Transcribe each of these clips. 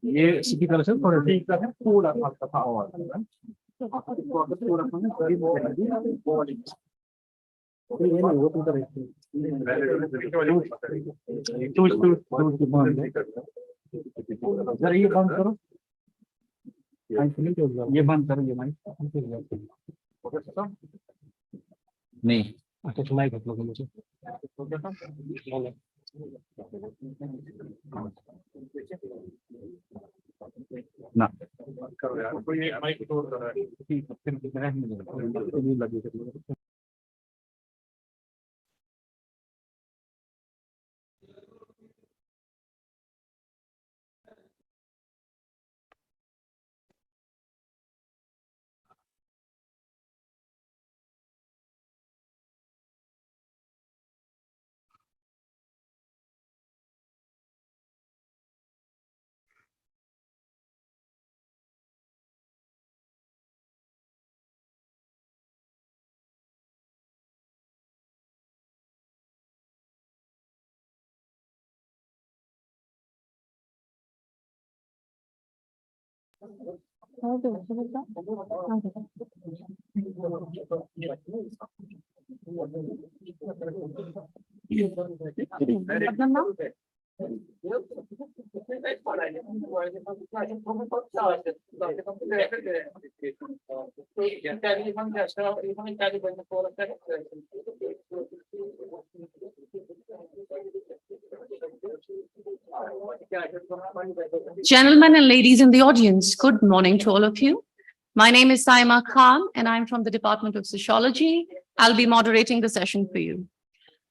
ये city colour से थोड़े पूरा आपका आवाज जरा ये बंद करो, ये बंद करो, ये माइक नहीं। अच्छा सुनाई कर लो मुझे ना करो यार, कोई माइक तोड़ रहा है। ठीक है, फिर नहीं लगे। Gentlemen and ladies in the audience, good morning to all of you. My name is Saima Khan and I'm from the Department of Sociology. I'll be moderating the session for you.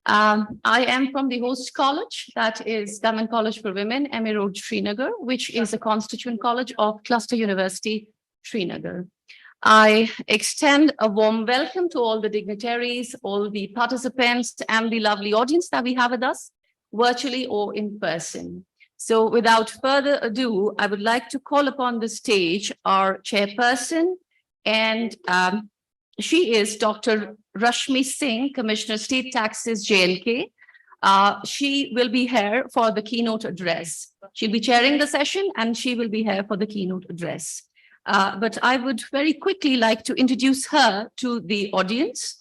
I am from the host college, that is Government College for Women, MA Road, Srinagar, which is a constituent college of Cluster University, Srinagar. I extend a warm welcome to all the dignitaries, all the participants, and the lovely audience that we have with us, virtually or in person. So without further ado, I would like to call upon the stage our chairperson, and she is Dr. Rashmi Singh, Commissioner State Taxes, JLK. She will be here for the keynote address. She'll be chairing the session and she will be here for the keynote address. But I would very quickly like to introduce her to the audience.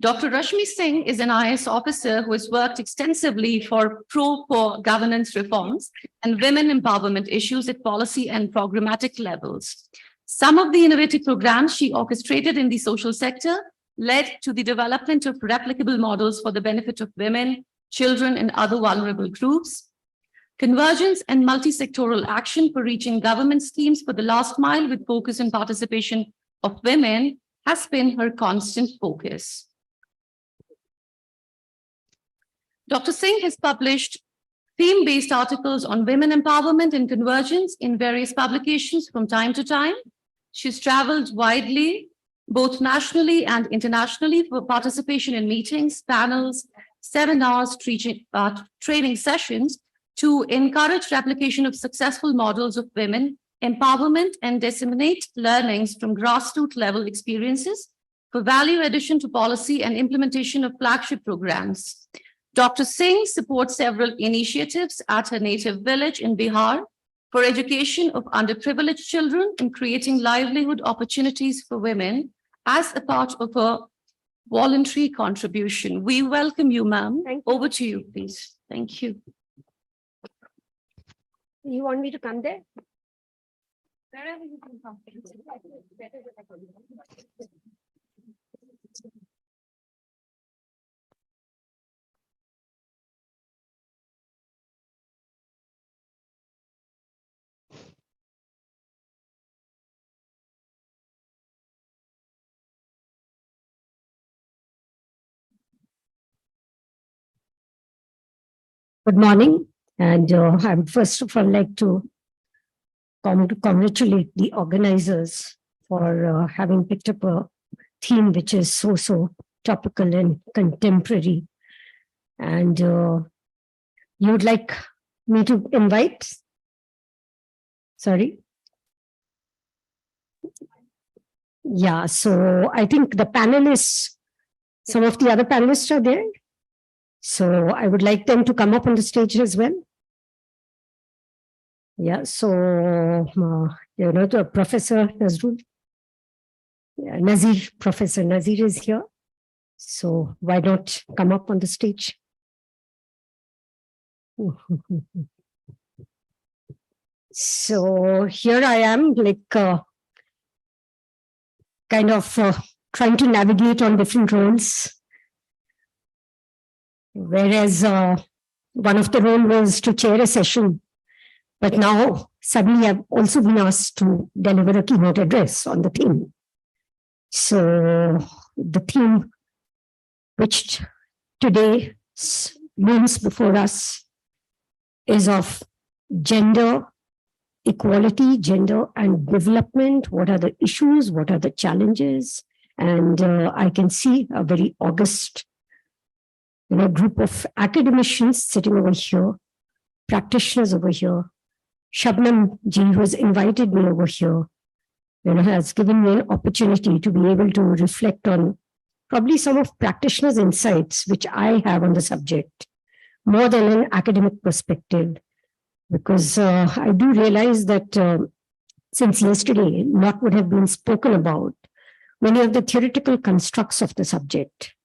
Dr. Rashmi Singh is an IAS officer who has worked extensively for pro-poor governance reforms and women empowerment issues at policy and programmatic levels. Some of the innovative programs she orchestrated in the social sector led to the development of replicable models for the benefit of women, children, and other vulnerable groups. Convergence and multi-sectoral action for reaching government schemes for the last mile with focus and participation of women has been her constant focus. Dr. Singh has published theme-based articles on women empowerment and convergence in various publications from time to time. She's traveled widely, both nationally and internationally, for participation in meetings, panels, seminars, training sessions to encourage replication of successful models of women empowerment and disseminate learnings from grassroots level experiences for value addition to policy and implementation of flagship programs. Dr. Singh supports several initiatives at her native village in Bihar for education of underprivileged children and creating livelihood opportunities for women as a part of her voluntary contribution. We welcome you, ma'am. Over to you, please. Thank you. You want me to come there? Wherever you can come. Good morning, and I would first of all like to congratulate the organizers for having picked up a theme which is so topical and contemporary. And you would like me to invite? Sorry? Yeah, so I think the panelists, some of the other panelists are there. So I would like them to come up on the stage as well. Yeah, so, the Professor Nazrul, Nazir, Professor Nazir is here. So why not come up on the stage? So here I am, like, kind of trying to navigate on different roles. Whereas one of the role was to chair a session, but now suddenly I've also been asked to deliver a keynote address on the theme. So the theme which today looms before us is of gender equality, gender and development. What are the issues? What are the challenges? And I can see a very august group of academicians sitting over here, practitioners over here. Shabnam ji, who has invited me over here, has given me an opportunity to be able to reflect on probably some of practitioners' insights, which I have on the subject, more than an academic perspective. Because I do realize that since yesterday, a lot would have been spoken about many of the theoretical constructs of the subject.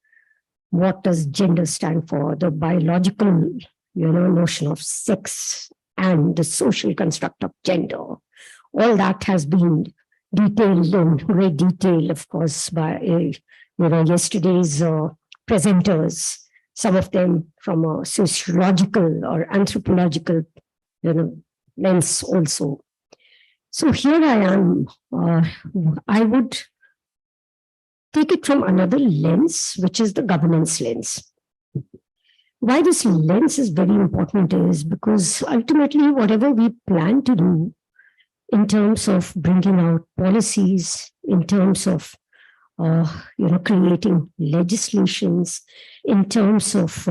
What does gender stand for? The biological, notion of sex and the social construct of gender. All that has been detailed in great detail, of course, by yesterday's presenters. Some of them from a sociological or anthropological, lens also. So here I am. I would take it from another lens, which is the governance lens. Why this lens is very important is because ultimately whatever we plan to do in terms of bringing out policies, in terms of creating legislations, in terms of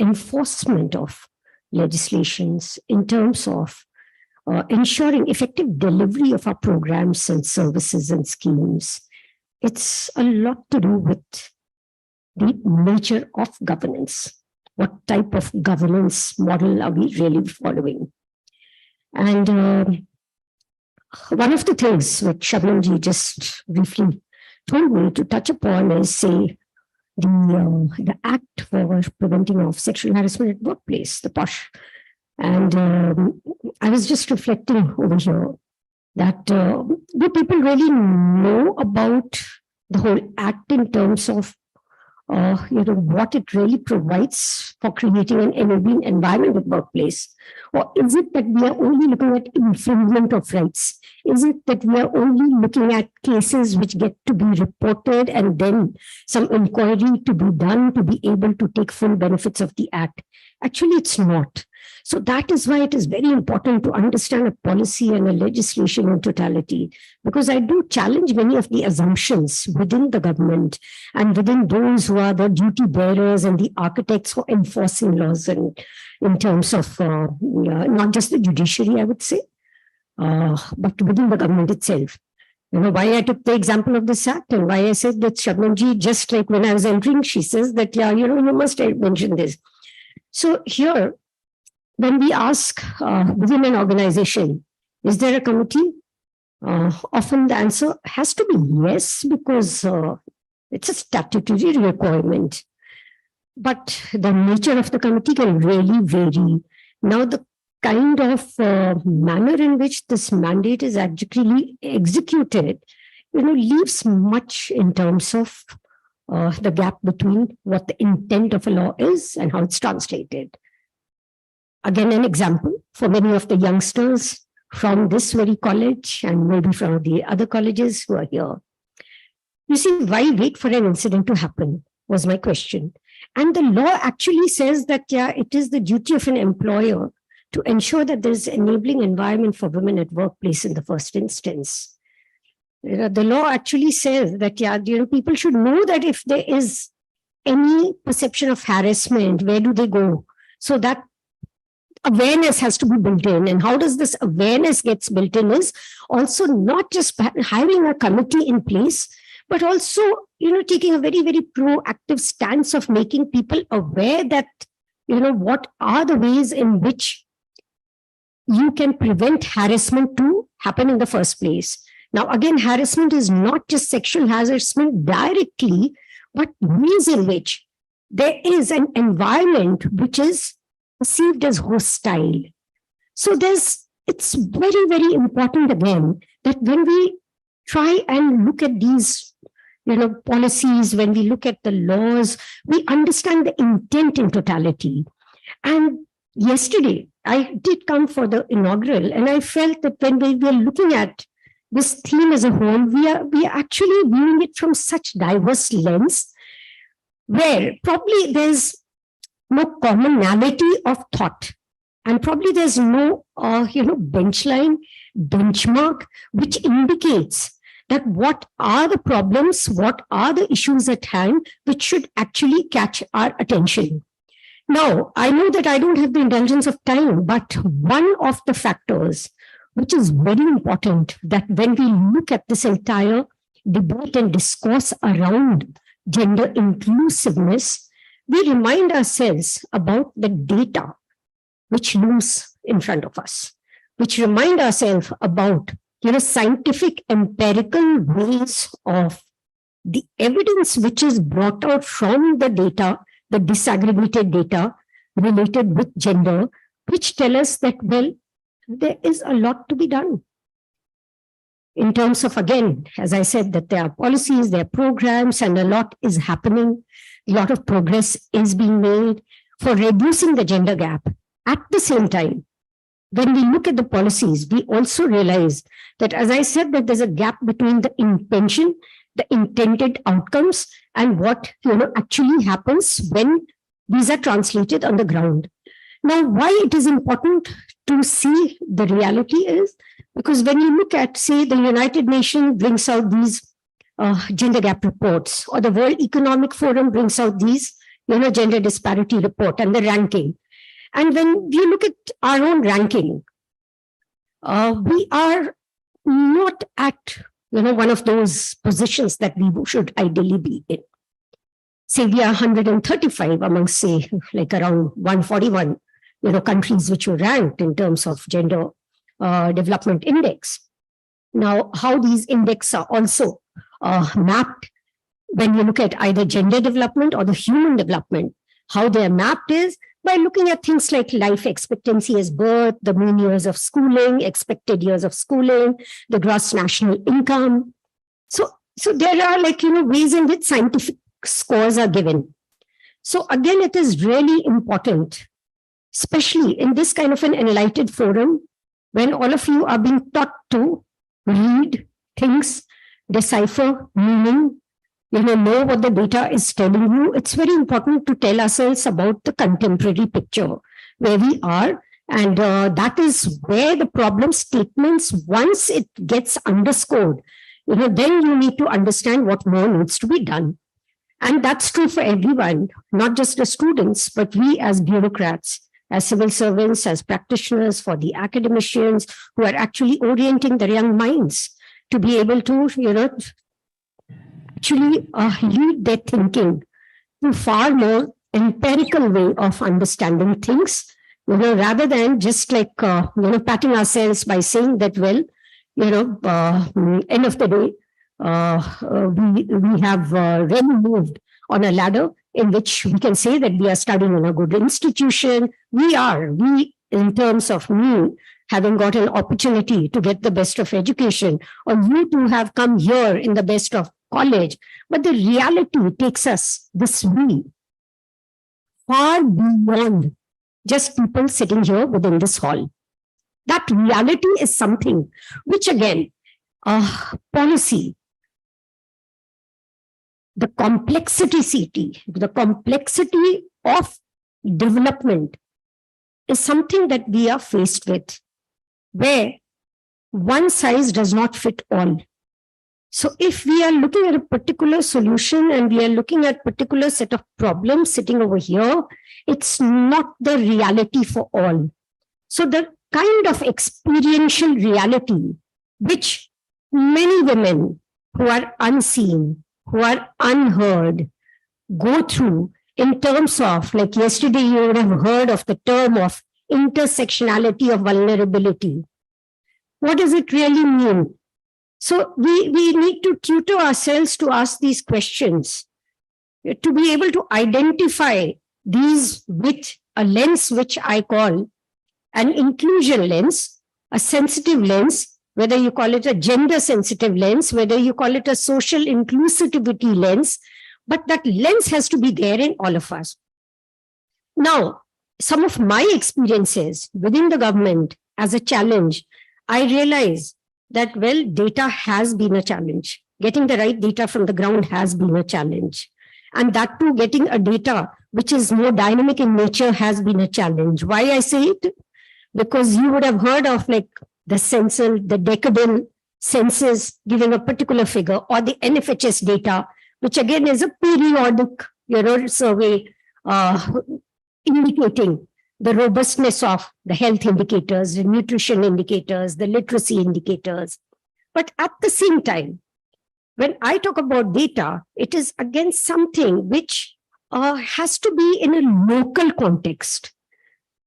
enforcement of legislations, in terms of ensuring effective delivery of our programs and services and schemes, it's a lot to do with the nature of governance. What type of governance model are we really following? And one of the things which Shabnamji just briefly told me to touch upon is, say, the Act for Preventing of Sexual Harassment at Workplace, the POSH. And I was just reflecting over here that do people really know about the whole Act in terms of what it really provides for creating an enabling environment at workplace? Or is it that we are only looking at infringement of rights? Is it that we are only looking at cases which get to be reported and then some inquiry to be done to be able to take full benefits of the Act? Actually, it's not. So that is why it is very important to understand a policy and a legislation in totality, because I do challenge many of the assumptions within the government and within those who are the duty bearers and the architects for enforcing laws, and in terms of not just the judiciary, I would say, but within the government itself. Why I took the example of this Act and why I said that Shabnamji, just like when I was entering, she says that, you must mention this. So here, when we ask within an organization, is there a committee? Often the answer has to be yes, because it's a statutory requirement. But the nature of the committee can really vary. Now, the kind of manner in which this mandate is actually executed, leaves much in terms of the gap between what the intent of a law is and how it's translated. Again, an example for many of the youngsters from this very college and maybe from the other colleges who are here. You see, why wait for an incident to happen was my question. And the law actually says that, it is the duty of an employer to ensure that there is an enabling environment for women at workplace in the first instance. The law actually says that, people should know that if there is any perception of harassment, where do they go? So that awareness has to be built in. And how does this awareness gets built in is also not just having a committee in place, but also, taking a very, very proactive stance of making people aware that, what are the ways in which you can prevent harassment to happen in the first place. Now, again, harassment is not just sexual harassment directly, but ways in which there is an environment which is perceived as hostile. So it's very, very important again that when we try and look at these, policies, when we look at the laws, we understand the intent in totality. And yesterday, I did come for the inaugural, and I felt that when we were looking at this theme as a whole, we are actually viewing it from such diverse lens, where probably there's no commonality of thought, and probably there's no, benchmark, which indicates that what are the problems, what are the issues at hand, which should actually catch our attention. Now, I know that I don't have the indulgence of time, but one of the factors which is very important, that when we look at this entire debate and discourse around gender inclusiveness, we remind ourselves about the data which looms in front of us, which remind ourselves about scientific empirical ways of the evidence which is brought out from the data, the disaggregated data related with gender, which tell us that, well, there is a lot to be done. In terms of, again, as I said, that there are policies, there are programs, and a lot is happening. A lot of progress is being made for reducing the gender gap. At the same time, when we look at the policies, we also realize that, as I said, that there's a gap between the intention, the intended outcomes, and what actually happens when these are translated on the ground. Now, why it is important to see the reality is because when you look at, say, the United Nations brings out these gender gap reports, or the World Economic Forum brings out these, gender disparity report and the ranking. And when you look at our own ranking, we are not at, one of those positions that we should ideally be in. Say we are 135 amongst, say, like around 141, countries which were ranked in terms of gender development index. Now, how these indexes are also mapped when you look at either gender development or the human development, how they are mapped is by looking at things like life expectancy as birth, the mean years of schooling, expected years of schooling, the gross national income. So there are ways in which scientific scores are given. So again, it is really important, especially in this kind of an enlightened forum, when all of you are being taught to read things, decipher meaning, know what the data is telling you. It's very important to tell ourselves about the contemporary picture where we are. And that is where the problem statements, once it gets underscored, then you need to understand what more needs to be done. And that's true for everyone, not just the students, but we as bureaucrats, as civil servants, as practitioners, for the academicians who are actually orienting their young minds to be able to, actually lead their thinking to far more empirical way of understanding things, rather than just like, patting ourselves by saying that, well, end of the day, we have really moved on a ladder in which we can say that we are studying in a good institution. We, in terms of me, having got an opportunity to get the best of education, or you two have come here in the best of college. But the reality takes us this way, far beyond just people sitting here within this hall. That reality is something which, again, policy, the complexity of development is something that we are faced with, where one size does not fit all. So if we are looking at a particular solution and we are looking at a particular set of problems sitting over here, it's not the reality for all. So the kind of experiential reality which many women who are unseen, who are unheard, go through in terms of, like yesterday, you would have heard of the term of intersectionality of vulnerability. What does it really mean? So we need to tutor ourselves to ask these questions, to be able to identify these with a lens which I call an inclusion lens, a sensitive lens, whether you call it a gender sensitive lens, whether you call it a social inclusivity lens, but that lens has to be there in all of us. Now, some of my experiences within the government as a challenge, I realize that, well, data has been a challenge. Getting the right data from the ground has been a challenge. And that too, getting a data which is more dynamic in nature has been a challenge. Why I say it? Because you would have heard of like the census, the decadal census giving a particular figure, or the NFHS data, which again is a periodic, survey indicating the robustness of the health indicators, the nutrition indicators, the literacy indicators. But at the same time, when I talk about data, it is again something which has to be in a local context.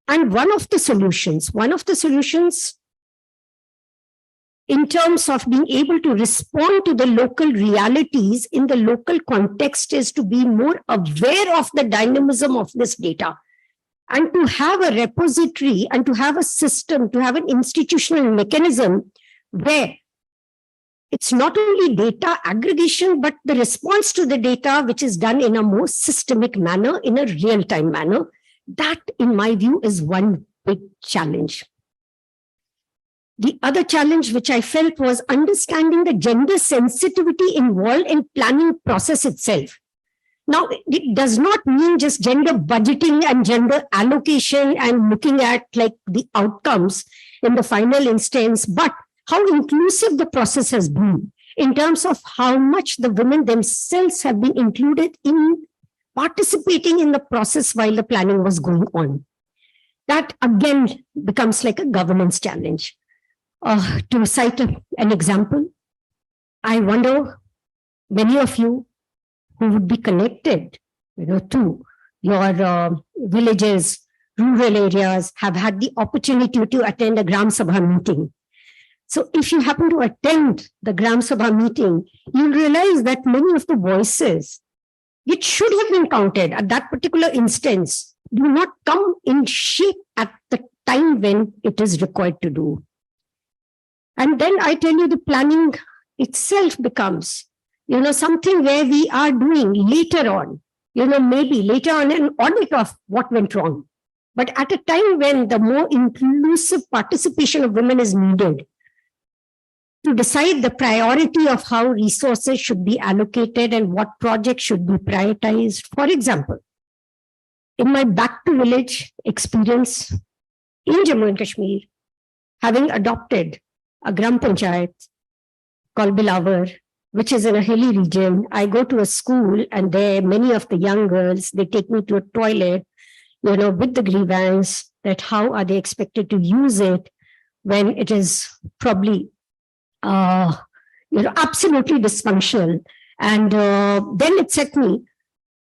And one of the solutions in terms of being able to respond to the local realities in the local context is to be more aware of the dynamism of this data, and to have a repository and to have a system, to have an institutional mechanism where it's not only data aggregation, but the response to the data, which is done in a more systemic manner, in a real-time manner. That, in my view, is one big challenge. The other challenge which I felt was understanding the gender sensitivity involved in planning process itself. Now, it does not mean just gender budgeting and gender allocation and looking at like the outcomes in the final instance, but how inclusive the process has been in terms of how much the women themselves have been included in participating in the process while the planning was going on. That again becomes like a governance challenge. To cite an example, I wonder many of you who would be connected, to your villages, rural areas, have had the opportunity to attend a Gram Sabha meeting. So if you happen to attend the Gram Sabha meeting, you'll realize that many of the voices which should have been counted at that particular instance do not come in shape at the time when it is required to do. And then I tell you, the planning itself becomes, something where we are doing later on, maybe later on an audit of what went wrong. But at a time when the more inclusive participation of women is needed to decide the priority of how resources should be allocated and what projects should be prioritized. For example, in my back to village experience in Jammu and Kashmir, having adopted a Gram Panchayat called Bilawar, which is in a hilly region, I go to a school and there many of the young girls, they take me to a toilet, with the grievance that how are they expected to use it when it is probably, absolutely dysfunctional. And then it set me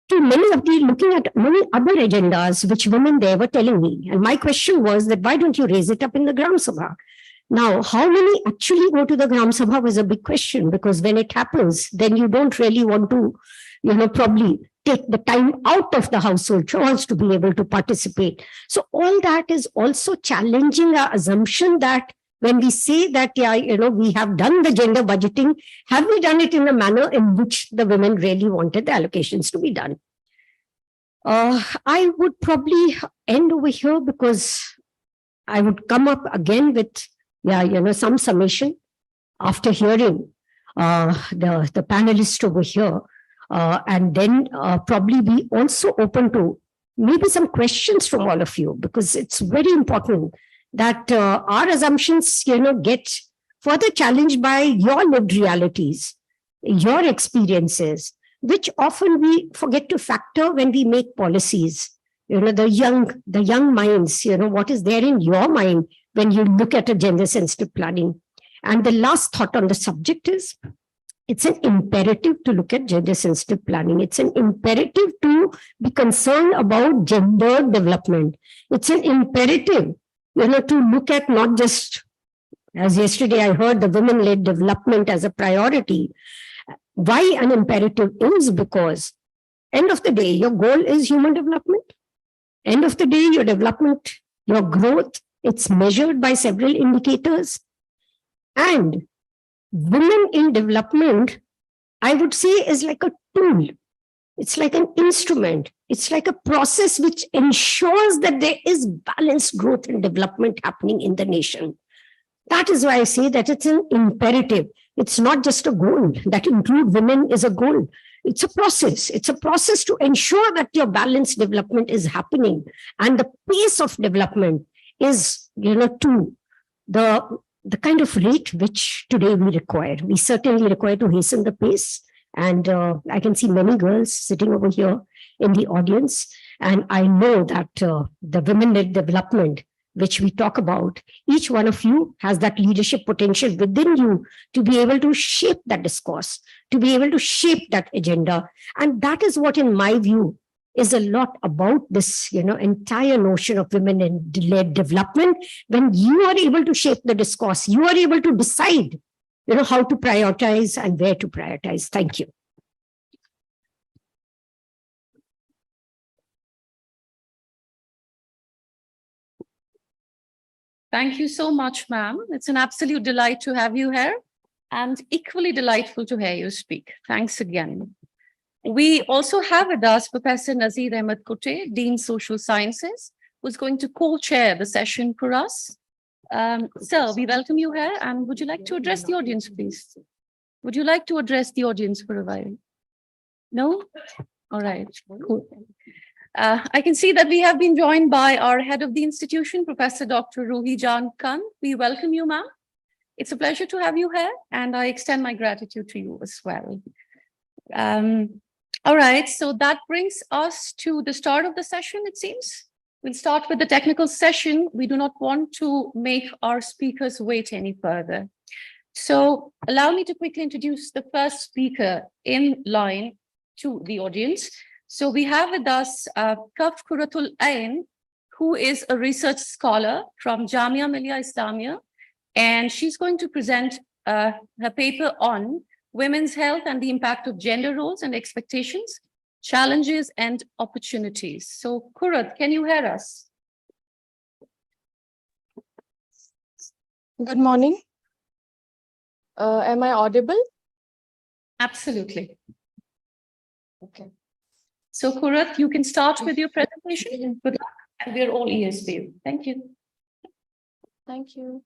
to looking at many other agendas which women there were telling me. And my question was that why don't you raise it up in the Gram Sabha? Now, how many actually go to the Gram Sabha was a big question, because when it happens, then you don't really want to, probably take the time out of the household chores to be able to participate. So all that is also challenging our assumption that when we say that, we have done the gender budgeting, have we done it in the manner in which the women really wanted the allocations to be done? I would probably end over here because I would come up again with some summation after hearing the panelists over here, and then probably be also open to maybe some questions from all of you, because it's very important that our assumptions, get further challenged by your lived realities, your experiences, which often we forget to factor when we make policies. the young minds, what is there in your mind when you look at a gender sensitive planning. And the last thought on the subject is, it's an imperative to look at gender sensitive planning. It's an imperative to be concerned about gender development. It's an imperative, to look at not just, as yesterday I heard, the women-led development as a priority. Why an imperative is because end of the day, your goal is human development. End of the day, your development, your growth, it's measured by several indicators. And women in development, I would say, is like a tool. It's like an instrument. It's like a process which ensures that there is balanced growth and development happening in the nation. That is why I say that it's an imperative. It's not just a goal. That include women is a goal. It's a process. It's a process to ensure that your balanced development is happening. And the pace of development is, to the kind of rate which today we require. We certainly require to hasten the pace. And I can see many girls sitting over here in the audience. And I know that the women-led development, which we talk about, each one of you has that leadership potential within you to be able to shape that discourse, to be able to shape that agenda. And that is what, in my view, is a lot about this, entire notion of women-led development. When you are able to shape the discourse, you are able to decide, how to prioritize and where to prioritize. Thank you. Thank you so much, ma'am. It's an absolute delight to have you here and equally delightful to hear you speak. Thanks again. We also have with us Professor Nazir Ahmed Kutte, Dean Social Sciences, who's going to co-chair the session for us. Sir, we welcome you here, and would you like to address the audience, please? Would you like to address the audience for a while? No? All right, cool. I can see that we have been joined by our head of the institution, Professor Dr. Ruhi Jan Khan. We welcome you, ma'am. It's a pleasure to have you here, and I extend my gratitude to you as well. All right, so that brings us to the start of the session, it seems. We'll start with the technical session. We do not want to make our speakers wait any further. So allow me to quickly introduce the first speaker in line to the audience. So we have with us Kaf Quratul Ain, who is a research scholar from Jamia Millia Islamia, and she's going to present her paper on women's health and the impact of gender roles and expectations, challenges and opportunities. So Kurat, can you hear us? Good morning. Am I audible? Absolutely. Okay. So Kurat, you can start with your presentation. Good luck, and we're all ears for you. Thank you. Thank you.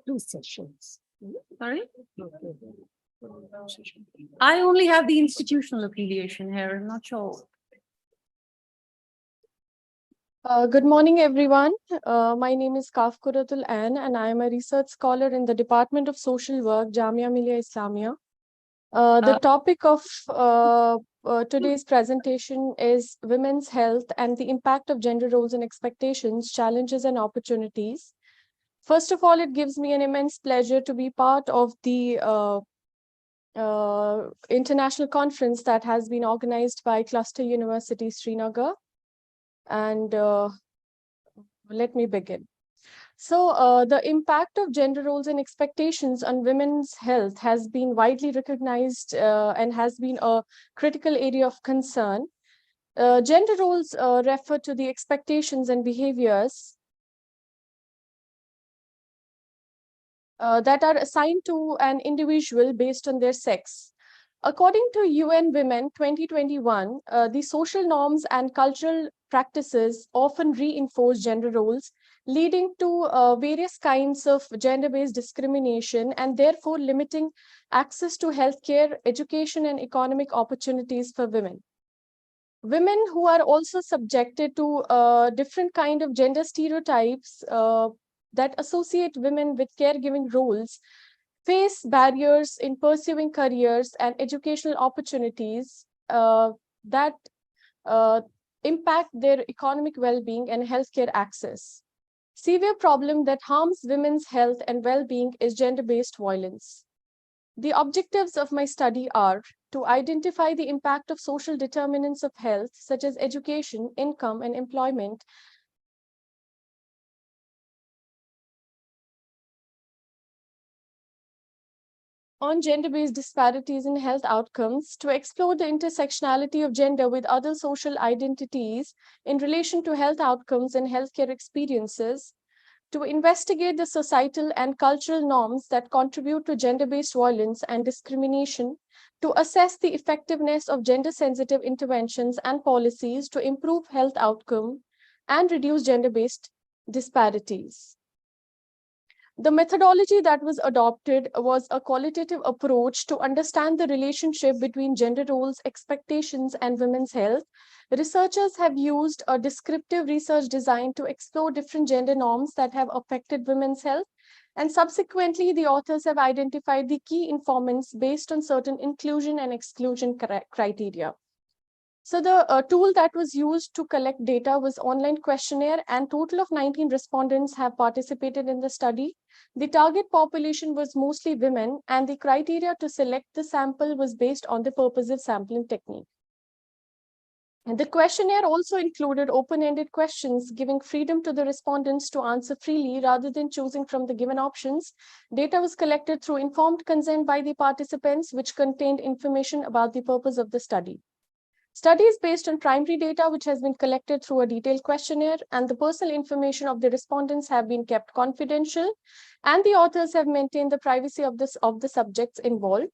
Two sessions. Sorry? I only have the institutional affiliation here. I'm not sure. Good morning, everyone. My name is Kaf Quratul Ain, and I am a research scholar in the Department of Social Work, Jamia Millia Islamia. The topic of today's presentation is women's health and the impact of gender roles and expectations, challenges and opportunities. First of all, it gives me an immense pleasure to be part of the international conference that has been organized by Cluster University, Srinagar. And let me begin. So the impact of gender roles and expectations on women's health has been widely recognized and has been a critical area of concern. Gender roles refer to the expectations and behaviors that are assigned to an individual based on their sex. According to UN Women 2021, the social norms and cultural practices often reinforce gender roles leading to various kinds of gender-based discrimination and therefore limiting access to healthcare, education, and economic opportunities for women. Women who are also subjected to different kind of gender stereotypes that associate women with caregiving roles face barriers in pursuing careers and educational opportunities that impact their economic well-being and healthcare access. Severe problem that harms women's health and well-being is gender-based violence. The objectives of my study are to identify the impact of social determinants of health, such as education, income, and employment, on gender-based disparities in health outcomes, to explore the intersectionality of gender with other social identities in relation to health outcomes and healthcare experiences, to investigate the societal and cultural norms that contribute to gender-based violence and discrimination, to assess the effectiveness of gender-sensitive interventions and policies to improve health outcome and reduce gender-based disparities. The methodology that was adopted was a qualitative approach to understand the relationship between gender roles, expectations, and women's health. Researchers have used a descriptive research design to explore different gender norms that have affected women's health. And subsequently, the authors have identified the key informants based on certain inclusion and exclusion criteria. So the tool that was used to collect data was online questionnaire, and total of 19 respondents have participated in the study. The target population was mostly women, and the criteria to select the sample was based on the purposive sampling technique. And the questionnaire also included open-ended questions, giving freedom to the respondents to answer freely rather than choosing from the given options. Data was collected through informed consent by the participants, which contained information about the purpose of the study. Study is based on primary data, which has been collected through a detailed questionnaire, and the personal information of the respondents have been kept confidential, and the authors have maintained the privacy of the subjects involved.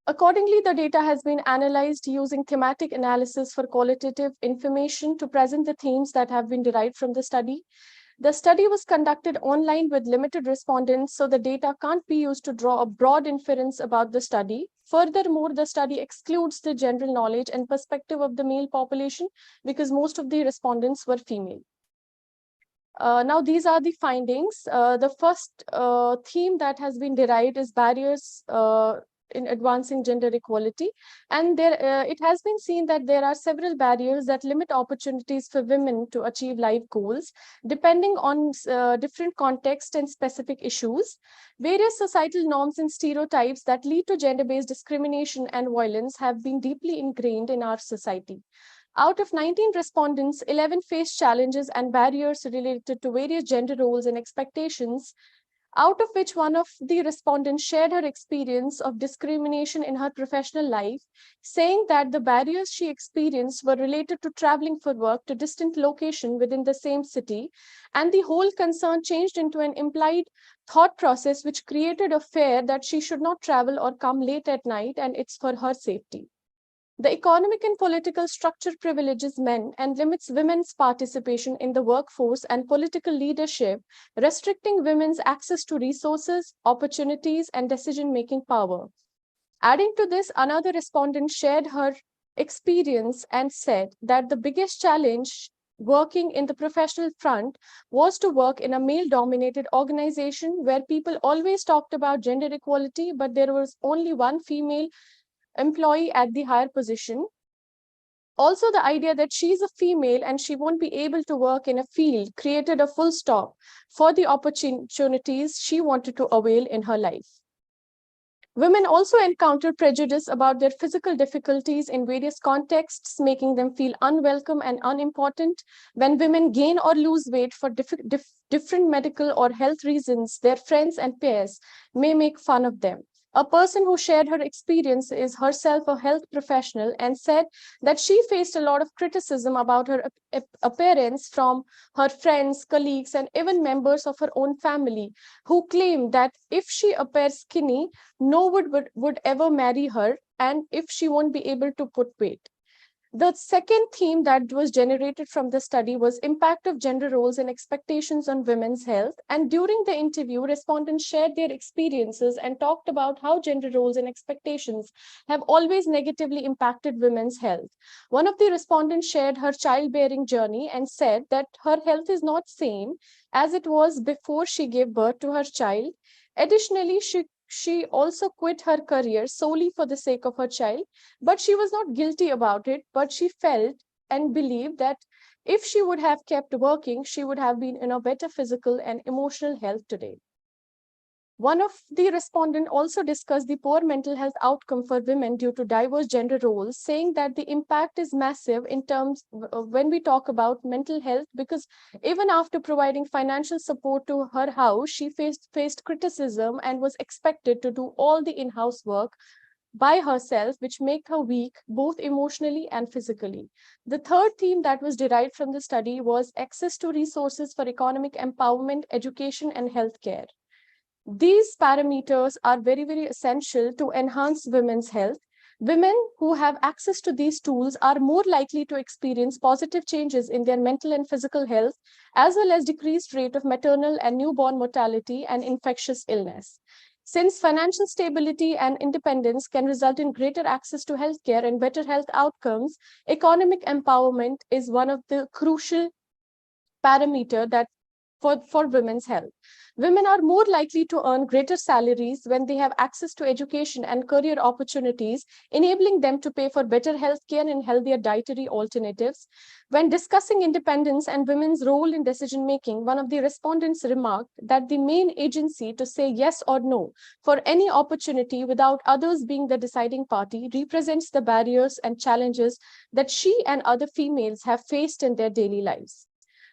Accordingly, the data has been analyzed using thematic analysis for qualitative information to present the themes that have been derived from the study. The study was conducted online with limited respondents, so the data can't be used to draw a broad inference about the study. Furthermore, the study excludes the general knowledge and perspective of the male population because most of the respondents were female. Now, these are the findings. The first theme that has been derived is barriers in advancing gender equality. And it has been seen that there are several barriers that limit opportunities for women to achieve life goals, depending on different contexts and specific issues. Various societal norms and stereotypes that lead to gender-based discrimination and violence have been deeply ingrained in our society. Out of 19 respondents, 11 faced challenges and barriers related to various gender roles and expectations, out of which one of the respondents shared her experience of discrimination in her professional life, saying that the barriers she experienced were related to traveling for work to distant location within the same city, and the whole concern changed into an implied thought process which created a fear that she should not travel or come late at night, and it's for her safety. The economic and political structure privileges men and limits women's participation in the workforce and political leadership, restricting women's access to resources, opportunities, and decision-making power. Adding to this, another respondent shared her experience and said that the biggest challenge working in the professional front was to work in a male-dominated organization where people always talked about gender equality, but there was only one female employee at the higher position. Also, the idea that she's a female and she won't be able to work in a field created a full stop for the opportunities she wanted to avail in her life. Women also encounter prejudice about their physical difficulties in various contexts, making them feel unwelcome and unimportant. When women gain or lose weight for different medical or health reasons, their friends and peers may make fun of them. A person who shared her experience is herself a health professional and said that she faced a lot of criticism about her appearance from her friends, colleagues, and even members of her own family, who claimed that if she appears skinny, no one would ever marry her, and if she won't be able to put weight. The second theme that was generated from the study was impact of gender roles and expectations on women's health. And during the interview, respondents shared their experiences and talked about how gender roles and expectations have always negatively impacted women's health. One of the respondents shared her childbearing journey and said that her health is not same as it was before she gave birth to her child. Additionally, she also quit her career solely for the sake of her child, but she was not guilty about it, but she felt and believed that if she would have kept working, she would have been in a better physical and emotional health today. One of the respondents also discussed the poor mental health outcome for women due to diverse gender roles, saying that the impact is massive in terms when we talk about mental health, because even after providing financial support to her house, she faced criticism and was expected to do all the in-house work by herself, which make her weak both emotionally and physically. The third theme that was derived from the study was access to resources for economic empowerment, education, and healthcare. These parameters are very, very essential to enhance women's health. Women who have access to these tools are more likely to experience positive changes in their mental and physical health, as well as decreased rate of maternal and newborn mortality and infectious illness. Since financial stability and independence can result in greater access to healthcare and better health outcomes, economic empowerment is one of the crucial parameters that for women's health. Women are more likely to earn greater salaries when they have access to education and career opportunities, enabling them to pay for better healthcare and healthier dietary alternatives. When discussing independence and women's role in decision-making, one of the respondents remarked that the main agency to say yes or no for any opportunity without others being the deciding party represents the barriers and challenges that she and other females have faced in their daily lives.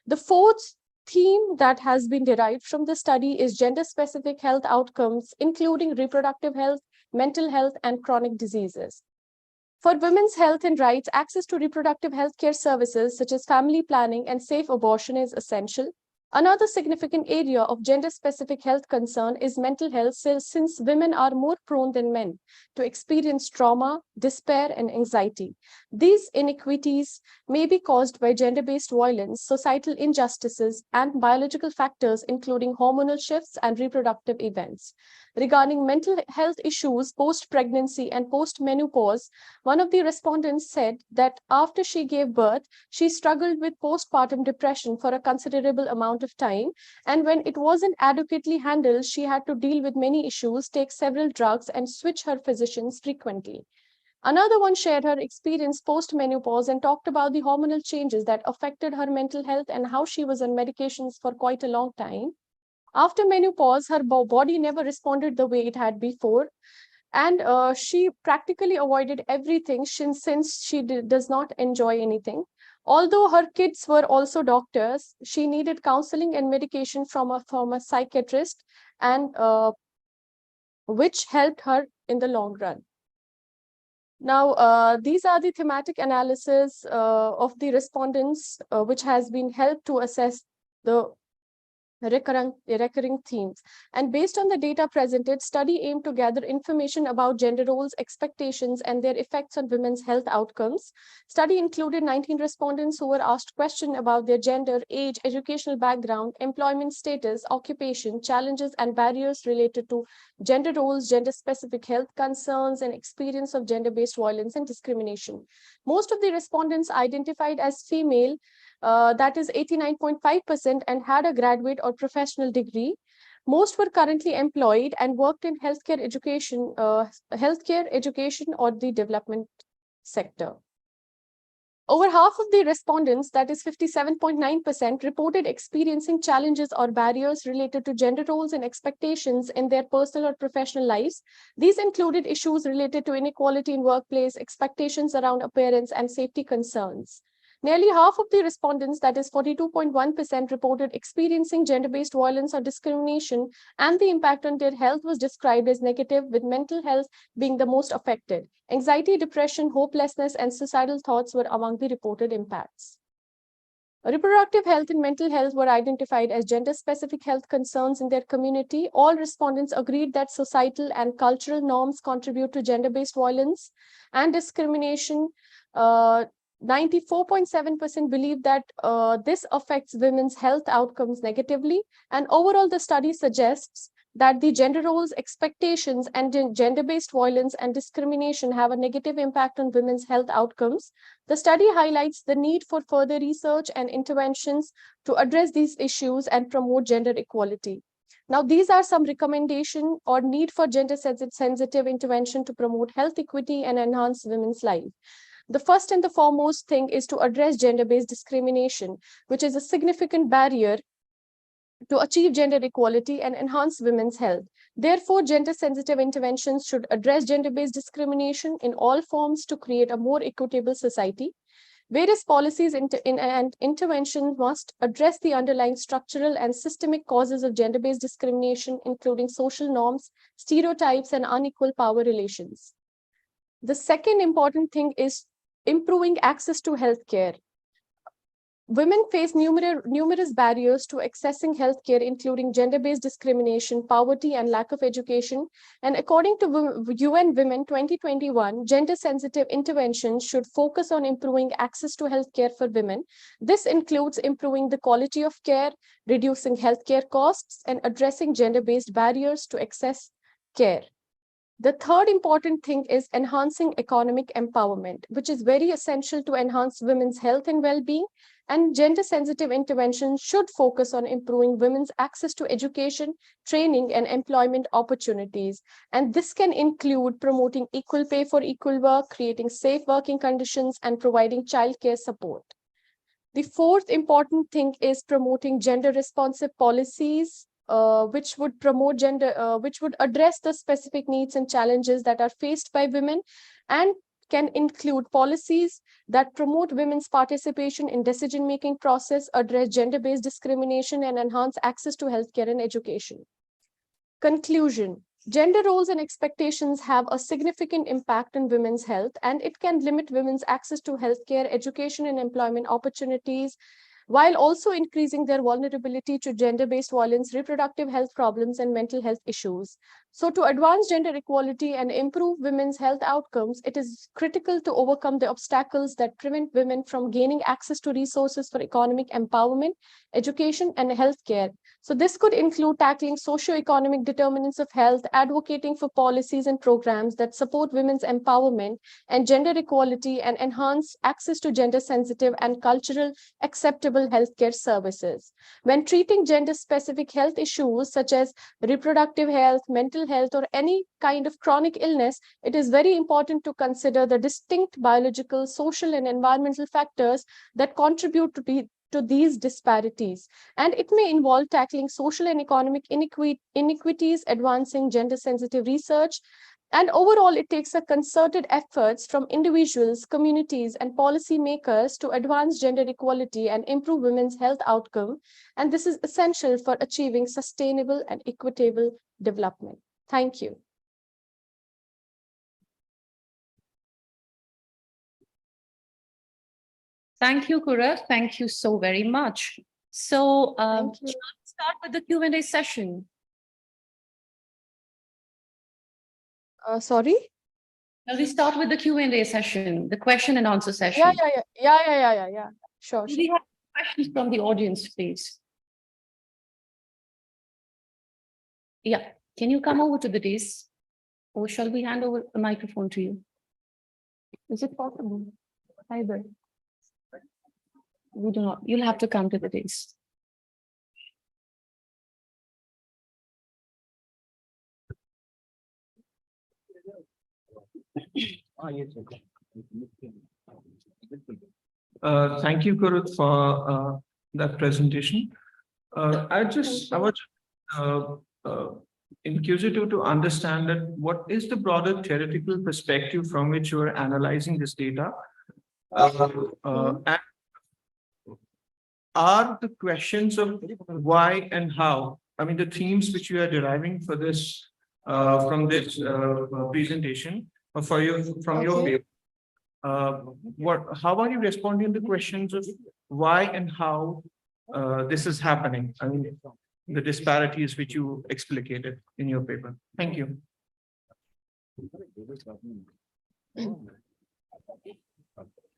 The fourth theme that has been derived from the study is gender-specific health outcomes, including reproductive health, mental health, and chronic diseases. For women's health and rights, access to reproductive health care services such as family planning and safe abortion is essential. Another significant area of gender-specific health concern is mental health, since women are more prone than men to experience trauma, despair, and anxiety. These inequities may be caused by gender-based violence, societal injustices, and biological factors, including hormonal shifts and reproductive events. Regarding mental health issues post-pregnancy and post-menopause, one of the respondents said that after she gave birth, she struggled with postpartum depression for a considerable amount of time, and when it wasn't adequately handled, she had to deal with many issues, take several drugs, and switch her physicians frequently. Another one shared her experience post-menopause and talked about the hormonal changes that affected her mental health and how she was on medications for quite a long time. After menopause, her body never responded the way it had before, and she practically avoided everything since she does not enjoy anything. Although her kids were also doctors, she needed counseling and medication from a psychiatrist, and which helped her in the long run. Now, these are the thematic analysis of the respondents, which has been helped to assess the recurring themes. And based on the data presented, study aimed to gather information about gender roles, expectations, and their effects on women's health outcomes. Study included 19 respondents who were asked questions about their gender, age, educational background, employment status, occupation, challenges, and barriers related to gender roles, gender-specific health concerns, and experience of gender-based violence and discrimination. Most of the respondents identified as female, that is 89.5%, and had a graduate or professional degree. Most were currently employed and worked in healthcare education or the development sector. Over half of the respondents, that is 57.9%, reported experiencing challenges or barriers related to gender roles and expectations in their personal or professional lives. These included issues related to inequality in workplace, expectations around appearance, and safety concerns. Nearly half of the respondents, that is 42.1%, reported experiencing gender-based violence or discrimination, and the impact on their health was described as negative, with mental health being the most affected. Anxiety, depression, hopelessness, and suicidal thoughts were among the reported impacts. Reproductive health and mental health were identified as gender-specific health concerns in their community. All respondents agreed that societal and cultural norms contribute to gender-based violence and discrimination 94.7% believe that this affects women's health outcomes negatively. And overall, the study suggests that the gender roles, expectations, and gender-based violence and discrimination have a negative impact on women's health outcomes. The study highlights the need for further research and interventions to address these issues and promote gender equality. Now, these are some recommendations or need for gender-sensitive intervention to promote health equity and enhance women's life. The first and the foremost thing is to address gender-based discrimination, which is a significant barrier to achieve gender equality and enhance women's health. Therefore, gender-sensitive interventions should address gender-based discrimination in all forms to create a more equitable society. Various policies and interventions must address the underlying structural and systemic causes of gender-based discrimination, including social norms, stereotypes, and unequal power relations. The second important thing is improving access to healthcare. Women face numerous barriers to accessing healthcare, including gender-based discrimination, poverty, and lack of education. And according to UN Women 2021, gender-sensitive interventions should focus on improving access to healthcare for women. This includes improving the quality of care, reducing healthcare costs, and addressing gender-based barriers to access care. The third important thing is enhancing economic empowerment, which is very essential to enhance women's health and well-being. And gender-sensitive interventions should focus on improving women's access to education, training, and employment opportunities. And this can include promoting equal pay for equal work, creating safe working conditions, and providing childcare support. The fourth important thing is promoting gender-responsive policies, which would address the specific needs and challenges that are faced by women, and can include policies that promote women's participation in decision-making process, address gender-based discrimination, and enhance access to healthcare and education. Conclusion: gender roles and expectations have a significant impact on women's health, and it can limit women's access to healthcare, education, and employment opportunities, while also increasing their vulnerability to gender-based violence, reproductive health problems, and mental health issues. So to advance gender equality and improve women's health outcomes, it is critical to overcome the obstacles that prevent women from gaining access to resources for economic empowerment, education, and healthcare. So this could include tackling socioeconomic determinants of health, advocating for policies and programs that support women's empowerment and gender equality, and enhance access to gender-sensitive and cultural acceptable healthcare services. When treating gender-specific health issues such as reproductive health, mental health, or any kind of chronic illness, it is very important to consider the distinct biological, social, and environmental factors that contribute to these disparities. And it may involve tackling social and economic inequities, advancing gender-sensitive research. And overall, it takes a concerted efforts from individuals, communities, and policymakers to advance gender equality and improve women's health outcome. And this is essential for achieving sustainable and equitable development. Thank you. Thank you, Kurat. Thank you so very much. So shall we start with the Q&A session? Sorry? Shall we start with the Q&A session, the question and answer session? Yeah. Sure. Do we have questions from the audience, please? Yeah, can you come over to the dais? Or shall we hand over the microphone to you? Is it possible? Either. We do not. You'll have to come to the dais. Thank you, Kurut, for that presentation. I was inquisitive to understand that what is the broader theoretical perspective from which you are analyzing this data? And are the questions of why and how, I mean, the themes which you are deriving for this from this presentation, from your paper, how are you responding to questions of why and how this is happening? I mean, the disparities which you explicated in your paper. Thank you.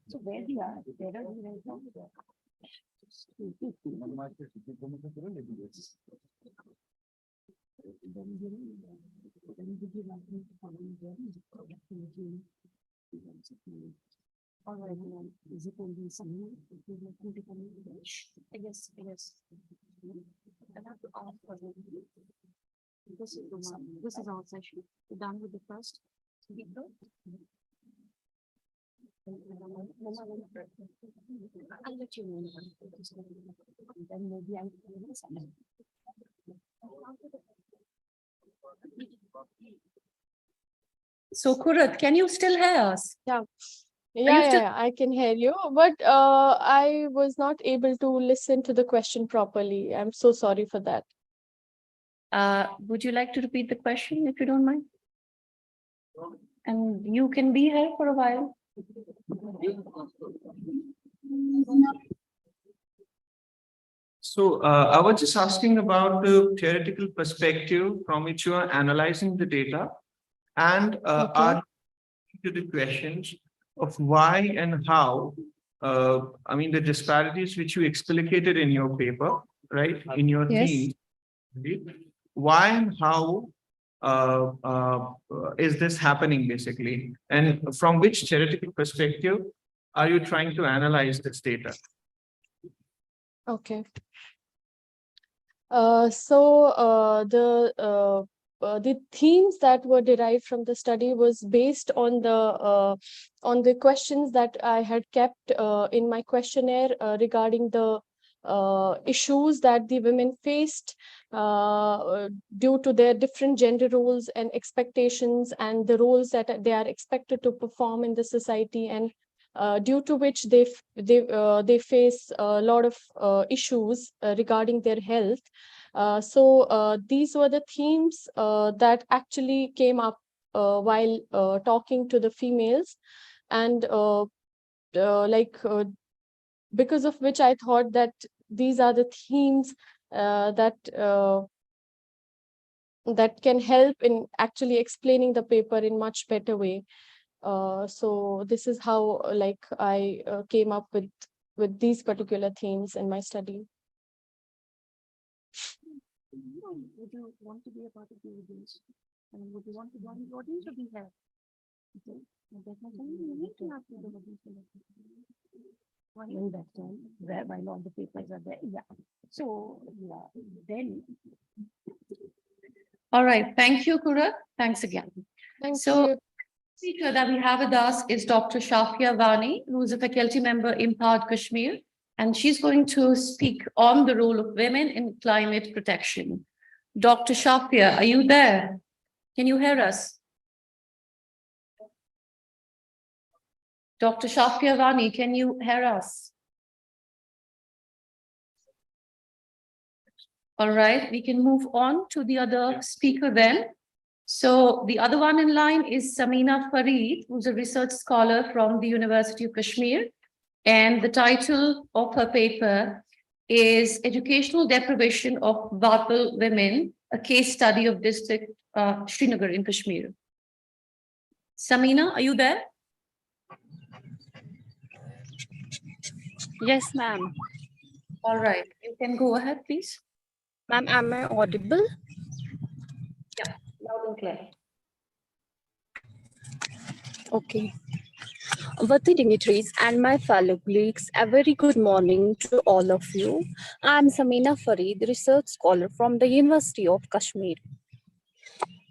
So where we are, where are we right now? All right, is it only some? Yes, yes. I have to ask for them. This is the one, this is our session. We're done with the first speaker. I'll let you know. And then maybe I'll. So Kurat, can you still hear us? Yeah, you yeah, still- yeah, I can hear you, but I was not able to listen to the question properly. I'm so sorry for that. Would you like to repeat the question if you don't mind? And you can be here for a while. So I was just asking about the theoretical perspective from which you are analyzing the data and are to the questions of why and how, I mean, the disparities which you explicated in your paper, right, in your Yes. theme, right? Why and how is this happening basically? And from which theoretical perspective are you trying to analyze this data? Okay. The themes that were derived from the study was based on the questions that I had kept in my questionnaire regarding the issues that the women faced due to their different gender roles and expectations and the roles that they are expected to perform in the society, and due to which they face a lot of issues regarding their health. These were the themes that actually came up while talking to the females, and because of which I thought that these are the themes that can help in actually explaining the paper in much better way. So this is how I came up with these particular themes in my study. Would you want to be a part of the audience? And would you want to join the audience or be here? Okay. Definitely, you need to have the audience. In that time, while all the papers are there, yeah. So, yeah, then. All right, thank you, Kurat. Thanks again. Thank So, you. speaker that we have with us is Dr. Shafia Vani, who is a faculty member in Empowered Kashmir, and she's going to speak on the role of women in climate protection. Dr. Shafia, are you there? Can you hear us? Dr. Shafia Vani, can you hear us? All right, we can move on to the other speaker then. So the other one in line is Samina Farid, who's a research scholar from the University of Kashmir. And the title of her paper is Educational Deprivation of Batal Women, a case study of district Srinagar in Kashmir. Samina, are you there? Yes, ma'am. All right, you can go ahead, please. Ma'am, am I audible? Yeah, loud and clear. Okay. Worthy dignitaries and my fellow colleagues, a very good morning to all of you. I'm Samina Farid, research scholar from the University of Kashmir.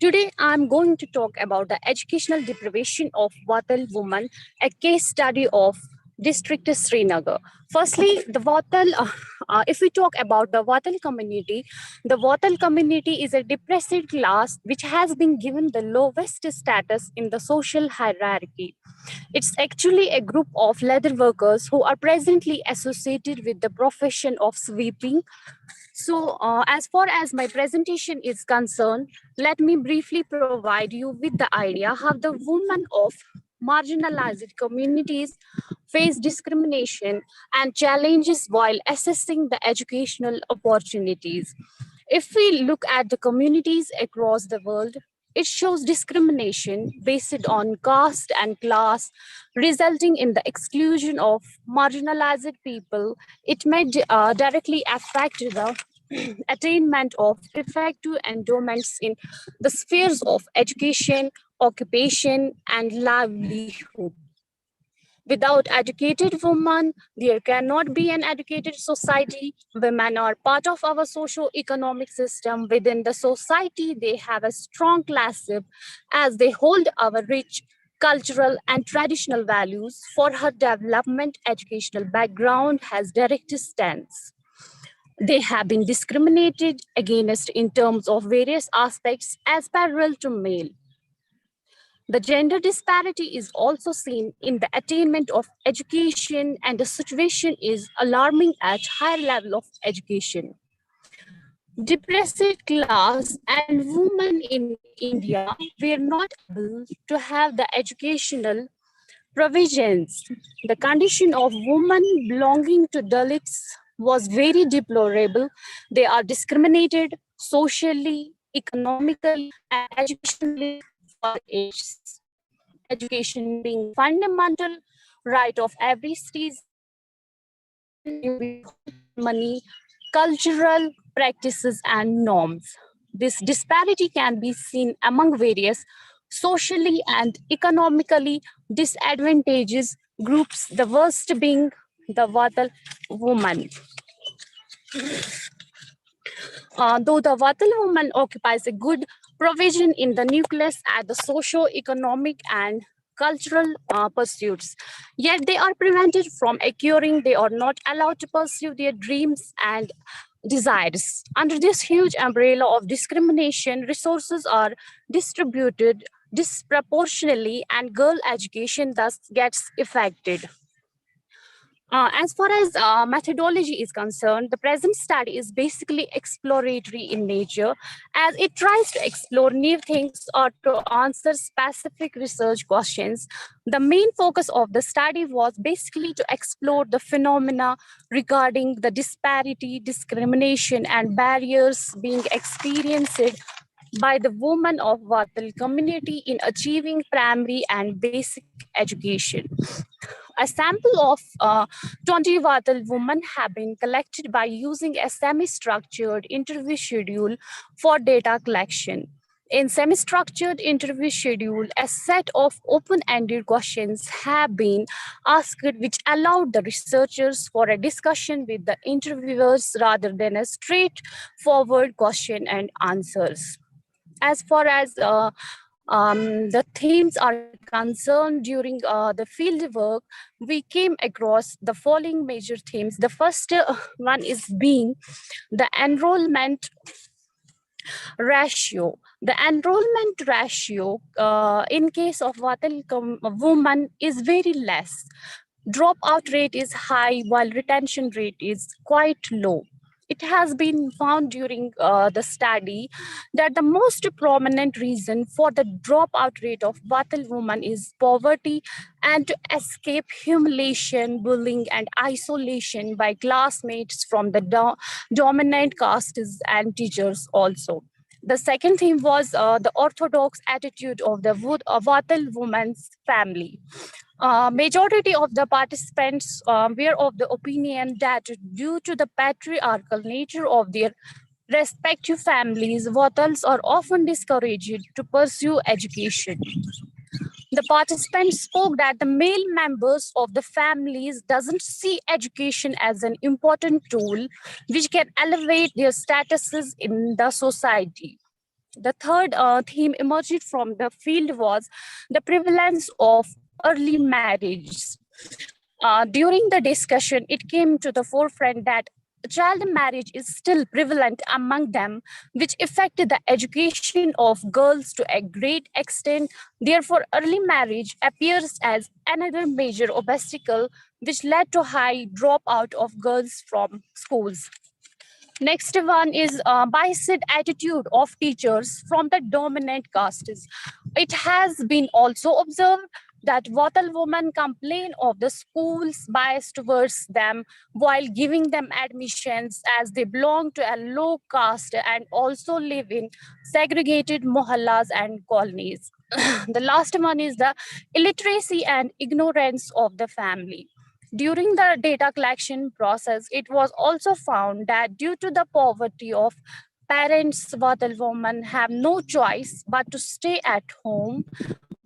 Today, I'm going to talk about the educational deprivation of Vatal women, a case study of district Srinagar. Firstly, the Vatal, if we talk about the Vatal community is a depressed class which has been given the lowest status in the social hierarchy. It's actually a group of leather workers who are presently associated with the profession of sweeping. So, as far as my presentation is concerned, let me briefly provide you with the idea how the women of marginalized communities face discrimination and challenges while assessing the educational opportunities. If we look at the communities across the world, It shows discrimination based on caste and class, resulting in the exclusion of marginalized people. It may directly affect the attainment of effective endowments in the spheres of education, occupation, and livelihood. Without educated women, there cannot be an educated society. Women are part of our socio-economic system. Within the society, they have a strong classship as they hold our rich cultural and traditional values. For her development, educational background has direct stance. They have been discriminated against in terms of various aspects as parallel to male. The gender disparity is also seen in the attainment of education, and the situation is alarming at higher level of education. Depressed class and women in India were not able to have the educational provisions. The condition of women belonging to Dalits was very deplorable. They are discriminated socially, economically, and educationally for age. Education being fundamental right of every citizen, money, cultural practices and norms. This disparity can be seen among various socially and economically disadvantaged groups, the worst being the Vatal woman. Though the Vatal woman occupies a good provision in the nucleus at the socio-economic and cultural pursuits, yet they are prevented from acquiring, they are not allowed to pursue their dreams and desires. Under this huge umbrella of discrimination, resources are distributed disproportionately and girl education thus gets affected. As far as methodology is concerned, the present study is basically exploratory in nature, as it tries to explore new things or to answer specific research questions. The main focus of the study was basically to explore the phenomena regarding the disparity, discrimination, and barriers being experienced by the women of Vatal community in achieving primary and basic education. A sample of 20 Vatal women have been collected by using a semi-structured interview schedule for data collection. In semi-structured interview schedule, a set of open-ended questions have been asked which allowed the researchers for a discussion with the interviewers rather than a straightforward question and answers. As far as the themes are concerned during the field work, we came across the following major themes. The first one is being the enrollment ratio. The enrollment ratio in case of Vatal woman is very less. Dropout rate is high while retention rate is quite low. It has been found during the study that the most prominent reason for the dropout rate of Vatal women is poverty and to escape humiliation, bullying, and isolation by classmates from the dominant castes and teachers also. The second theme was the orthodox attitude of the Vatal woman's family. Majority of the participants were of the opinion that due to the patriarchal nature of their respective families, Vatals are often discouraged to pursue education. The participants spoke that the male members of the families doesn't see education as an important tool which can elevate their statuses in the society. The third theme emerged from the field was the prevalence of early marriage. During the discussion, it came to the forefront that child marriage is still prevalent among them, which affected the education of girls to a great extent. Therefore, early marriage appears as another major obstacle which led to high dropout of girls from schools. Next one is biased attitude of teachers from the dominant castes. It has been also observed that Wattal women complain of the school's bias towards them while giving them admissions as they belong to a low caste and also live in segregated mohallas and colonies. The last one is the illiteracy and ignorance of the family. During the data collection process, it was also found that due to the poverty of parents, Wattal women have no choice but to stay at home.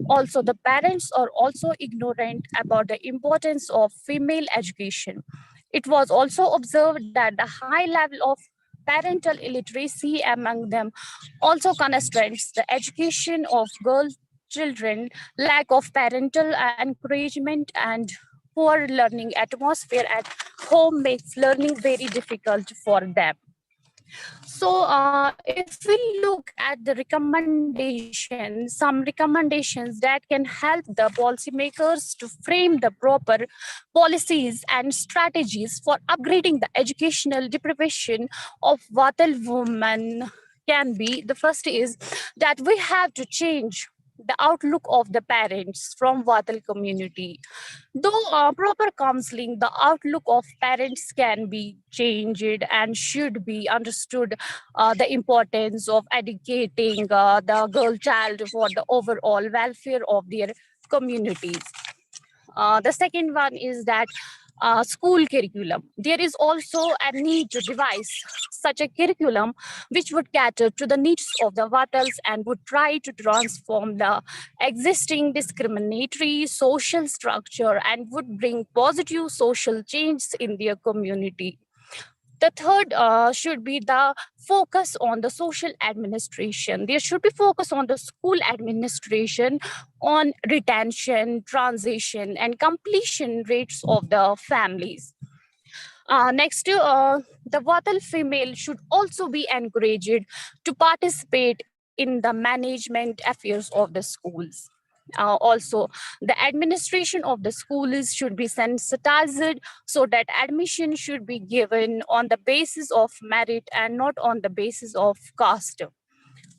Also, the parents are also ignorant about the importance of female education. It was also observed that the high level of parental illiteracy among them also constrains the education of girl children. Lack of parental encouragement and poor learning atmosphere at home makes learning very difficult for them. So if we look at the recommendations, some recommendations that can help the policymakers to frame the proper policies and strategies for upgrading the educational deprivation of Wattal women can be, the first is that we have to change the outlook of the parents from Wattal community. Though proper counseling, the outlook of parents can be changed and should be understood the importance of educating the girl child for the overall welfare of their communities. The second one is that school curriculum. There is also a need to devise such a curriculum which would cater to the needs of the Wattals and would try to transform the existing discriminatory social structure and would bring positive social change in their community. The third should be the focus on the social administration. There should be focus on the school administration, on retention, transition, and completion rates of the families. Next, the Wattal female should also be encouraged to participate in the management affairs of the schools. Also, the administration of the schools should be sensitized so that admission should be given on the basis of merit and not on the basis of caste.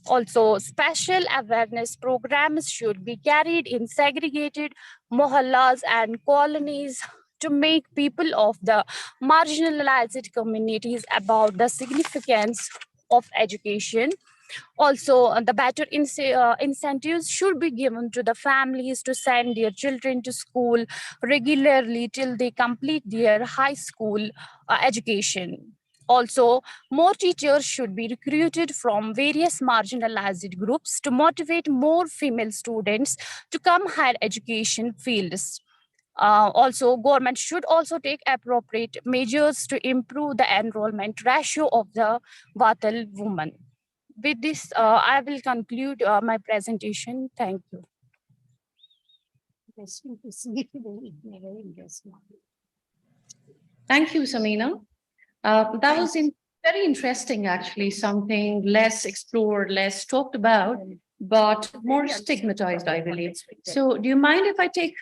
Also, special awareness programs should be carried in segregated mohallas and colonies to make people of the marginalized communities about the significance of education. Also, the better incentives should be given to the families to send their children to school regularly till they complete their high school education. Also, more teachers should be recruited from various marginalized groups to motivate more female students to come higher education fields. Also, government should also take appropriate measures to improve the enrollment ratio of the Wattal women. With this, I will conclude my presentation. Thank you. Thank you, Samina. That was very interesting, actually, something less explored, less talked about, but more stigmatized, I believe. So do you mind if I take,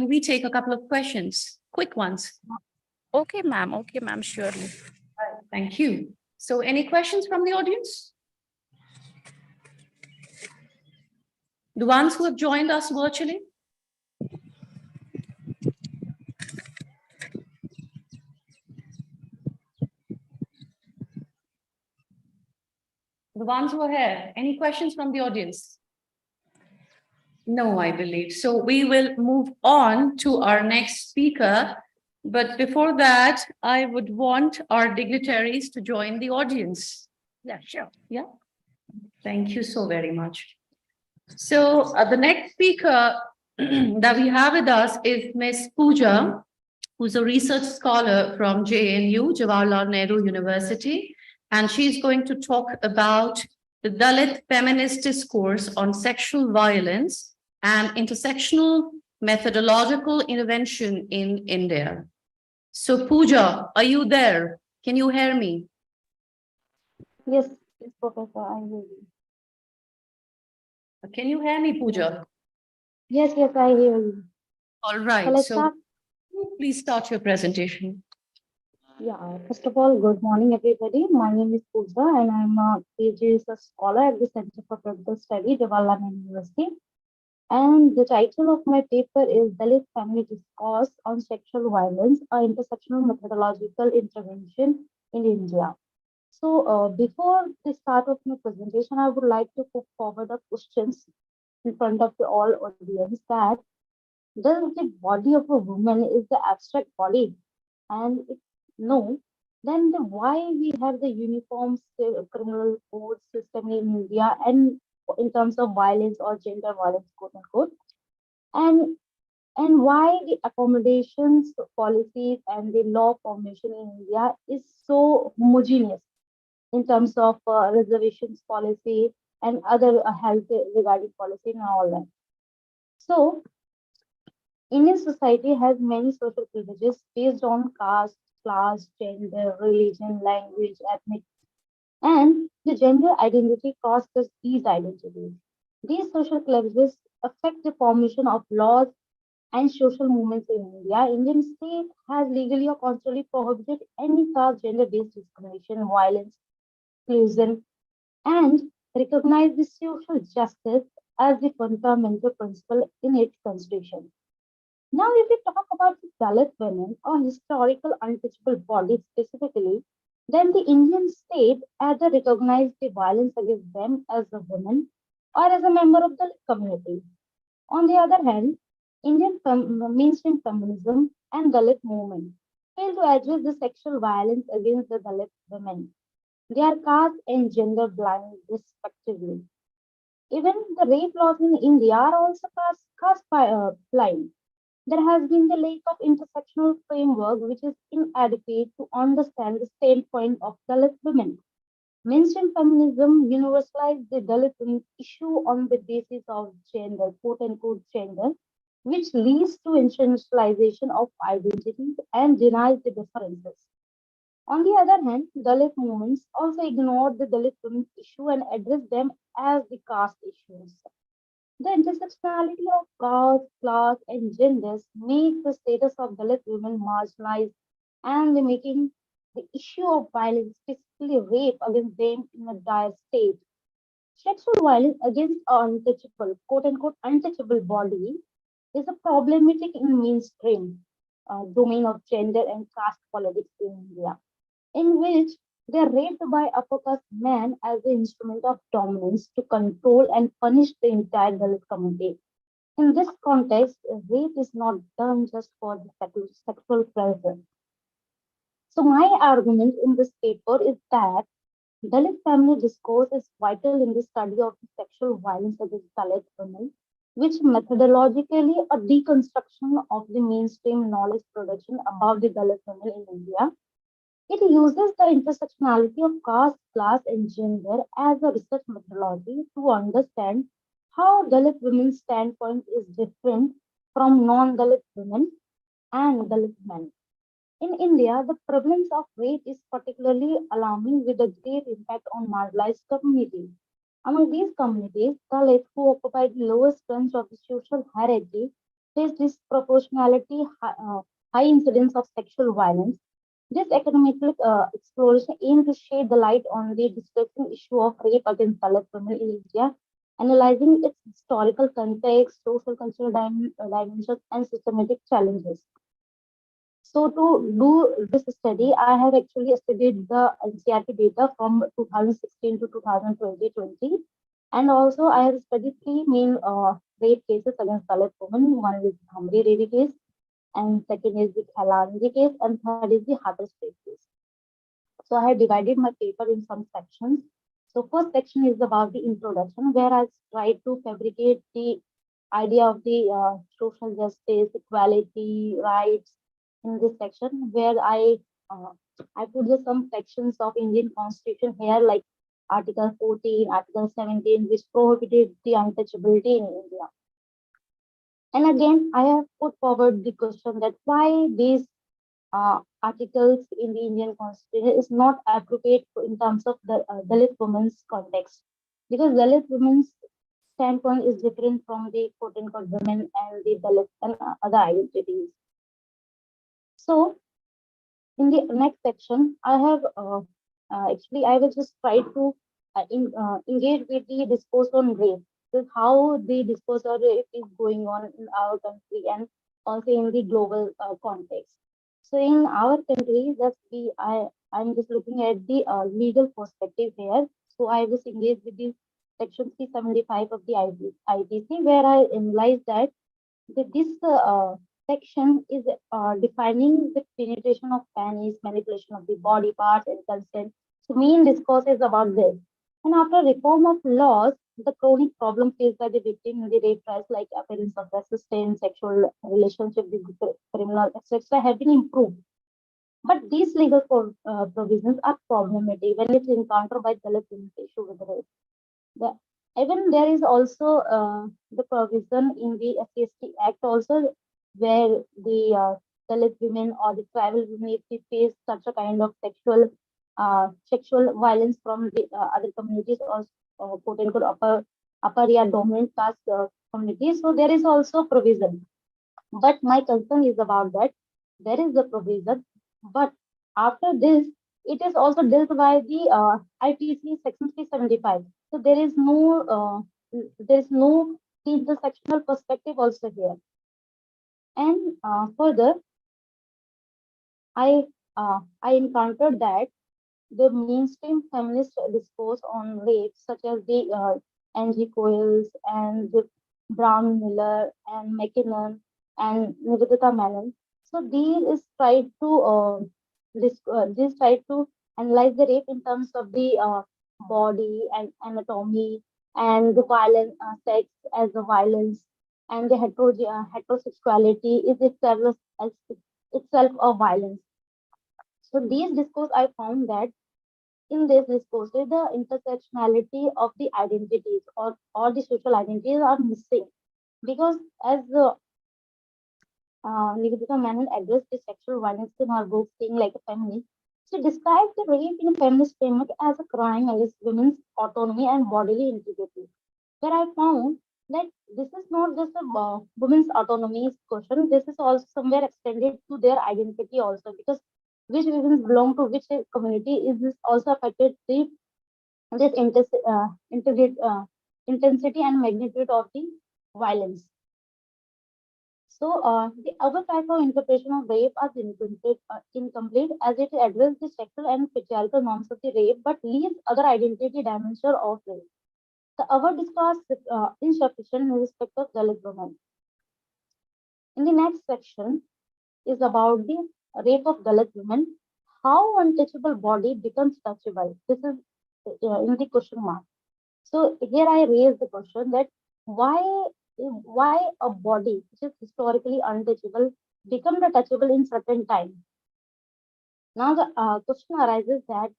we take a couple of questions, quick ones? Okay, ma'am. Okay, ma'am, surely. Thank you. So any questions from the audience? The ones who have joined us virtually? The ones who are here, any questions from the audience? No, I believe. So we will move on to our next speaker. But before that, I would want our dignitaries to join the audience. Yeah, sure. Yeah. Thank you so very much. So the next speaker that we have with us is Ms. Pooja, who's a research scholar from JNU, Jawaharlal Nehru University. And she's going to talk about the Dalit feminist discourse on sexual violence and intersectional methodological intervention in India. So Pooja, are you there? Can you hear me? Yes, yes, Professor, I hear you. Can you hear me, Pooja? Yes, yes, I hear you. All right. Shall I So start? please start your presentation. Yeah, first of all, good morning, everybody. My name is Pooja, and I'm a PhD research scholar at the Center for Political Study, Jawaharlal Nehru University. And the title of my paper is Dalit Family Discourse on Sexual Violence, an Intersectional Methodological Intervention in India. So before the start of my presentation, I would like to put forward a questions in front of the all audience that does the body of a woman is the abstract body? And if no, then why we have the uniform criminal code system in India and in terms of violence or gender violence, quote unquote, and why the accommodations policies and the law formation in India is so homogeneous in terms of reservations policy and other health regarding policy and all that. So Indian society has many social privileges based on caste, class, gender, religion, language, ethnic, and the gender identity crosses these identities. These social privileges affect the formation of laws and social movements in India. Indian state has legally or constitutionally prohibited any caste, gender-based discrimination, violence, exclusion, and recognized the social justice as the fundamental principle in its constitution. Now, if we talk about the Dalit women or historical untouchable body specifically, then the Indian state either recognized the violence against them as a woman or as a member of the community. On the other hand, Indian mainstream feminism and Dalit movement fail to address the sexual violence against the Dalit women. They are caste and gender blind, respectively. Even the rape laws in India are also caste blind. There has been the lack of intersectional framework which is inadequate to understand the standpoint of Dalit women. Mainstream feminism universalized the Dalit women issue on the basis of gender, quote unquote gender, which leads to institutionalization of identity and denies the differences. On the other hand, Dalit movements also ignored the Dalit women's issue and addressed them as the caste issues. The intersectionality of caste, class, and genders makes the status of Dalit women marginalized and the making the issue of violence, specifically rape against them, in a dire state. Sexual violence against an untouchable, quote unquote, untouchable body is a problematic in mainstream domain of gender and caste politics in India, in which they are raped by upper caste men as an instrument of dominance to control and punish the entire Dalit community. In this context, rape is not done just for the sexual pleasure. So my argument in this paper is that Dalit family discourse is vital in the study of the sexual violence against Dalit women, which methodologically a deconstruction of the mainstream knowledge production about the Dalit women in India. It uses the intersectionality of caste, class, and gender as a research methodology to understand how Dalit women's standpoint is different from non-Dalit women and Dalit men. In India, the prevalence of rape is particularly alarming with a great impact on marginalized communities. Among these communities, Dalits, who occupy the lowest rungs of the social hierarchy, face disproportionality high incidence of sexual violence. This economic exploration aims to shed the light on the distressing issue of rape against Dalit women in India, analyzing its historical context, social cultural dimensions, and systematic challenges. So to do this study, I have actually studied the NCERT data from 2016 to 2020, and also I have studied three main rape cases against Dalit women. One is Bhamri Devi case, and second is the Khalanji case, and third is the Hathras case. So I have divided my paper in some sections. So first section is about the introduction, where I try to fabricate the idea of the social justice, equality, rights in this section, where I put the some sections of Indian Constitution here, like Article 14, Article 17, which prohibited the untouchability in India. And again, I have put forward the question that why these articles in the Indian Constitution is not appropriate in terms of the Dalit women's context, because Dalit women's standpoint is different from the quote unquote women and the Dalit and other identities. So in the next section, I have actually I will just try to engage with the discourse on race. with how the disposal rate is going on in our country and also in the global context. So in our country, I'm just looking at the legal perspective here. So I was engaged with the section 375 of the ITC, where I analyzed that this section is defining the penetration of penis, manipulation of the body parts, and consent. So main discourse is about this. And after reform of laws, the chronic problem faced by the victim in the rape trials, like appearance of resistance, sexual relationship with the criminal, etc., have been improved. But these legal provisions are problematic when it's encountered by Dalit women issue with rape. Even there is also the provision in the SCST Act also, where the Dalit women or the tribal women, if they face such a kind of sexual violence from the other communities, or quote unquote upper dominant caste communities, so there is also provision. But my concern is about that there is the provision, but after this, it is also dealt by the ITC section 375. So there is no intersectional perspective also here. And further, I encountered that the mainstream feminist discourse on rape, such as the Angie Coyles and the Brown Miller and McKinnon and Nivedita Menon. So these tried to analyze the rape in terms of the body and anatomy and the violent sex as a violence, and the heterosexuality is itself a violence. So these discourse, I found that in this discourse, the intersectionality of the identities or the social identities are missing, because as Nivedita Menon addressed the sexual violence in her book, Saying Like a Feminist, she described the rape in a feminist framework as a crime against women's autonomy and bodily integrity. Where I found that this is not just a women's autonomy question, this is also somewhere extended to their identity also, because which women belong to which community is this also affected this intensity and magnitude of the violence. So the other type of interpretation of rape is incomplete, as it addresses the sexual and patriarchal norms of the rape, but leaves other identity dimension of rape. The other discuss insufficient in respect of Dalit women. In the next section is about the rape of Dalit women. How untouchable body becomes touchable? This is in the question mark. So here I raise the question that why a body which is historically untouchable become the touchable in certain time? Now the question arises that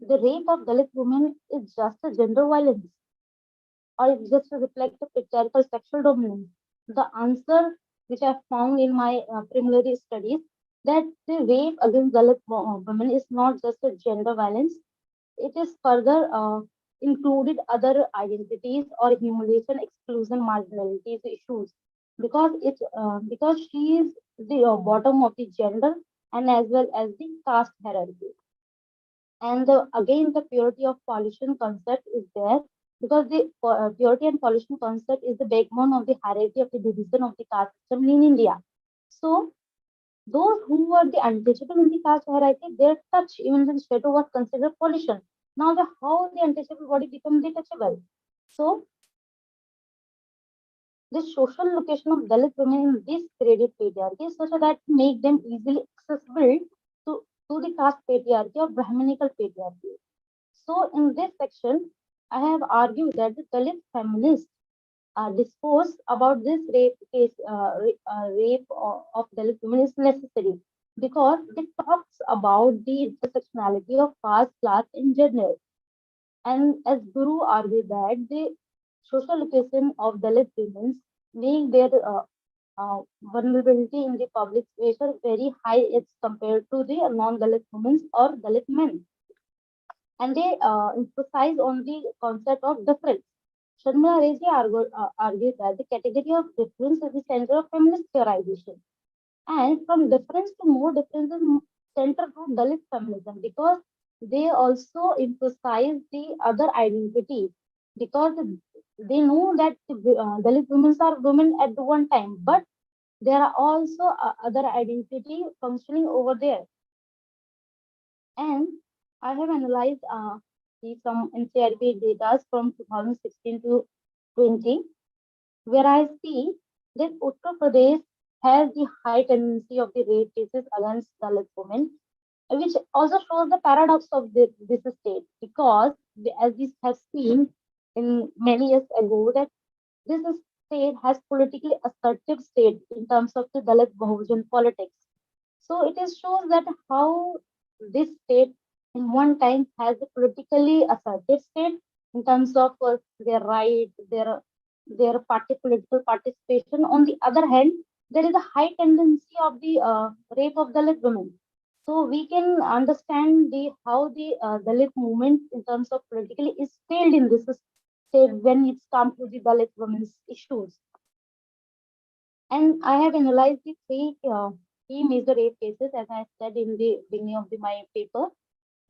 the rape of Dalit women is just a gender violence, or it's just to reflect the patriarchal sexual dominance? The answer which I found in my preliminary studies, that the rape against Dalit women is not just a gender violence, it is further included other identities or humiliation, exclusion, marginalities issues, because she is the bottom of the gender and as well as the caste hierarchy. And again, the purity of pollution concept is there, because the purity and pollution concept is the backbone of the hierarchy of the division of the caste system in India. So those who were the untouchable in the caste hierarchy, their touch, even the shadow, was considered pollution. Now, how the untouchable body becomes the touchable? So, the social location of Dalit women in this graded patriarchy is such that to make them easily accessible to the caste patriarchy or Brahminical patriarchy. So, in this section, I have argued that the Dalit feminists discourse about this rape case, rape of Dalit women is necessary, because it talks about the intersectionality of caste, class, and gender. And as Guru argued that the social location of Dalit women make their vulnerability in the public space are very high as compared to the non-Dalit women or Dalit men. And they emphasize on the concept of difference. Sharmila Rezi argued that the category of difference is the center of feminist theorization. And from difference to more difference is center to Dalit feminism, because they also emphasize the other identity because they know that Dalit women are women at the one time, but there are also other identity functioning over there. And I have analyzed some NCRB data from 2016 to 20, where I see that Uttar Pradesh has the high tendency of the rape cases against Dalit women, which also shows the paradox of this state, because as we have seen in many years ago, that this state has politically assertive state in terms of the Dalit Bahujan politics. So it is shows that how this state in one time has a politically assertive state in terms of their right, their political participation. On the other hand, there is a high tendency of the rape of Dalit women. So we can understand the how the Dalit movement in terms of politically is failed in this state when it comes to the Dalit women's issues. And I have analyzed the three major rape cases, as I said in the beginning of my paper.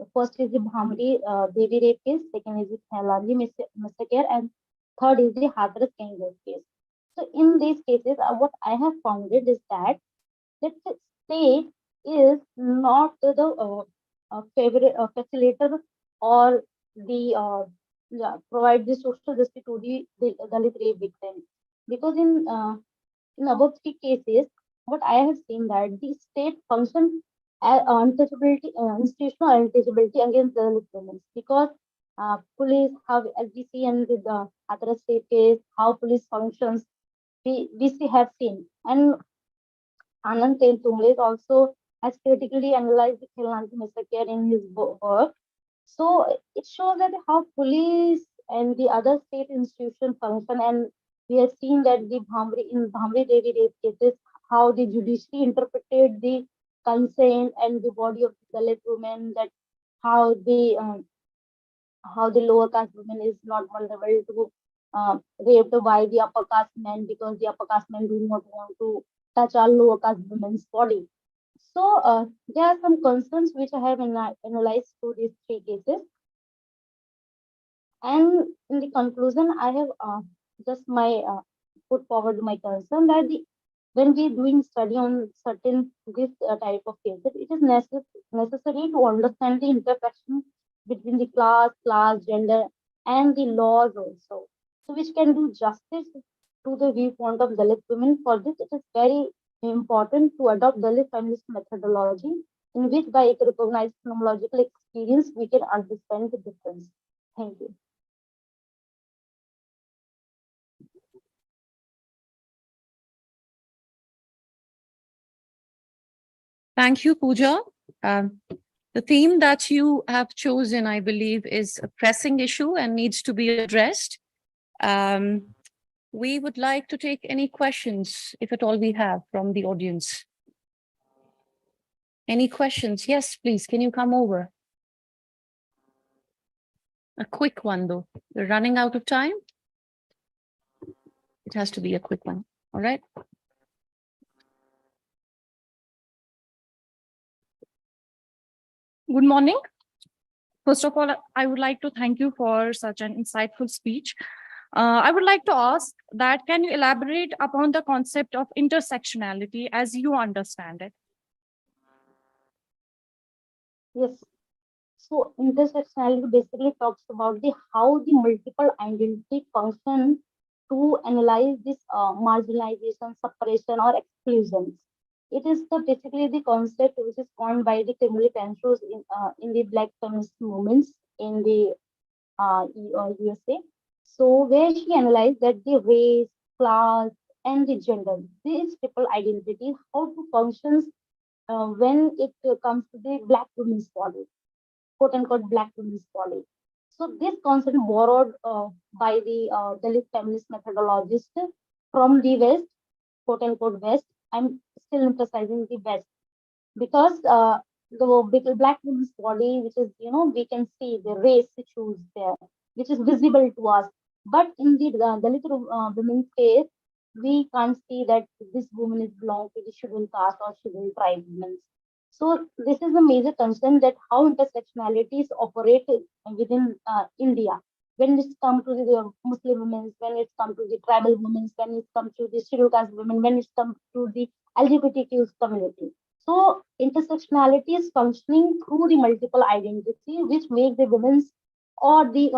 The first is the Bhamri Devi rape case, second is the Thailandi massacre, and third is the Hathras gang rape case. So in these cases, what I have found is that the state is not the favorite facilitator or the provide the social justice to the Dalit rape victims, because in above three cases, what I have seen that the state function untouchability, institutional untouchability against Dalit women, because police have, as we see in the other state case, how police functions, have seen. And Anand Tentumle also has critically analyzed the Thailandi massacre in his work. So it shows that how police and the other state institutions function, and we have seen that the Bhamri Devi rape cases, how the judiciary interpreted the consent and the body of the Dalit women, that how the lower caste woman is not vulnerable to raped by the upper caste men, because the upper caste men do not want to touch our lower caste women's body. So there are some concerns which I have analyzed through these three cases. And in the conclusion, I have just put forward my concern that when we doing study on certain this type of cases, it is necessary to understand the intersection between the class, gender, and the laws also, so which can do justice to the viewpoint of Dalit women. For this, it is very important to adopt Dalit feminist methodology, in which by recognized phenomenological experience, we can understand the difference. Thank you. Thank you, Pooja. The theme that you have chosen, I believe, is a pressing issue and needs to be addressed. We would like to take any questions, if at all we have, from the audience. Any questions? Yes, please. Can you come over? A quick one, though. We're running out of time. It has to be a quick one. All right. Good morning. First of all, I would like to thank you for such an insightful speech. I would like to ask that, can you elaborate upon the concept of intersectionality as you understand it? Yes. So intersectionality basically talks about how the multiple identity function to analyze this marginalization, suppression, or exclusions. It is basically the concept which is coined by the Kimberly Crenshaw in the Black feminist movements in the USA. So where she analyzed that the race, class, and the gender, these triple identity, how to functions when it comes to the Black women's body, quote unquote Black women's body. So this concept borrowed by the Dalit feminist methodologist from the West, quote unquote West. I'm still emphasizing the West, because the Black woman's body, which is, we can see the race issues there, which is visible to us. But in the Dalit women's case, we can't see that this woman is belong to the scheduled caste or scheduled tribe women. So this is a major concern, that how intersectionalities operate within India, when it's come to the Muslim women, when it's come to the tribal women, when it's come to the scheduled caste women, when it's come to the LGBTQ community. So intersectionality is functioning through the multiple identity, which make the women's or the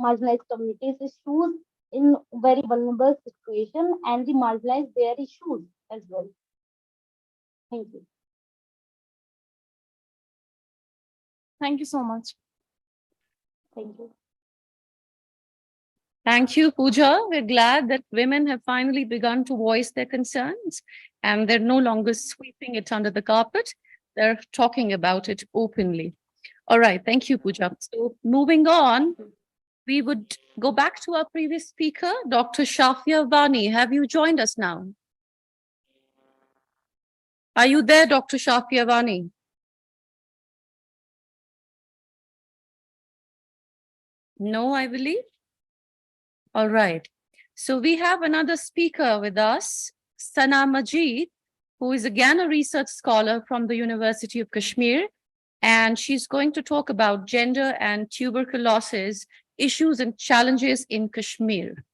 marginalized communities issues in very vulnerable situation and the marginalize their issues as well. Thank you. Thank you so much. Thank you. Thank you, Pooja. We're glad that women have finally begun to voice their concerns and they're no longer sweeping it under the carpet. They're talking about it openly. All right. Thank you, Pooja. So moving on, we would go back to our previous speaker, Dr. Shafia Vani. Have you joined us now? Are you there, Dr. Shafia Vani? No, I believe. All right. So we have another speaker with us, Sana Majid, who is again a research scholar from the University of Kashmir. And she's going to talk about gender and tuberculosis issues and challenges in Kashmir.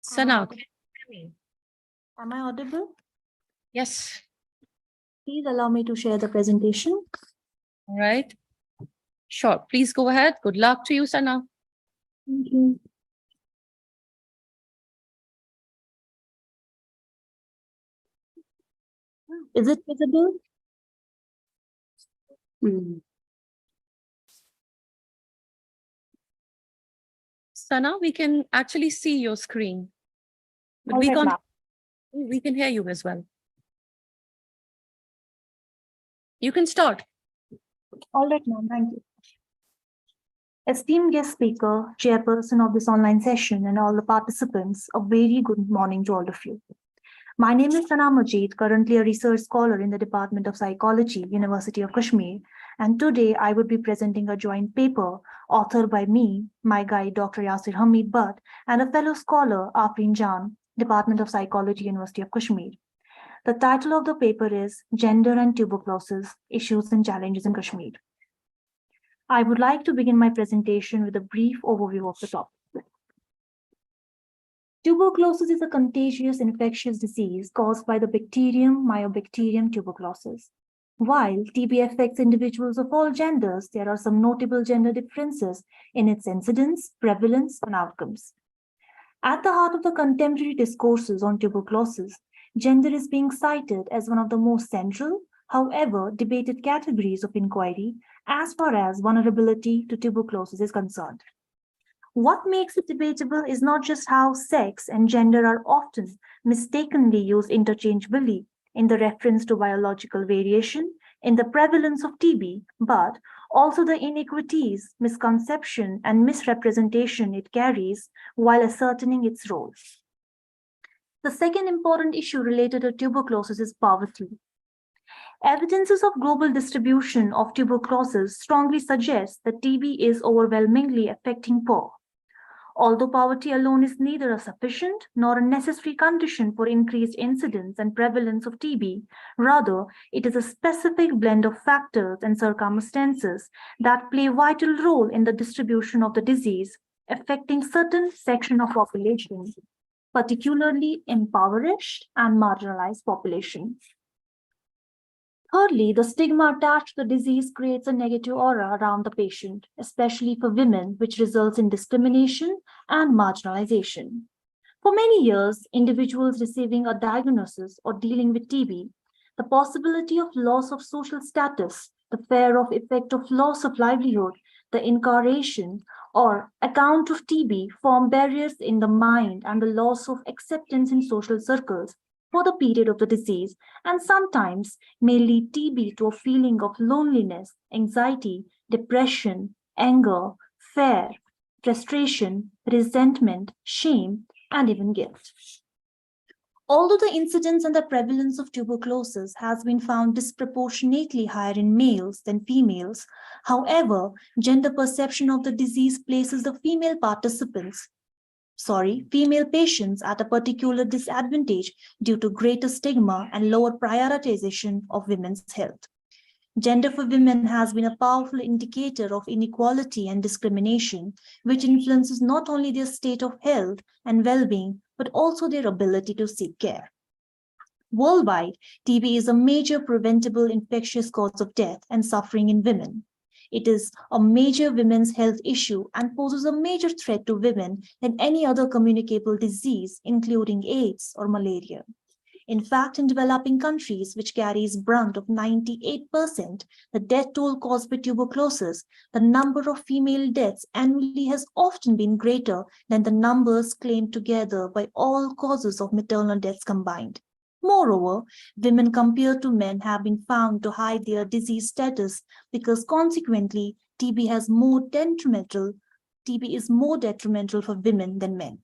Sana, can you hear me? Am I audible? Yes. Please allow me to share the presentation. All right. Sure. Please go ahead. Good luck to you, Sana. Thank you. Is it visible? Sana, we can actually see your screen, but All we right, can't. ma'am. We can hear you as well. You can start. All right, ma'am. Thank you. Esteemed guest speaker, chairperson of this online session, and all the participants, a very good morning to all of you. My name is Sana Majid, currently a research scholar in the Department of Psychology, University of Kashmir, and today I would be presenting a joint paper authored by me, my guide Dr. Yasir Hamid Butt, and a fellow scholar, Afreen Jan, Department of Psychology, University of Kashmir. The title of the paper is Gender and Tuberculosis, Issues and Challenges in Kashmir. I would like to begin my presentation with a brief overview of the topic. Tuberculosis is a contagious infectious disease caused by the bacterium Mycobacterium tuberculosis. While TB affects individuals of all genders, there are some notable gender differences in its incidence, prevalence, and outcomes. At the heart of the contemporary discourses on tuberculosis, gender is being cited as one of the most central, however, debated categories of inquiry as far as vulnerability to tuberculosis is concerned. What makes it debatable is not just how sex and gender are often mistakenly used interchangeably in the reference to biological variation in the prevalence of TB, but also the inequities, misconception, and misrepresentation it carries while ascertaining its role. The second important issue related to tuberculosis is poverty. Evidences of global distribution of tuberculosis strongly suggest that TB is overwhelmingly affecting poor. Although poverty alone is neither a sufficient nor a necessary condition for increased incidence and prevalence of TB, rather, it is a specific blend of factors and circumstances that play a vital role in the distribution of the disease, affecting certain sections of population, particularly impoverished and marginalized populations. Thirdly, the stigma attached to the disease creates a negative aura around the patient, especially for women, which results in discrimination and marginalization. For many years, individuals receiving a diagnosis or dealing with TB, the possibility of loss of social status, the fear of effect of loss of livelihood, the incarceration or account of TB form barriers in the mind and the loss of acceptance in social circles for the period of the disease, and sometimes may lead TB to a feeling of loneliness, anxiety, depression, anger, fear, frustration, resentment, shame, and even guilt. Although the incidence and the prevalence of tuberculosis has been found disproportionately higher in males than females, however, gender perception of the disease places the female patients at a particular disadvantage due to greater stigma and lower prioritization of women's health. Gender for women has been a powerful indicator of inequality and discrimination, which influences not only their state of health and well-being, but also their ability to seek care. Worldwide, TB is a major preventable infectious cause of death and suffering in women. It is a major women's health issue and poses a major threat to women than any other communicable disease, including AIDS or malaria. In fact, in developing countries, which carries brunt of 98%, the death toll caused by tuberculosis, the number of female deaths annually has often been greater than the numbers claimed together by all causes of maternal deaths combined. Moreover, women compared to men have been found to hide their disease status because consequently, TB is more detrimental for women than men.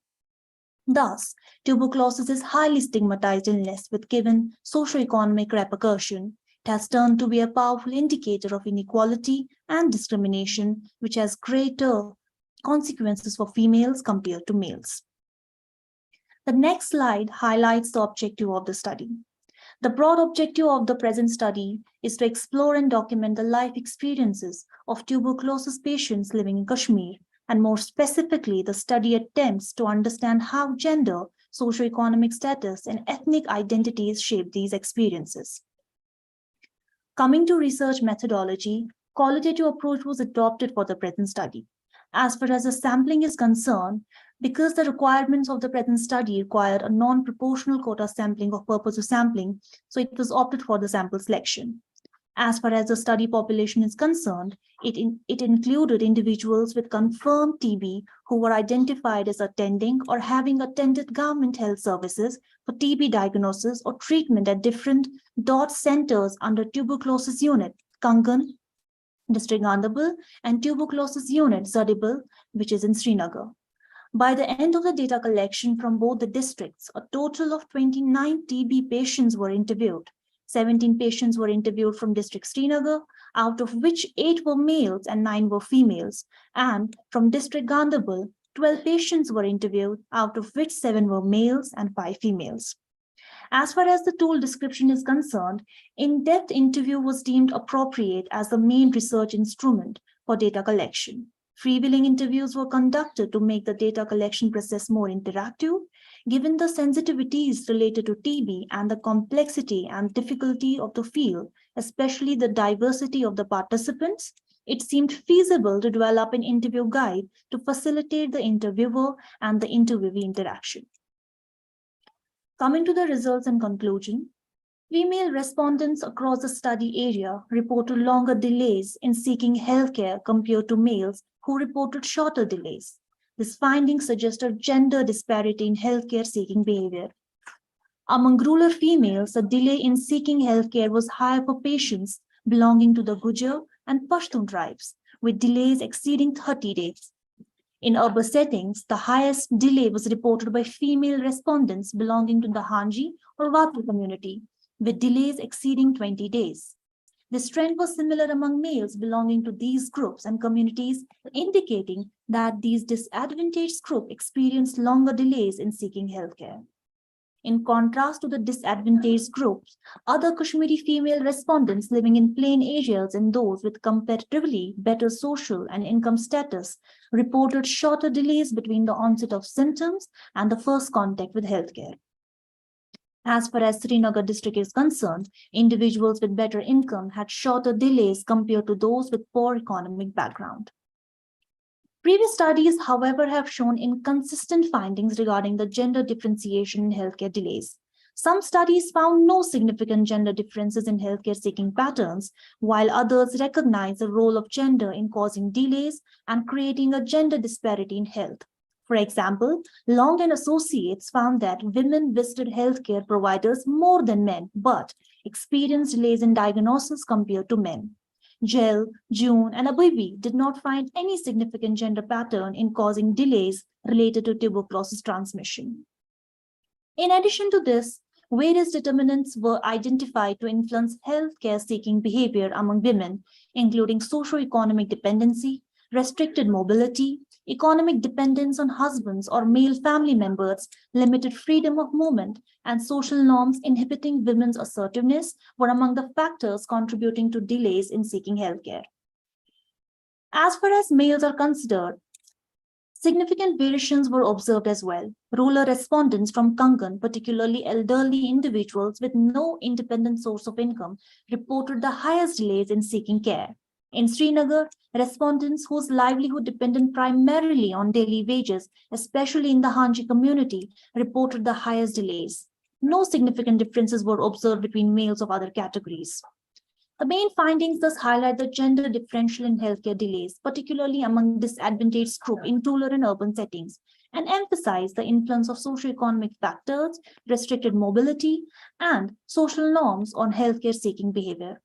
Thus, tuberculosis is highly stigmatized illness with given socioeconomic repercussion. It has turned to be a powerful indicator of inequality and discrimination, which has greater consequences for females compared to males. The next slide highlights the objective of the study. The broad objective of the present study is to explore and document the life experiences of tuberculosis patients living in Kashmir, and more specifically, the study attempts to understand how gender, socioeconomic status, and ethnic identities shape these experiences. Coming to research methodology, qualitative approach was adopted for the present study. As far as the sampling is concerned, because the requirements of the present study required a non-proportional quota sampling of purpose of sampling, so it was opted for the sample selection. As far as the study population is concerned, it included individuals with confirmed TB who were identified as attending or having attended government health services for TB diagnosis or treatment at different DOT centers under tuberculosis unit, Kangan, District Gandarbal, and tuberculosis unit, Zadibal, which is in Srinagar. By the end of the data collection from both the districts, a total of 29 TB patients were interviewed. 17 patients were interviewed from District Srinagar, out of which 8 were males and 9 were females. And from District Gandarbal, 12 patients were interviewed, out of which 7 were males and 5 females. As far as the tool description is concerned, in-depth interview was deemed appropriate as the main research instrument for data collection. Freewheeling interviews were conducted to make the data collection process more interactive. Given the sensitivities related to TB and the complexity and difficulty of the field, especially the diversity of the participants, it seemed feasible to develop an interview guide to facilitate the interviewer and the interviewee interaction. Coming to the results and conclusion, female respondents across the study area reported longer delays in seeking healthcare compared to males who reported shorter delays. This finding suggested gender disparity in healthcare seeking behavior. Among rural females, the delay in seeking healthcare was higher for patients belonging to the Gujar and Pashtun tribes, with delays exceeding 30 days. In urban settings, the highest delay was reported by female respondents belonging to the Hanji or Watu community, with delays exceeding 20 days. This trend was similar among males belonging to these groups and communities, indicating that these disadvantaged groups experienced longer delays in seeking healthcare. In contrast to the disadvantaged groups, other Kashmiri female respondents living in plain areas and those with comparatively better social and income status reported shorter delays between the onset of symptoms and the first contact with healthcare. As far as Srinagar district is concerned, individuals with better income had shorter delays compared to those with poor economic background. Previous studies, however, have shown inconsistent findings regarding the gender differentiation in healthcare delays. Some studies found no significant gender differences in healthcare seeking patterns, while others recognize the role of gender in causing delays and creating a gender disparity in health. For example, Long and Associates found that women visited healthcare providers more than men, but experienced delays in diagnosis compared to men. Gel, June, and Abibi did not find any significant gender pattern in causing delays related to tuberculosis transmission. In addition to this, various determinants were identified to influence healthcare seeking behavior among women, including socioeconomic dependency, restricted mobility, economic dependence on husbands or male family members, limited freedom of movement, and social norms inhibiting women's assertiveness were among the factors contributing to delays in seeking healthcare. As far as males are considered, significant variations were observed as well. Rural respondents from Kangan, particularly elderly individuals with no independent source of income, reported the highest delays in seeking care. In Srinagar, respondents whose livelihood depended primarily on daily wages, especially in the Hanji community, reported the highest delays. No significant differences were observed between males of other categories. The main findings thus highlight the gender differential in healthcare delays, particularly among disadvantaged groups in rural and urban settings, and emphasize the influence of socioeconomic factors, restricted mobility, and social norms on healthcare seeking behavior.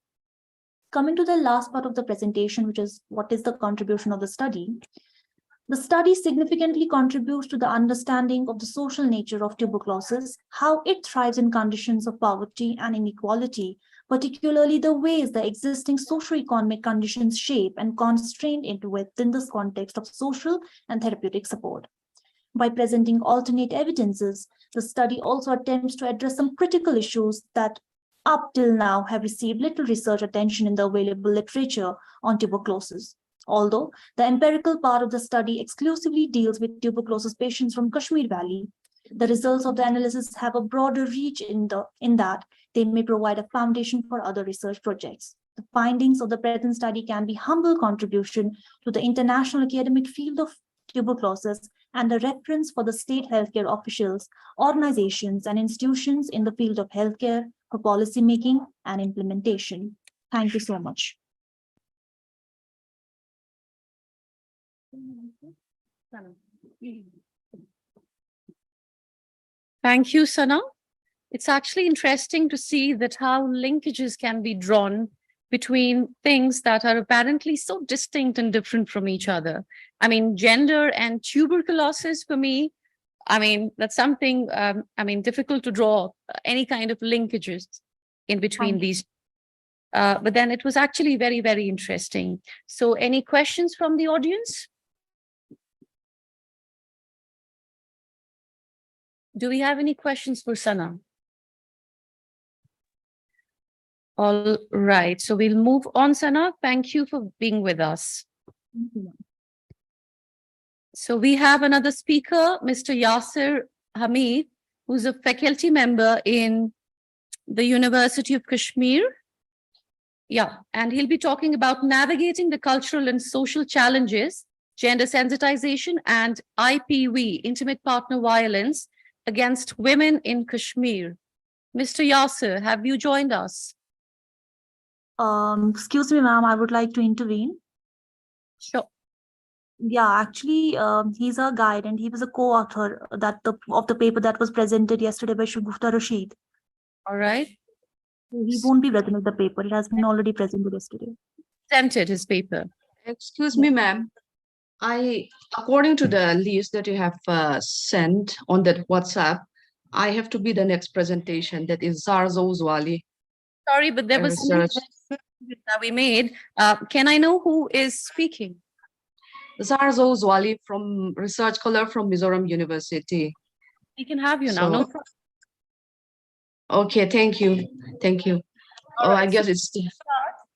Coming to the last part of the presentation, which is what is the contribution of the study. The study significantly contributes to the understanding of the social nature of tuberculosis, how it thrives in conditions of poverty and inequality, particularly the ways the existing socio-economic conditions shape and constrain it within this context of social and therapeutic support. By presenting alternate evidences, the study also attempts to address some critical issues that up till now have received little research attention in the available literature on tuberculosis. Although the empirical part of the study exclusively deals with tuberculosis patients from Kashmir Valley, the results of the analysis have a broader reach in that they may provide a foundation for other research projects. The findings of the present study can be humble contribution to the international academic field of tuberculosis and a reference for the state healthcare officials, organizations, and institutions in the field of healthcare for policy making and implementation. Thank you so much. Thank you, Sana. It's actually interesting to see that how linkages can be drawn between things that are apparently so distinct and different from each other. I mean, gender and tuberculosis for me, I mean, that's something, difficult to draw any kind of linkages in between these. But then it was actually very, very interesting. So any questions from the audience? Do we have any questions for Sana? All right, so we'll move on, Sana. Thank you for being with us. So we have another speaker, Mr. Yasir Hamid, who's a faculty member in the University of Kashmir. Yeah, and he'll be talking about navigating the cultural and social challenges, gender sensitization, and IPV, intimate partner violence, against women in Kashmir. Mr. Yasir, have you joined us? Excuse me, ma'am, I would like to intervene. Sure. Yeah, actually, he's a guide and he was a co-author of the paper that was presented yesterday by Shagufta Rashid. All right. He won't be presenting the paper. It has been already presented yesterday. Presented his paper. Excuse me, ma'am. According to the list that you have sent on that WhatsApp, I have to be the next presentation. That is Zarzo Uzwali. Sorry, but there was something that we made. Can I know who is speaking? Zarzo Uzwali from research scholar from Mizoram University. We can have you now. No problem. Okay, thank you. Thank you. All right, I guess it's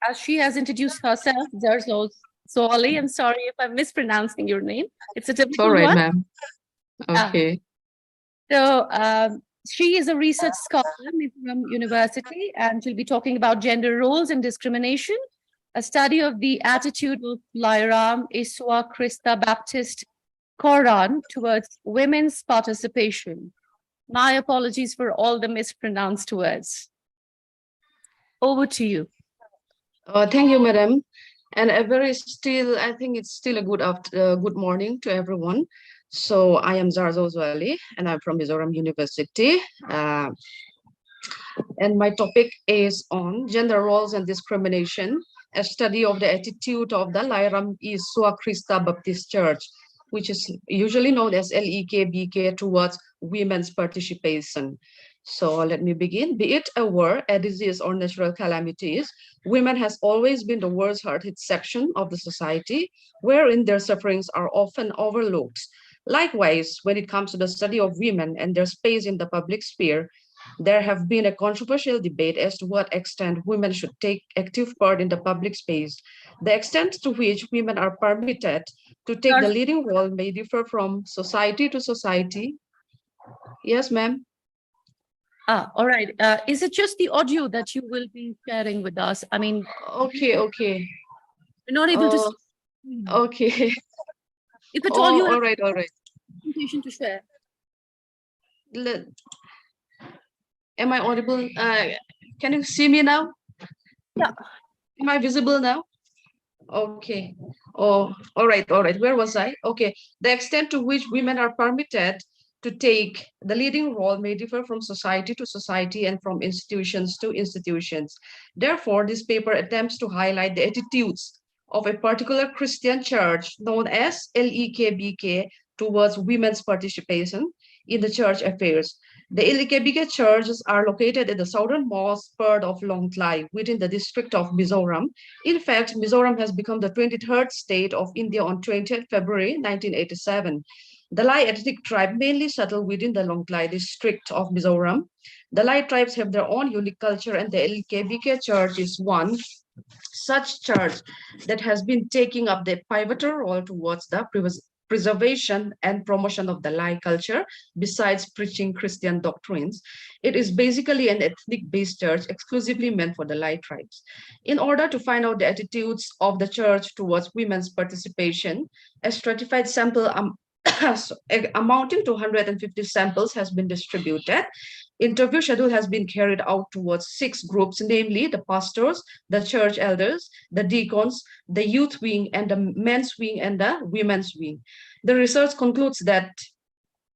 as she has introduced herself, Zarzo Uzwali. I'm sorry if I'm mispronouncing your name. It's a typical all right, one. ma'am. Okay. So she is a research scholar at Mizoram University, and she'll be talking about gender roles and discrimination, a study of the attitude of Lyram Iswa Christa Baptist Koran towards women's participation. My apologies for all the mispronounced words. Over to you. Thank you, madam. And I think it's still a good morning to everyone. So I am Zarzo Uzwali and I'm from Mizoram University. And my topic is on gender roles and discrimination, a study of the attitude of the Lyram Iswa Christa Baptist Church, which is usually known as LEKBK, towards women's participation. So let me begin. Be it a war, a disease, or natural calamities, women has always been the worst hit section of the society, wherein their sufferings are often overlooked. Likewise, when it comes to the study of women and their space in the public sphere, there have been a controversial debate as to what extent women should take active part in the public space. The extent to which women are permitted to take the leading role may differ from society to society. Yes, ma'am. All right. Is it just the audio that you will be sharing with us? I mean, Okay. we're not able to. Okay. If at all you have all right. presentation to share. Am I audible? Can you see me now? Yeah. Am I visible now? Okay. Oh, all right. Where was I? Okay. The extent to which women are permitted to take the leading role may differ from society to society and from institutions to institutions. Therefore, this paper attempts to highlight the attitudes of a particular Christian church known as LEKBK towards women's participation in the church affairs. The LEKBK churches are located in the southernmost part of Long Klai within the district of Mizoram. In fact, Mizoram has become the 23rd state of India on 20th February 1987. The Lai ethnic tribe mainly settle within the Long Klai district of Mizoram. The Lai tribes have their own unique culture, and the LKBK church is one such church that has been taking up the pivotal role towards the preservation and promotion of the Lai culture. Besides preaching Christian doctrines, it is basically an ethnic-based church exclusively meant for the Lai tribes. In order to find out the attitudes of the church towards women's participation, a stratified sample amounting to 150 samples has been distributed. Interview schedule has been carried out towards 6 groups, namely the pastors, the church elders, the deacons, the youth wing, and the men's wing and the women's wing. The research concludes that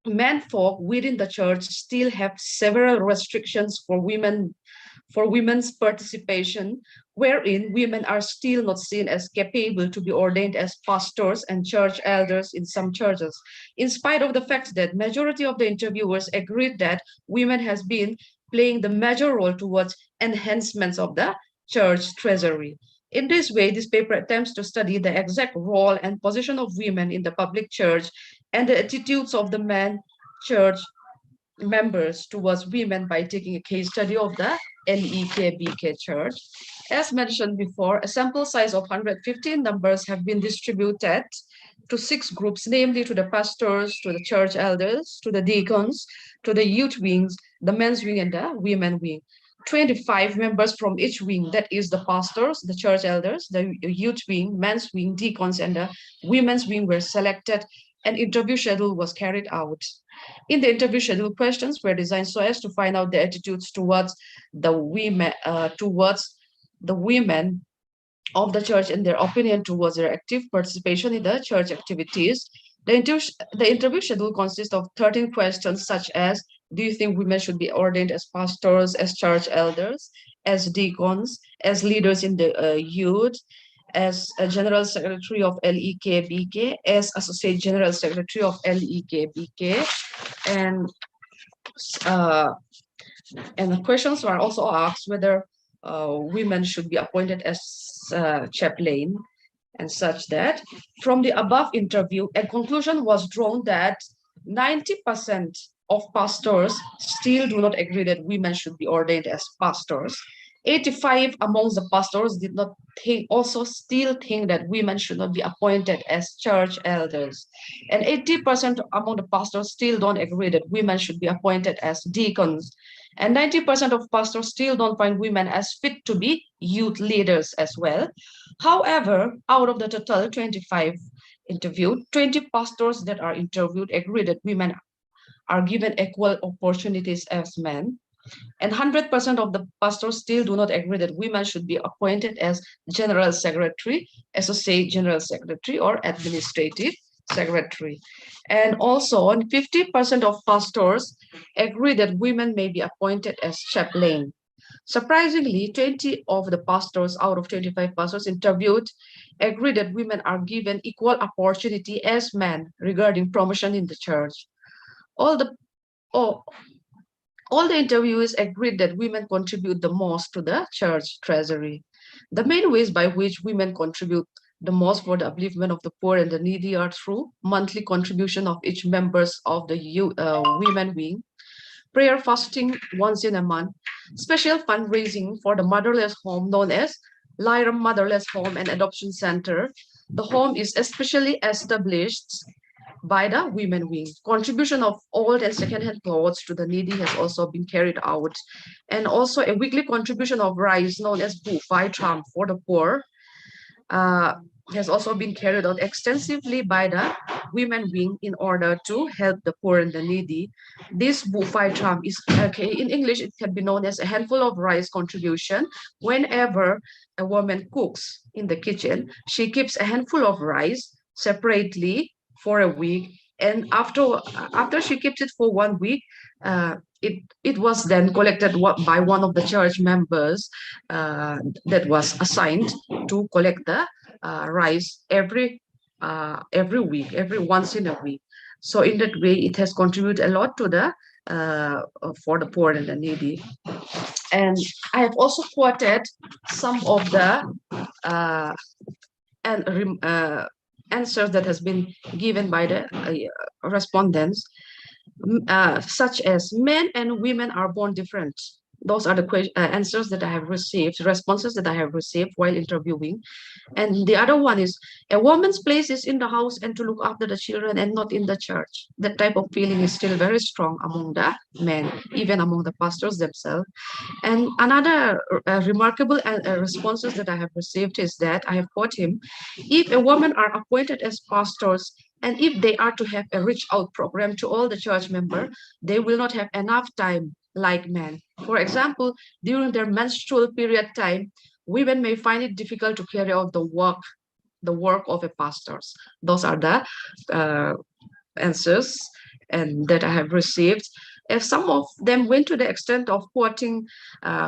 men folk within the church still have several restrictions for women's participation, wherein women are still not seen as capable to be ordained as pastors and church elders in some churches, in spite of the fact that majority of the interviewers agreed that women has been playing the major role towards enhancements of the church treasury. In this way, this paper attempts to study the exact role and position of women in the public church and the attitudes of the men church members towards women by taking a case study of the LEKBK church. As mentioned before, a sample size of 115 numbers have been distributed to 6 groups, namely to the pastors, to the church elders, to the deacons, to the youth wings, the men's wing, and the women wing. 25 members from each wing, that is the pastors, the church elders, the youth wing, men's wing, deacons, and the women's wing were selected, and interview schedule was carried out. In the interview schedule, questions were designed so as to find out the attitudes towards the women, of the church and their opinion towards their active participation in the church activities. The interview schedule consists of 13 questions such as, do you think women should be ordained as pastors, as church elders, as deacons, as leaders in the youth, as a general secretary of LEKBK, as associate general secretary of LEKBK, and the questions were also asked whether women should be appointed as chaplain and such that. From the above interview, a conclusion was drawn that 90% of pastors still do not agree that women should be ordained as pastors. 85 amongst the pastors did not still think that women should not be appointed as church elders. And 80% among the pastors still don't agree that women should be appointed as deacons. And 90% of pastors still don't find women as fit to be youth leaders as well. However, out of the total 25 interviewed, 20 pastors that are interviewed agree that women are given equal opportunities as men. And 100% of the pastors still do not agree that women should be appointed as general secretary, associate general secretary, or administrative secretary. And also 50% of pastors agree that women may be appointed as chaplain. Surprisingly, 20 of the pastors out of 25 pastors interviewed agree that women are given equal opportunity as men regarding promotion in the church. All the interviewees agreed that women contribute the most to the church treasury. The main ways by which women contribute the most for the upliftment of the poor and the needy are through monthly contribution of each members of the women wing, prayer fasting once in a month, special fundraising for the motherless home known as Lyram Motherless Home and Adoption Center. The home is especially established by the women wing. Contribution of old and second-hand clothes to the needy has also been carried out. And also a weekly contribution of rice known as Bu Phai Tram for the poor has also been carried out extensively by the women wing in order to help the poor and the needy. This Bu Phai Tram is, okay, in English, it can be known as a handful of rice contribution. Whenever a woman cooks in the kitchen, she keeps a handful of rice separately for a week, and after she keeps it for 1 week, it was then collected by one of the church members that was assigned to collect the rice every week, every once in a week. So in that way, it has contributed a lot to the for the poor and the needy. And I have also quoted some of the answers that has been given by the respondents, such as men and women are born different. Those are the answers that I have received, responses that I have received while interviewing. And the other one is, a woman's place is in the house and to look after the children and not in the church. That type of feeling is still very strong among the men, even among the pastors themselves. And another remarkable responses that I have received is that I have quote him, if a woman are appointed as pastors, and if they are to have a reach out program to all the church members, they will not have enough time like men. For example, during their menstrual period time, women may find it difficult to carry out the work of a pastors. Those are the answers and that I have received. If some of them went to the extent of quoting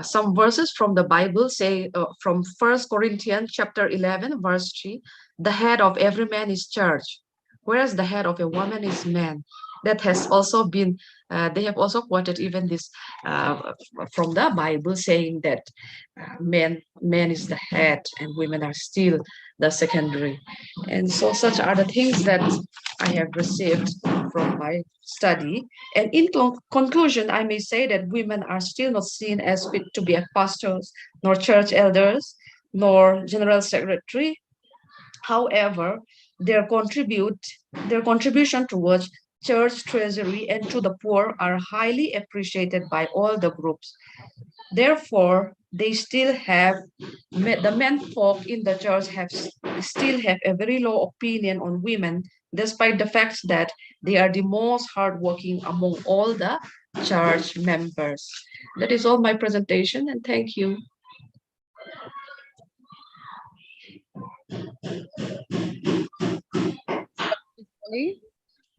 some verses from the Bible, say from 1 Corinthians chapter 11, verse 3, the head of every man is church, whereas the head of a woman is man. That has also been, they have also quoted even this from the Bible, saying that man is the head and women are still the secondary. And so such are the things that I have received from my study. And in conclusion, I may say that women are still not seen as fit to be pastors, nor church elders, nor general secretary. However, their contribution towards church treasury and to the poor are highly appreciated by all the groups. Therefore, they still have, the men folk in the church still have a very low opinion on women, despite the fact that they are the most hardworking among all the church members. That is all my presentation, and thank you.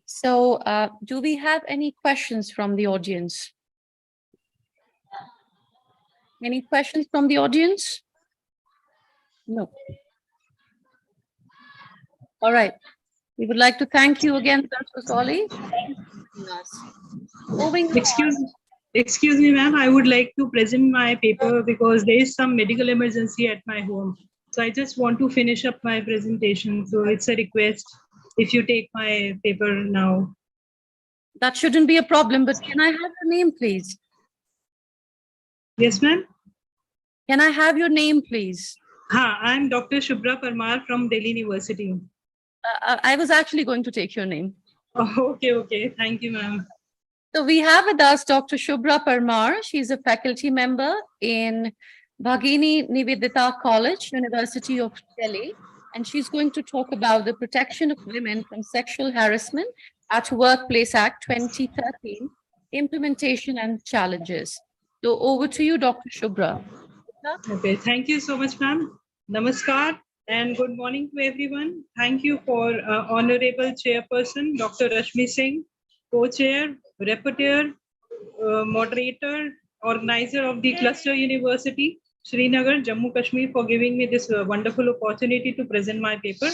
So do we have any questions from the audience? Any questions from the audience? No. All right. We would like to thank you again, Dr. Solly. Excuse me, ma'am. I would like to present my paper because there is some medical emergency at my home. So I just want to finish up my presentation. So it's a request if you take my paper now. That shouldn't be a problem, but can I have your name, please? Yes, ma'am. Can I have your name, please? I'm Dr. Shubhra Parmar from Delhi University. I was actually going to take your name. Oh, okay. Thank you, ma'am. So we have with us Dr. Shubhra Parmar. She's a faculty member in Bhagini Nivedita College, University of Delhi. And she's going to talk about the protection of women from sexual harassment at Workplace Act 2013, implementation and challenges. So over to you, Dr. Shubhra. Okay, thank you so much, ma'am. Namaskar and good morning to everyone. Thank you for Honorable Chairperson, Dr. Rashmi Singh, Co-Chair, Rapporteur, Moderator, Organizer of the Cluster University, Srinagar, Jammu Kashmir, for giving me this wonderful opportunity to present my paper.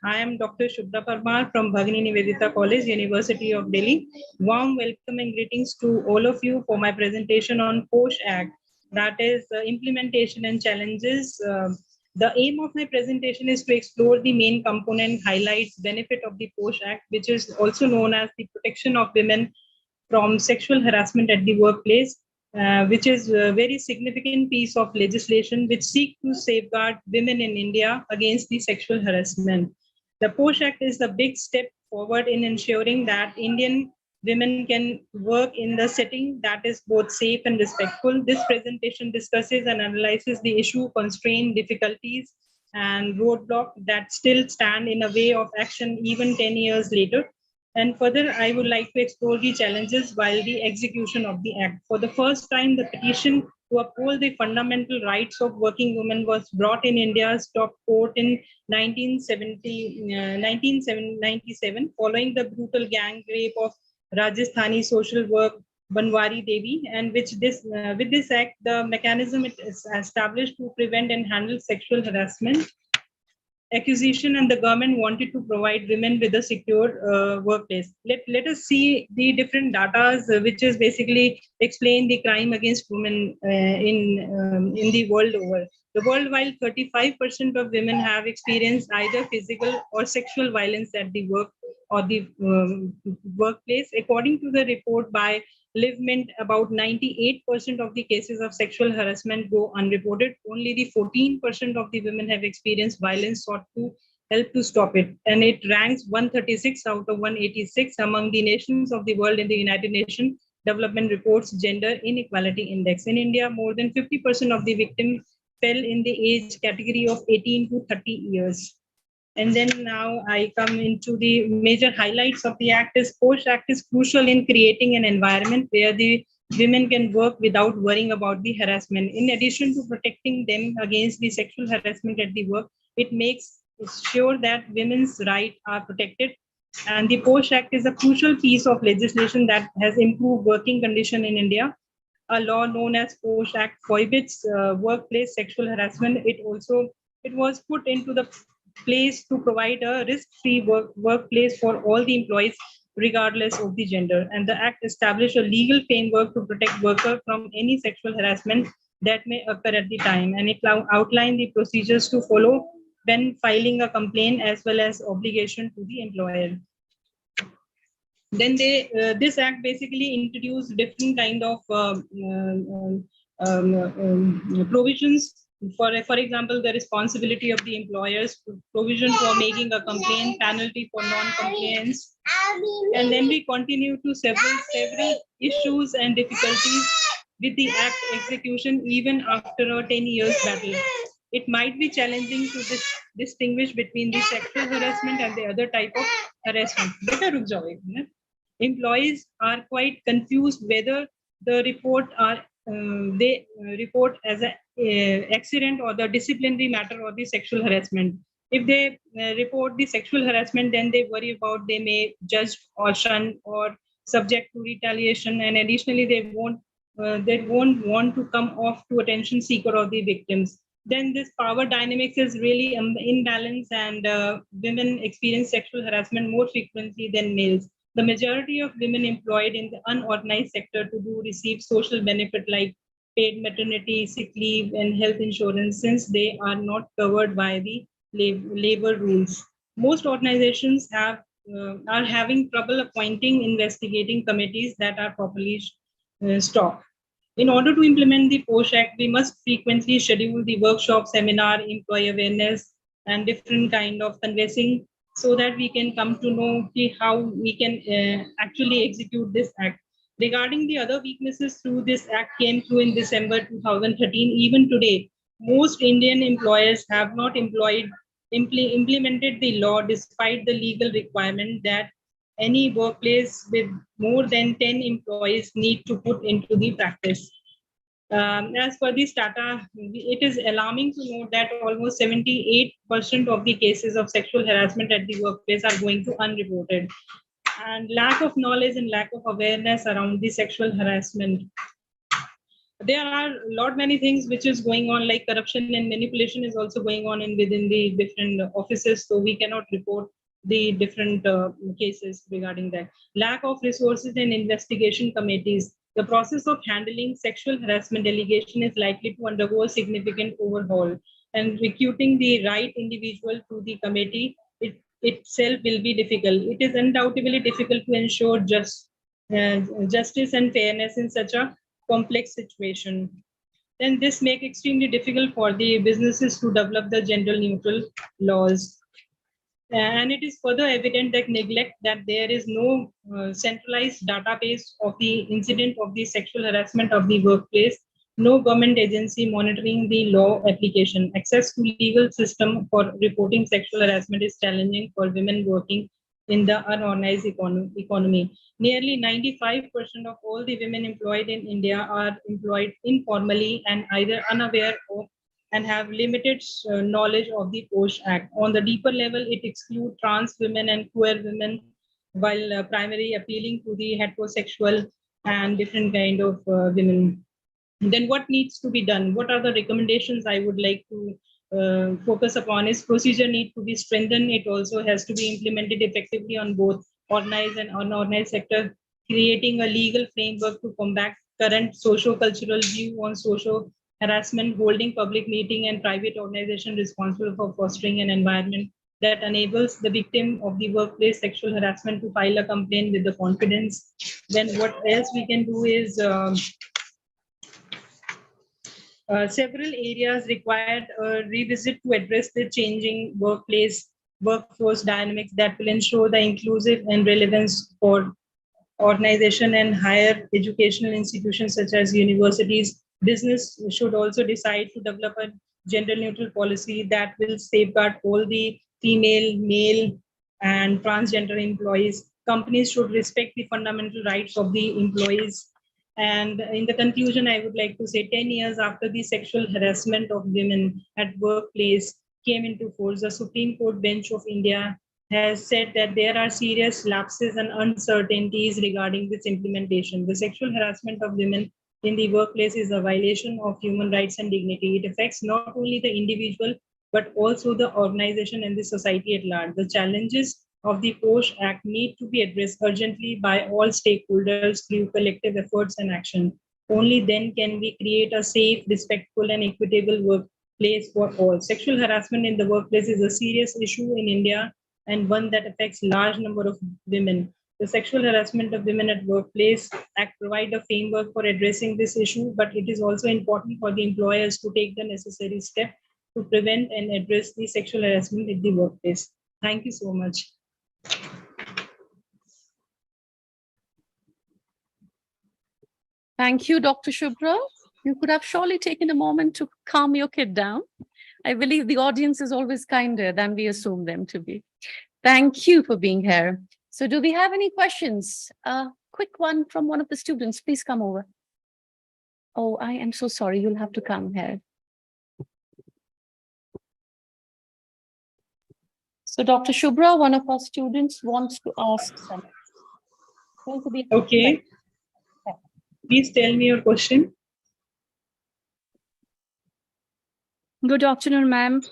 I am Dr. Shubhra Parmar from Bhagini Nivedita College, University of Delhi. Warm welcome and greetings to all of you for my presentation on POSH Act, that is implementation and challenges. The aim of my presentation is to explore the main component, highlights, benefit of the POSH Act, which is also known as the protection of women from sexual harassment at the workplace, which is a very significant piece of legislation which seek to safeguard women in India against the sexual harassment. The POSH Act is a big step forward in ensuring that Indian women can work in the setting that is both safe and respectful. This presentation discusses and analyzes the issue, constraint, difficulties, and roadblock that still stand in a way of action even 10 years later. And further, I would like to explore the challenges while the execution of the Act. For the first time, the petition to uphold the fundamental rights of working women was brought in India's top court in 1997, following the brutal gang rape of Rajasthani social worker Banwari Devi, and with this Act, the mechanism is established to prevent and handle sexual harassment accusation, and the government wanted to provide women with a secure workplace. Let us see the different data, which is basically explain the crime against women in the world over. The worldwide 35% of women have experienced either physical or sexual violence at the work or the workplace. According to the report by LiveMint, about 98% of the cases of sexual harassment go unreported. Only the 14% of the women have experienced violence sought to help to stop it. And it ranks 136 out of 186 among the nations of the world in the United Nations Development Report's Gender Inequality Index. In India, more than 50% of the victims fell in the age category of 18 to 30 years. And then now I come into the major highlights of the Act. POSH Act is crucial in creating an environment where the women can work without worrying about the harassment. In addition to protecting them against the sexual harassment at the work, it makes sure that women's rights are protected. And the POSH Act is a crucial piece of legislation that has improved working conditions in India. A law known as POSH Act prohibits workplace sexual harassment. It was put into the place to provide a risk-free workplace for all the employees, regardless of the gender. And the Act established a legal framework to protect workers from any sexual harassment that may occur at the time. And it outlined the procedures to follow when filing a complaint, as well as obligation to the employer. Then this Act basically introduced different kind of provisions. For example, the responsibility of the employers, provision for making a complaint, penalty for non-compliance. And then we continue to several issues and difficulties with the Act execution even after a 10 years battle. It might be challenging to distinguish between the sexual harassment and the other type of harassment. Employees are quite confused whether the report they report as an accident or the disciplinary matter or the sexual harassment. If they report the sexual harassment, then they worry about they may judge or shun or subject to retaliation, and additionally they won't want to come off to attention seeker of the victims. Then this power dynamics is really imbalanced, and women experience sexual harassment more frequently than males. The majority of women employed in the unorganized sector receive social benefit like paid maternity, sick leave, and health insurance, since they are not covered by the labor rules. Most organizations are having trouble appointing investigating committees that are properly stocked. In order to implement the POSH Act, we must frequently schedule the workshop, seminar, employee awareness, and different kind of conversing, so that we can come to know how we can actually execute this Act. Regarding the other weaknesses through this Act came through in December 2013. Even today, most Indian employers have not implemented the law, despite the legal requirement that any workplace with more than 10 employees need to put into the practice. As per this data, it is alarming to note that almost 78% of the cases of sexual harassment at the workplace are going to unreported. And lack of knowledge and lack of awareness around the sexual harassment. there are a lot many things which is going on, like corruption and manipulation is also going on within the different offices. So we cannot report the different cases regarding that. Lack of resources and investigation committees. The process of handling sexual harassment allegation is likely to undergo a significant overhaul, and recruiting the right individual to the committee itself will be difficult. It is undoubtedly difficult to ensure justice and fairness in such a complex situation. Then this make extremely difficult for the businesses to develop the gender neutral laws. And it is further evident that neglect that there is no centralized database of the incident of the sexual harassment of the workplace, no government agency monitoring the law application. Access to legal system for reporting sexual harassment is challenging for women working in the unorganized economy. Nearly 95% of all the women employed in India are employed informally and either unaware of and have limited knowledge of the POSH Act. On the deeper level, it excludes trans women and queer women, while primarily appealing to the heterosexual and different kind of women. Then what needs to be done? What are the recommendations I would like to focus upon is procedure need to be strengthened. It also has to be implemented effectively on both organized and unorganized sector, creating a legal framework to combat current socio-cultural view on social harassment, holding public meeting and private organization responsible for fostering an environment that enables the victim of the workplace sexual harassment to file a complaint with the confidence. Then what else we can do is several areas required a revisit to address the changing workforce dynamics that will ensure the inclusive and relevance for organization and higher educational institutions such as universities. Business should also decide to develop a gender neutral policy that will safeguard all the female, male, and transgender employees. Companies should respect the fundamental rights of the employees. And in the conclusion, I would like to say 10 years after the sexual harassment of women at workplace came into force, the Supreme Court bench of India has said that there are serious lapses and uncertainties regarding this implementation. The sexual harassment of women in the workplace is a violation of human rights and dignity. It affects not only the individual, but also the organization and the society at large. The challenges of the POSH Act need to be addressed urgently by all stakeholders through collective efforts and action. Only then can we create a safe, respectful, and equitable workplace for all. Sexual harassment in the workplace is a serious issue in India and one that affects large number of women. The Sexual Harassment of Women at Workplace Act provides a framework for addressing this issue, but it is also important for the employers to take the necessary step to prevent and address the sexual harassment in the workplace. Thank you so much. Thank you, Dr. Shubhra. You could have surely taken a moment to calm your kid down. I believe the audience is always kinder than we assume them to be. Thank you for being here. So do we have any questions? A quick one from one of the students. Please come over. Oh, I am so sorry. You'll have to come here. So Dr. Shubhra, one of our students wants to ask something. Okay. Please tell me your question. Good afternoon, ma'am.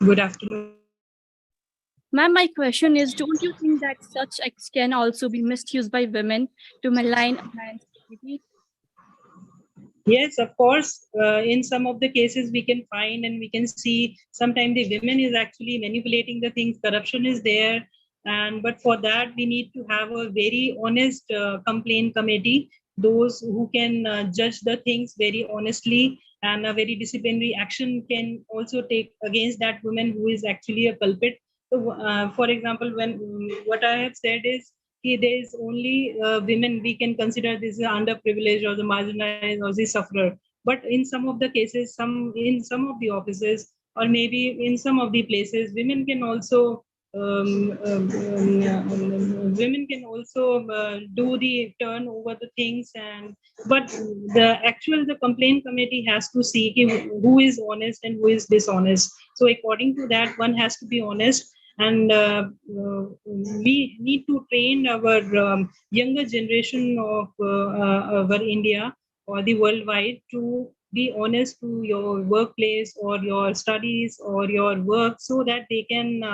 Good afternoon. Ma'am, my question is, don't you think that such acts can also be misused by women to malign a man's dignity? Yes, of course. In some of the cases we can find and we can see sometimes the women is actually manipulating the things, corruption is there. But for that, we need to have a very honest complaint committee, those who can judge the things very honestly, and a very disciplinary action can also take against that woman who is actually a culprit. So, for example, when what I have said is there is only women we can consider this is underprivileged or the marginalized or the sufferer. But in some of the cases, in some of the offices or maybe in some of the places, women can also women can also do the turn over the things, but the complaint committee has to see who is honest and who is dishonest. So according to that, one has to be honest, and we need to train our younger generation of our India or the worldwide to be honest to your workplace or your studies or your work, so that they can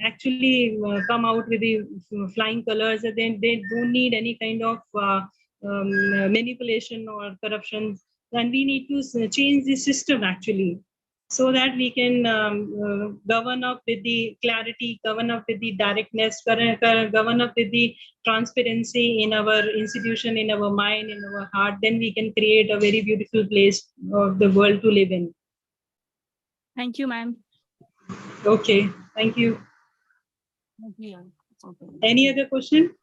actually come out with the flying colors, and then they don't need any kind of manipulation or corruption. And we need to change the system actually, so that we can govern up with the clarity, govern up with the directness, govern up with the transparency in our institution, in our mind, in our heart. Then we can create a very beautiful place of the world to live in. Thank you, ma'am. Okay, thank you. Any other question?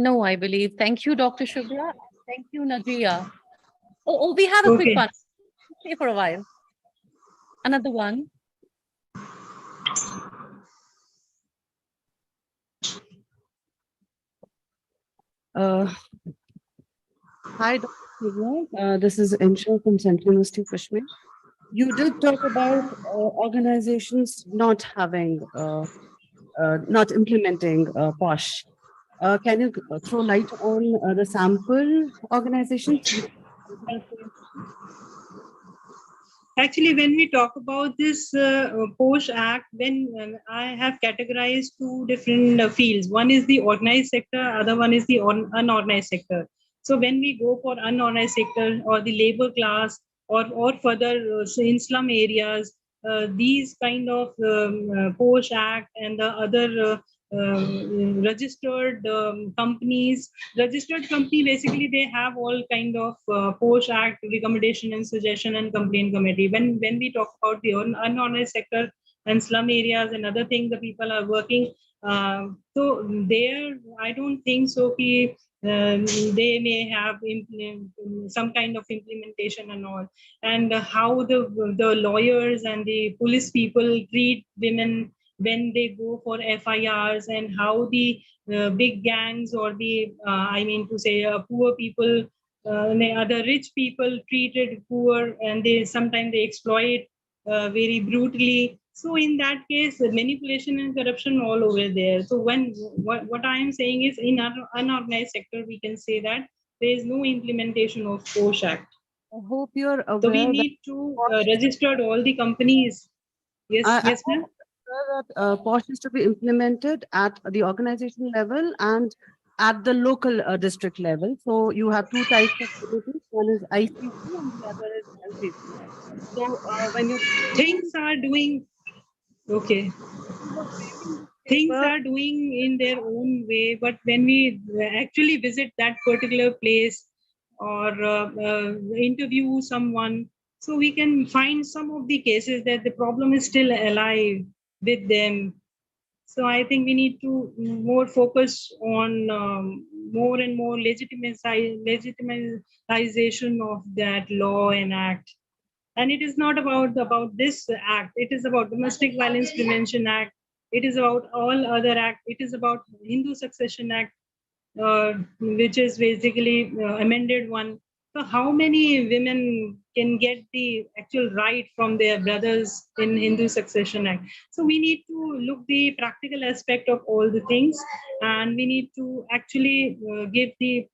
No, I believe. Thank you, Dr. Shubhra. Thank you, Nadia. Oh, we have a quick Okay. one. Stay for a while. Another one. Hi, Dr. Shubhra. This is Insha from Central University of Kashmir. You did talk about organizations not having, not implementing POSH. Can you throw light on the sample organizations? Actually, when we talk about this POSH Act, when I have categorized two different fields. One is the organized sector, other one is the unorganized sector. So when we go for unorganized sector or the labor class or further in slum areas, these kind of POSH Act and the other registered companies. Registered company, basically they have all kind of POSH Act recommendation and suggestion and complaint committee. When we talk about the unorganized sector and slum areas and other things, the people are working. So there, I don't think so. They may have some kind of implementation and all, and how the lawyers and the police people treat women when they go for FIRs, and how the big gangs or the I mean to say poor people, the rich people treated poor, and they sometimes they exploit very brutally. So in that case, manipulation and corruption all over there. So when what I am saying is, in our unorganized sector, we can say that there is no implementation of POSH Act. I hope you're aware. So we need to register all the companies. Yes, yes, ma'am. That POSH is to be implemented at the organization level and at the local district level. So you have two types of committees. One is ICC and the other is LCC. So when you things are doing okay, things are doing in their own way, but when we actually visit that particular place or interview someone, so we can find some of the cases that the problem is still alive with them. So I think we need to more focus on more and more legitimization of that law and act. And it is not about this act. It is about Domestic Violence Prevention Act. It is about all other act. It is about Hindu Succession Act, which is basically amended one. So how many women can get the actual right from their brothers in Hindu Succession Act? So we need to look the practical aspect of all the things, and we need to actually give the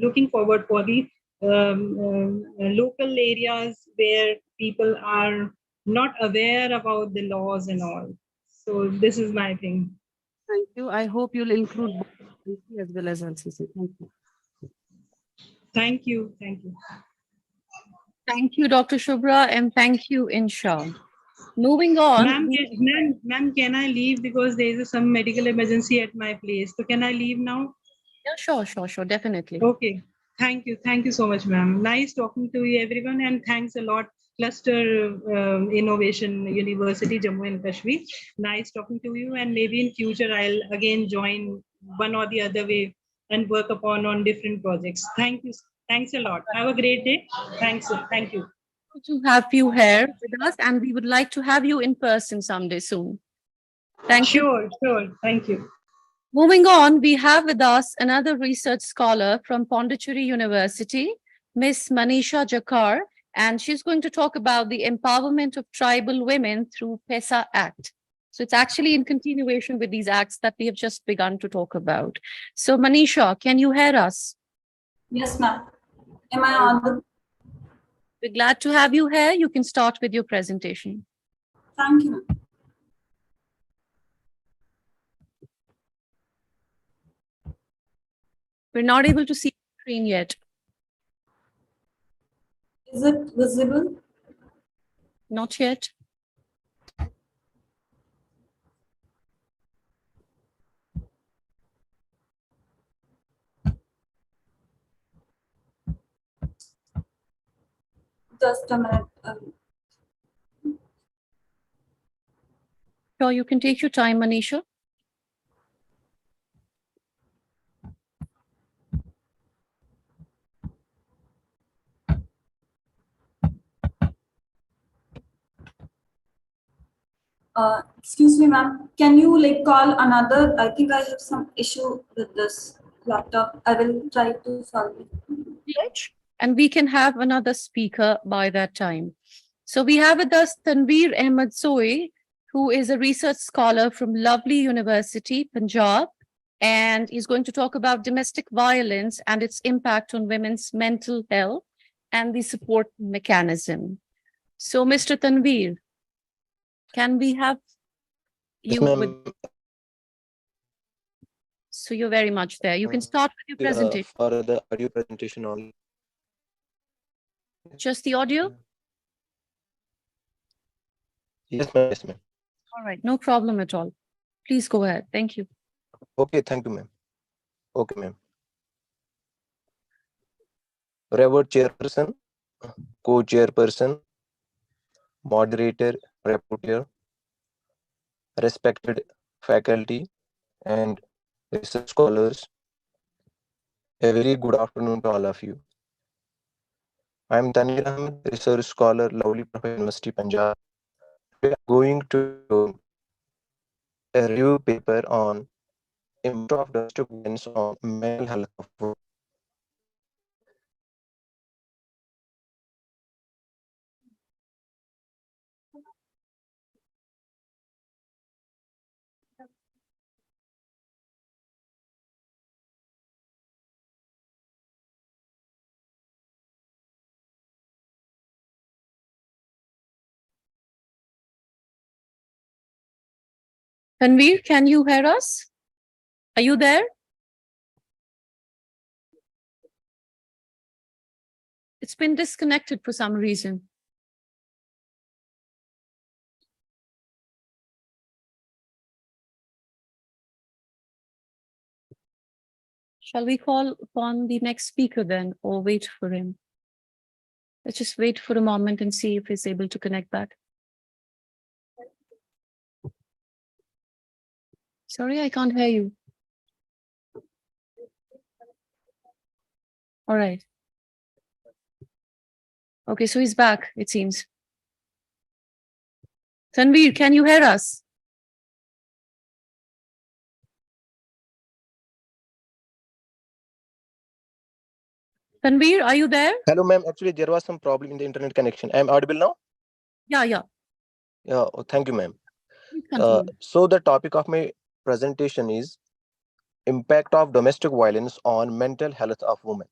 looking forward for the local areas where people are not aware about the laws and all. So this is my thing. Thank you. I hope you'll include both ICC as well as LCC. Thank you. Thank you. Thank you. Thank you, Dr. Shubhra, and thank you, Insha. Moving on. Ma'am, can I leave because there is some medical emergency at my place? So can I leave now? Yeah, sure, definitely. Okay. Thank you so much, ma'am. Nice talking to you, everyone, and thanks a lot, Cluster Innovation University, Jammu and Kashmir. Nice talking to you, and maybe in future I'll again join one or the other way and work upon on different projects. Thank you. Thanks a lot. Have a great day. Thanks. Thank you. To have you here with us, and we would like to have you in person someday soon. Thank you. Sure. Thank you. Moving on, we have with us another research scholar from Pondicherry University, Miss Manisha Jakar, and she's going to talk about the empowerment of tribal women through PESA Act. So it's actually in continuation with these acts that we have just begun to talk about. So Manisha, can you hear us? Yes, ma'am. Am I audible? We're glad to have you here. You can start with your presentation. Thank you, ma'am. We're not able to see the screen yet. Is it visible? Not yet. Just a minute. Sure, you can take your time, Manisha. Excuse me, ma'am. Can you like call another? I think I have some issue with this laptop. I will try to solve it. And we can have another speaker by that time. So we have with us Tanveer Ahmed Soe, who is a research scholar from Lovely University, Punjab, and he's going to talk about domestic violence and its impact on women's mental health and the support mechanism. So, Mr. Tanveer, can we have you with? So you're very much there. You can start with your presentation. For the audio presentation only. Just the audio? Yes, ma'am. Yes, ma'am. All right, no problem at all. Please go ahead. Thank you. Okay, thank you, ma'am. Okay, ma'am. Revered chairperson, co-chairperson, moderator, rapporteur, respected faculty and research scholars, a very good afternoon to all of you. I am Tanveer Ahmed, research scholar, Lovely Professor University, Punjab. We are going to a review paper on impact of domestic violence on mental health of women. Tanveer, can you hear us? Are you there? It's been disconnected for some reason. Shall we call upon the next speaker then, or wait for him? Let's just wait for a moment and see if he's able to connect back. Sorry, I can't hear you. All right. Okay, so he's back, it seems. Tanveer, can you hear us? Tanveer, are you there? Hello, ma'am. Actually, there was some problem in the internet connection. I am audible now? Yeah, yeah. Yeah, oh, thank you, ma'am. Continue. So the topic of my presentation is impact of domestic violence on mental health of women.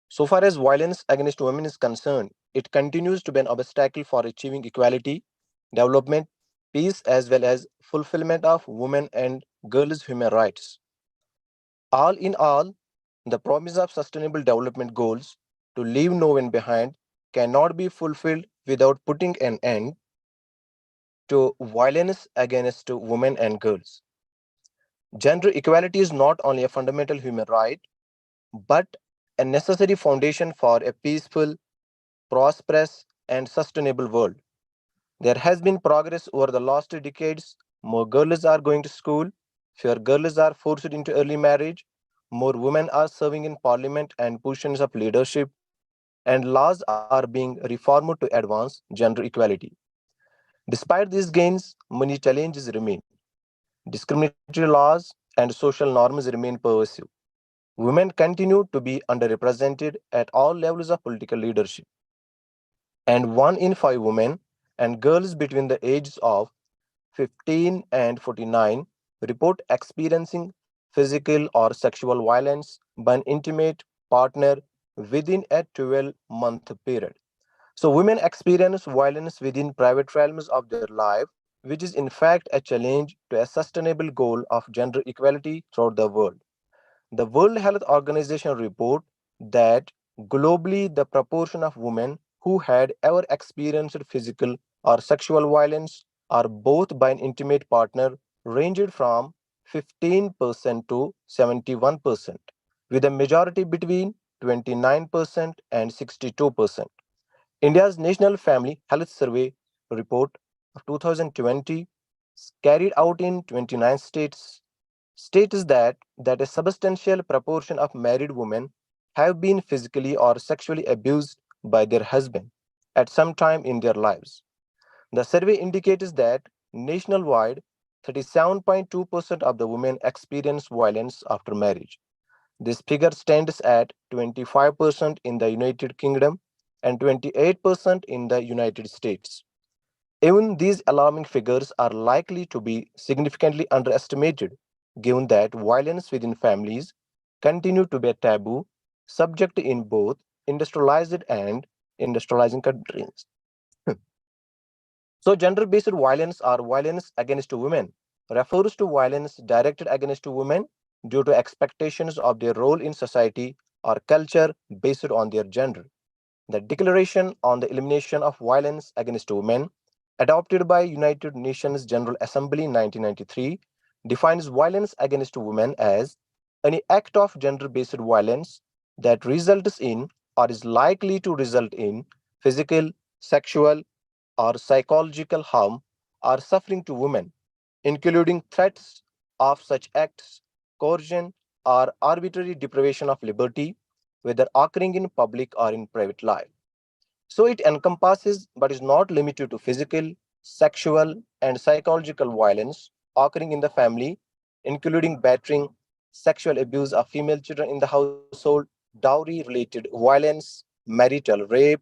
So far as violence against women is concerned, it continues to be an obstacle for achieving equality, development, peace, as well as fulfillment of women and girls' human rights. All in all, the promise of sustainable development goals to leave no one behind cannot be fulfilled without putting an end to violence against women and girls. Gender equality is not only a fundamental human right, but a necessary foundation for a peaceful, prosperous, and sustainable world. There has been progress over the last decades. More girls are going to school, fewer girls are forced into early marriage, more women are serving in parliament and positions of leadership, and laws are being reformed to advance gender equality. Despite these gains, many challenges remain. Discriminatory laws and social norms remain pervasive. Women continue to be underrepresented at all levels of political leadership. And 1 in 5 women and girls between the ages of 15 and 49 report experiencing physical or sexual violence by an intimate partner within a 12-month period. So women experience violence within private realms of their life, which is in fact a challenge to a sustainable goal of gender equality throughout the world. The World Health Organization report that globally the proportion of women who had ever experienced physical or sexual violence or both by an intimate partner ranged from 15% to 71%, with a majority between 29% and 62%. India's National Family Health Survey report of 2020, carried out in 29 states, states that a substantial proportion of married women have been physically or sexually abused by their husband at some time in their lives. The survey indicates that nationwide, 37.2% of the women experience violence after marriage. This figure stands at 25% in the United Kingdom and 28% in the United States. Even these alarming figures are likely to be significantly underestimated, given that violence within families continue to be a taboo subject in both industrialized and industrializing countries. So, gender-based violence or violence against women refers to violence directed against women due to expectations of their role in society or culture based on their gender. The Declaration on the Elimination of Violence Against Women, adopted by United Nations General Assembly in 1993, defines violence against women as any act of gender-based violence that results in or is likely to result in physical, sexual, or psychological harm or suffering to women, including threats of such acts, coercion, or arbitrary deprivation of liberty, whether occurring in public or in private life. So it encompasses but is not limited to physical, sexual, and psychological violence occurring in the family, including battering, sexual abuse of female children in the household, dowry related violence, marital rape,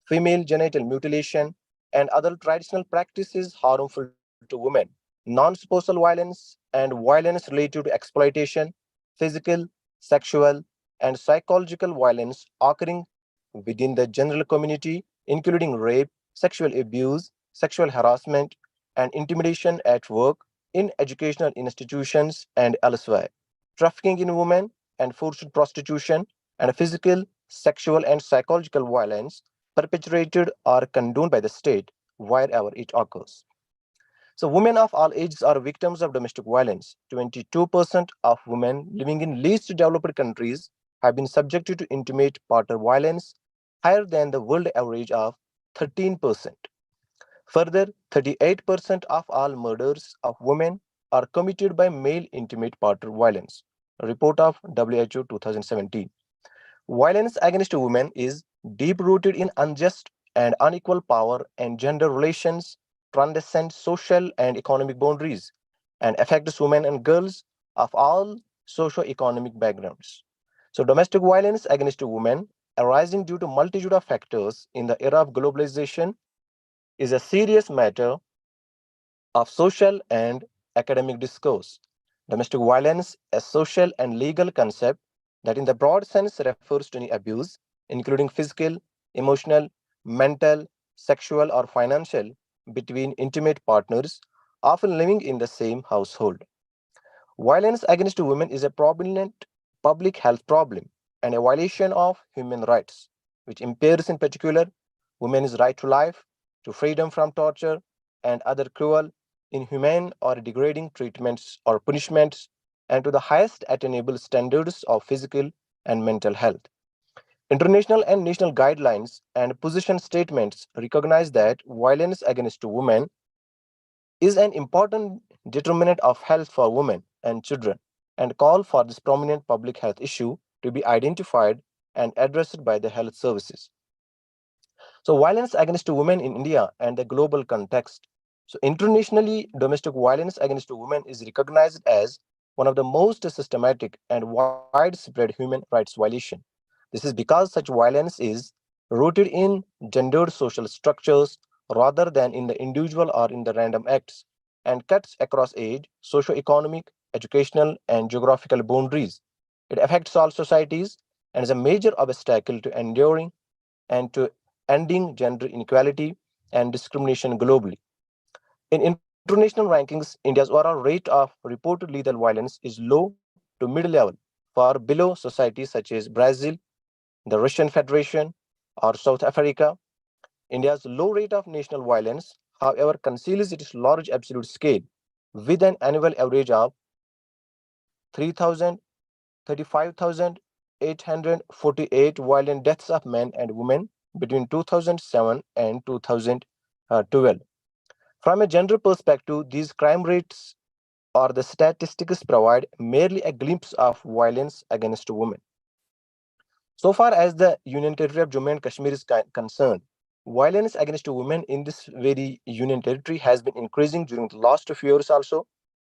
female genital mutilation, and other traditional practices harmful to women, non-spousal violence, and violence related to exploitation, physical, sexual, and psychological violence occurring within the general community, including rape, sexual abuse, sexual harassment, and intimidation at work, in educational institutions, and elsewhere, trafficking in women, and forced prostitution, and physical, sexual, and psychological violence perpetrated or condoned by the state wherever it occurs. So, women of all ages are victims of domestic violence. 22% of women living in least developed countries have been subjected to intimate partner violence, higher than the world average of 13%. Further, 38% of all murders of women are committed by male intimate partner violence. A report of WHO 2017. Violence against women is deep rooted in unjust and unequal power and gender relations, transcends social and economic boundaries, and affects women and girls of all socio-economic backgrounds. So, domestic violence against women arising due to multitude of factors in the era of globalization is a serious matter of social and academic discourse. Domestic violence, a social and legal concept that in the broad sense refers to any abuse, including physical, emotional, mental, sexual, or financial, between intimate partners, often living in the same household. Violence against women is a prominent public health problem and a violation of human rights, which impairs in particular women's right to life, to freedom from torture, and other cruel, inhumane, or degrading treatments or punishments, and to the highest attainable standards of physical and mental health. International and national guidelines and position statements recognize that violence against women is an important determinant of health for women and children and call for this prominent public health issue to be identified and addressed by the health services. So, violence against women in India and the global context. So, internationally, domestic violence against women is recognized as one of the most systematic and widespread human rights violation. This is because such violence is rooted in gendered social structures rather than in the individual or in the random acts, and cuts across age, socioeconomic, educational, and geographical boundaries. It affects all societies and is a major obstacle to enduring and to ending gender inequality and discrimination globally. In international rankings, India's overall rate of reported lethal violence is low to mid level, far below societies such as Brazil, the Russian Federation, or South Africa. India's low rate of national violence, however, conceals its large absolute scale, with an annual average of 35,848 violent deaths of men and women between 2007 and 2012. From a gender perspective, these crime rates or the statistics provide merely a glimpse of violence against women. So far as the Union Territory of Jammu and Kashmir is concerned, violence against women in this very Union Territory has been increasing during the last few years also.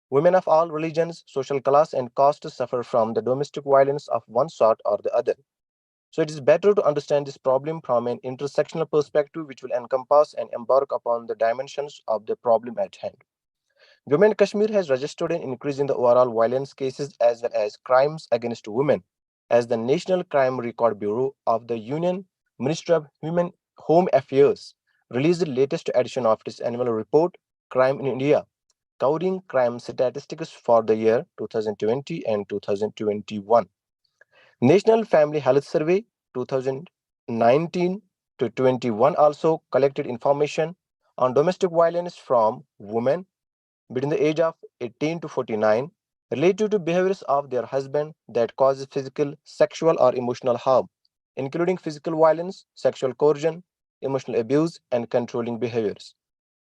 Women of all religions, social class, and castes suffer from the domestic violence of one sort or the other. So it is better to understand this problem from an intersectional perspective, which will encompass and embark upon the dimensions of the problem at hand. Jammu and Kashmir has registered an increase in the overall violence cases as well as crimes against women, as the National Crime Record Bureau of the Union Ministry of Home Affairs released the latest edition of its annual report, Crime in India, covering crime statistics for the year 2020 and 2021. National Family Health Survey 2019 to 21 also collected information on domestic violence from women between the age of 18 to 49 related to behaviors of their husband that causes physical, sexual, or emotional harm, including physical violence, sexual coercion, emotional abuse, and controlling behaviors.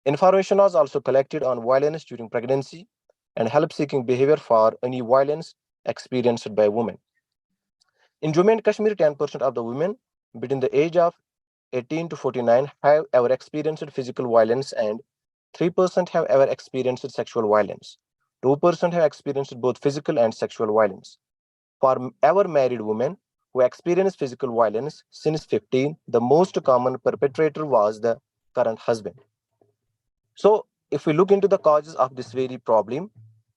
Information was also collected on violence during pregnancy and help-seeking behavior for any violence experienced by women. In Jammu and Kashmir, 10% of the women between the age of 18 to 49 have ever experienced physical violence and 3% have ever experienced sexual violence. 2% have experienced both physical and sexual violence. For ever married women who experienced physical violence since 15, the most common perpetrator was the current husband. So, if we look into the causes of this very problem,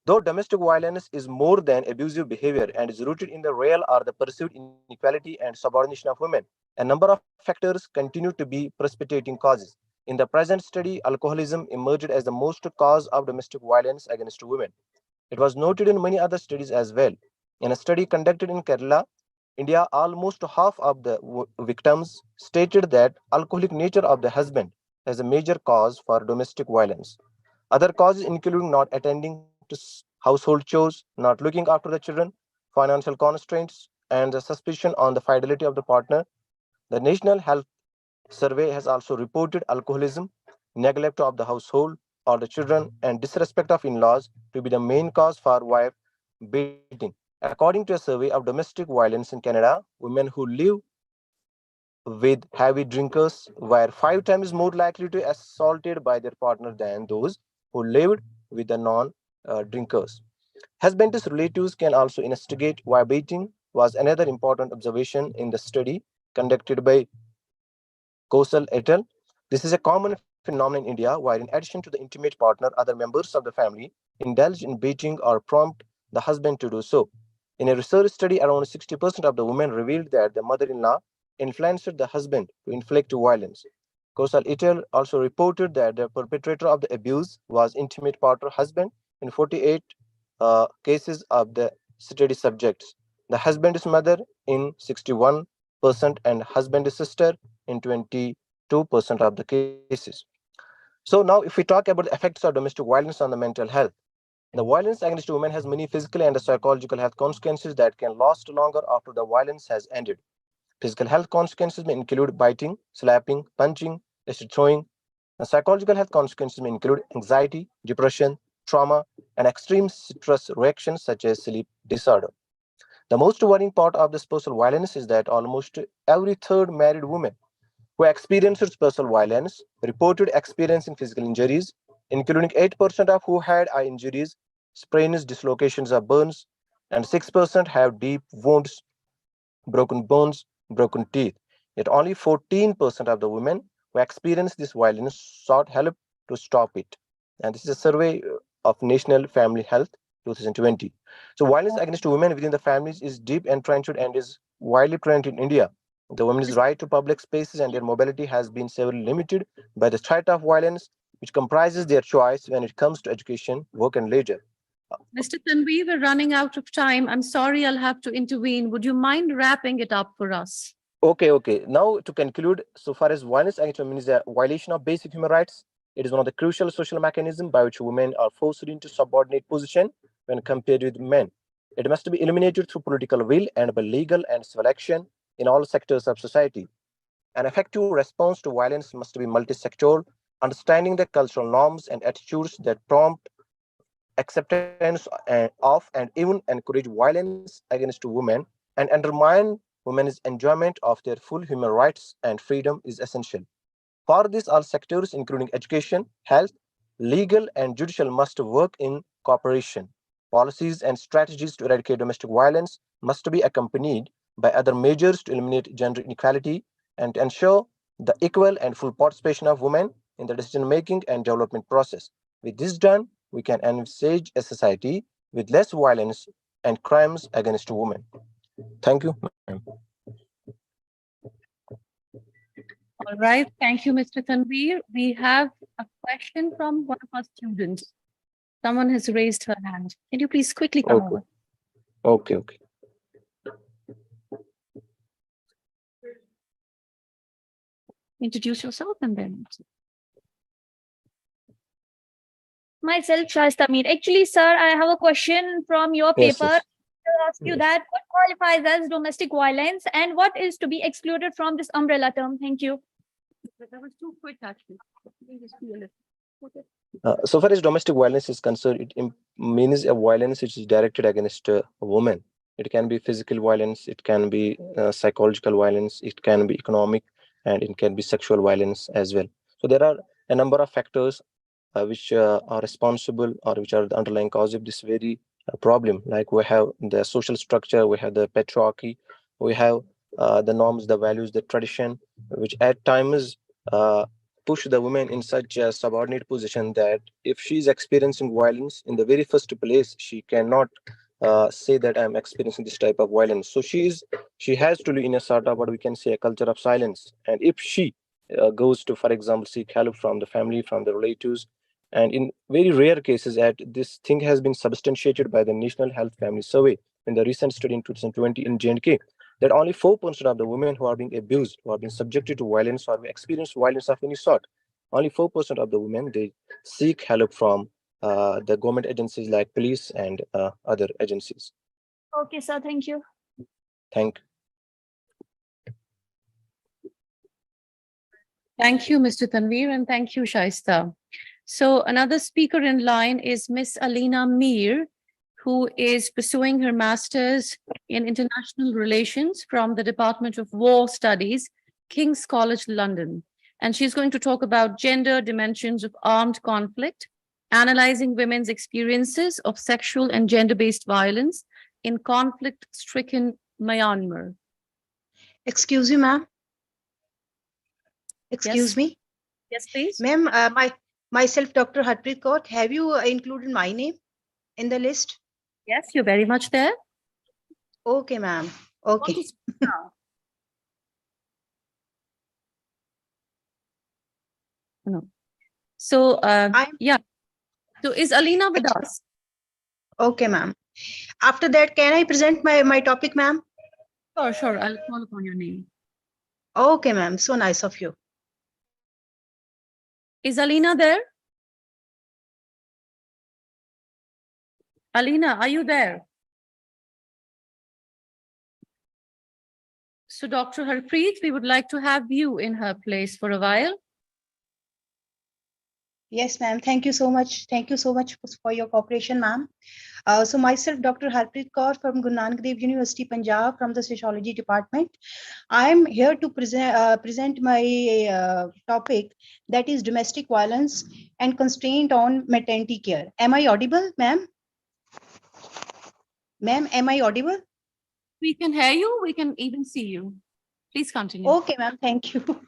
though domestic violence is more than abusive behavior and is rooted in the real or the perceived inequality and subordination of women, a number of factors continue to be precipitating causes. In the present study, alcoholism emerged as the most cause of domestic violence against women. It was noted in many other studies as well. In a study conducted in Kerala, India, almost half of the victims stated that alcoholic nature of the husband as a major cause for domestic violence. Other causes including not attending to household chores, not looking after the children, financial constraints, and the suspicion on the fidelity of the partner. The National Health Survey has also reported alcoholism, neglect of the household or the children, and disrespect of in-laws to be the main cause for wife beating. According to a survey of domestic violence in Canada, women who live with heavy drinkers were 5 times more likely to be assaulted by their partner than those who lived with the non-drinkers. Husband's relatives can also instigate why beating was another important observation in the study conducted by Kosal et al. This is a common phenomenon in India, where in addition to the intimate partner, other members of the family indulge in beating or prompt the husband to do so. In a research study, around 60% of the women revealed that the mother-in-law influenced the husband to inflict violence. Kosal et al. Also reported that the perpetrator of the abuse was intimate partner husband in 48 cases of the study subjects. The husband's mother in 61% and husband's sister in 22% of the cases. So now if we talk about the effects of domestic violence on the mental health, the violence against women has many physical and psychological health consequences that can last longer after the violence has ended. Physical health consequences may include biting, slapping, punching, acid throwing. And psychological health consequences may include anxiety, depression, trauma, and extreme stress reactions such as sleep disorder. The most worrying part of this spousal violence is that almost every third married woman who experienced spousal violence reported experiencing physical injuries, including 8% of who had eye injuries, sprains, dislocations, or burns, and 6% have deep wounds, broken bones, broken teeth. Yet only 14% of the women who experienced this violence sought help to stop it. And this is a survey of National Family Health 2020. So violence against women within the families is deep entrenched and is widely prevalent in India. The women's right to public spaces and their mobility has been severely limited by the threat of violence, which comprises their choice when it comes to education, work, and leisure. Mr. Tanvi, we're running out of time. I'm sorry, I'll have to intervene. Would you mind wrapping it up for us? Okay. Now to conclude, so far as violence against women is a violation of basic human rights, it is one of the crucial social mechanisms by which women are forced into subordinate position when compared with men. It must be eliminated through political will and by legal and civil action in all sectors of society. An effective response to violence must be multi-sectoral, understanding the cultural norms and attitudes that prompt acceptance of and even encourage violence against women and undermine women's enjoyment of their full human rights and freedom is essential. For this, all sectors, including education, health, legal, and judicial, must work in cooperation. Policies and strategies to eradicate domestic violence must be accompanied by other measures to eliminate gender inequality and ensure the equal and full participation of women in the decision-making and development process. With this done, we can envisage a society with less violence and crimes against women. Thank you. All right. Thank you, Mr. Tanvir. We have a question from one of our students. Someone has raised her hand. Can you please quickly come over? Okay. Introduce yourself and then. Myself, Shasta Mir. Actually, sir, I have a question from your Yes, paper. yes. To ask you that what qualifies as domestic violence and what is to be excluded from this umbrella term? Thank you. That was too quick, actually. So far as domestic violence is concerned, it means a violence which is directed against a woman. It can be physical violence, it can be psychological violence, it can be economic, and it can be sexual violence as well. So there are a number of factors which are responsible or which are the underlying cause of this very problem. Like we have the social structure, we have the patriarchy, we have the norms, the values, the tradition, which at times push the woman in such a subordinate position that if she is experiencing violence in the very first place, she cannot say that I'm experiencing this type of violence. So she has to live in a sort of what we can say a culture of silence. And if she goes to, for example, seek help from the family, from the relatives, and in very rare cases, this thing has been substantiated by the National Health Family Survey in the recent study in 2020 in J&K, that only 4% of the women who are being abused, who are being subjected to violence or experience violence of any sort, only 4% of the women, they seek help from the government agencies like police and other agencies. Okay, sir. Thank you. Thank you. Thank you, Mr. Tanvir, and thank you, Shaista. So another speaker in line is Miss Alina Mir, who is pursuing her master's in international relations from the Department of War Studies, King's College, London. And she's going to talk about gender dimensions of armed conflict, analyzing women's experiences of sexual and gender-based violence in conflict-stricken Myanmar. Excuse you, ma'am. Excuse me. Yes, please. Ma'am, myself, Dr. Harpreet Kaur, have you included my name in the list? Yes, you're very much there. Okay, ma'am. Okay. No. So, yeah. So is Alina with us? Okay, ma'am. After that, can I present my topic, ma'am? Sure. I'll call upon your name. Okay, ma'am. So nice of you. Is Alina there? Alina, are you there? So Dr. Harpreet, we would like to have you in her place for a while. Yes, ma'am. Thank you so much. Thank you so much for your cooperation, ma'am. So myself, Dr. Harpreet Kaur from Guru Nanak Dev University, Punjab, from the Sociology Department. I'm here to present my topic, that is domestic violence and constraint on maternity care. Am I audible, ma'am? Ma'am, am I audible? We can hear you. We can even see you. Please continue. Okay, ma'am. Thank you.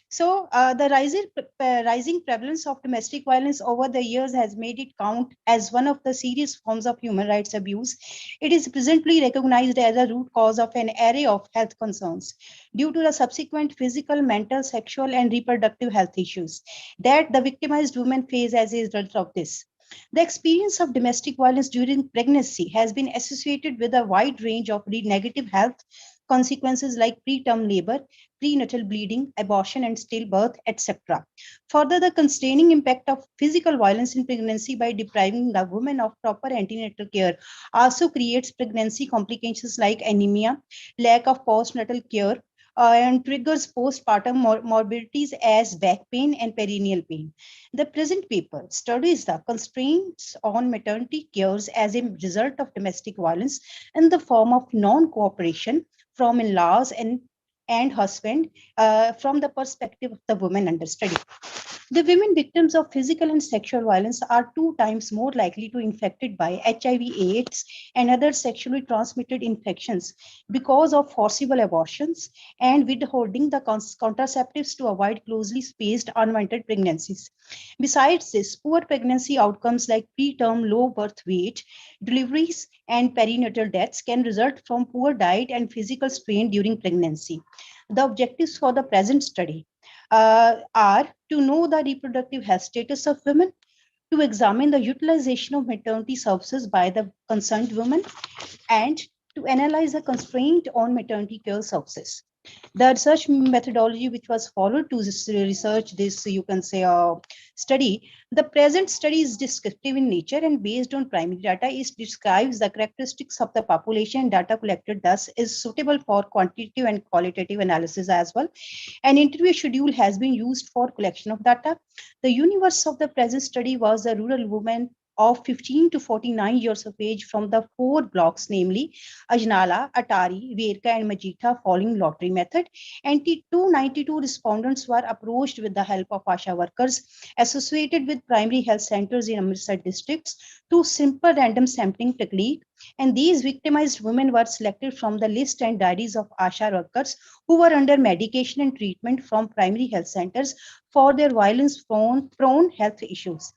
So the rising prevalence of domestic violence over the years has made it count as one of the serious forms of human rights abuse. It is presently recognized as a root cause of an array of health concerns due to the subsequent physical, mental, sexual, and reproductive health issues that the victimized women face as a result of this. The experience of domestic violence during pregnancy has been associated with a wide range of negative health consequences like preterm labor, prenatal bleeding, abortion and stillbirth, etc. Further, the constraining impact of physical violence in pregnancy by depriving the woman of proper antenatal care also creates pregnancy complications like anemia, lack of postnatal care, and triggers postpartum morbidities as back pain and perineal pain. The present paper studies the constraints on maternity cares as a result of domestic violence in the form of non-cooperation from in-laws and husband from the perspective of the woman under study. The women victims of physical and sexual violence are 2 times more likely to be infected by HIV/AIDS and other sexually transmitted infections because of forcible abortions and withholding the contraceptives to avoid closely spaced unwanted pregnancies. Besides this, poor pregnancy outcomes like preterm low birth weight, deliveries, and perinatal deaths can result from poor diet and physical strain during pregnancy. The objectives for the present study are to know the reproductive health status of women, to examine the utilization of maternity services by the concerned women, and to analyze the constraint on maternity care services. The research methodology which was followed to research this, you can say, study, the present study is descriptive in nature and based on primary data. It describes the characteristics of the population. Data collected thus is suitable for quantitative and qualitative analysis as well. An interview schedule has been used for collection of data. The universe of the present study was the rural women of 15 to 49 years of age from the 4 blocks, namely Ajnala, Atari, Verka, and Majita, following lottery method. And 292 respondents were approached with the help of ASHA workers associated with primary health centers in Amritsar districts through simple random sampling technique. And these victimized women were selected from the list and diaries of ASHA workers who were under medication and treatment from primary health centers for their violence-prone health issues.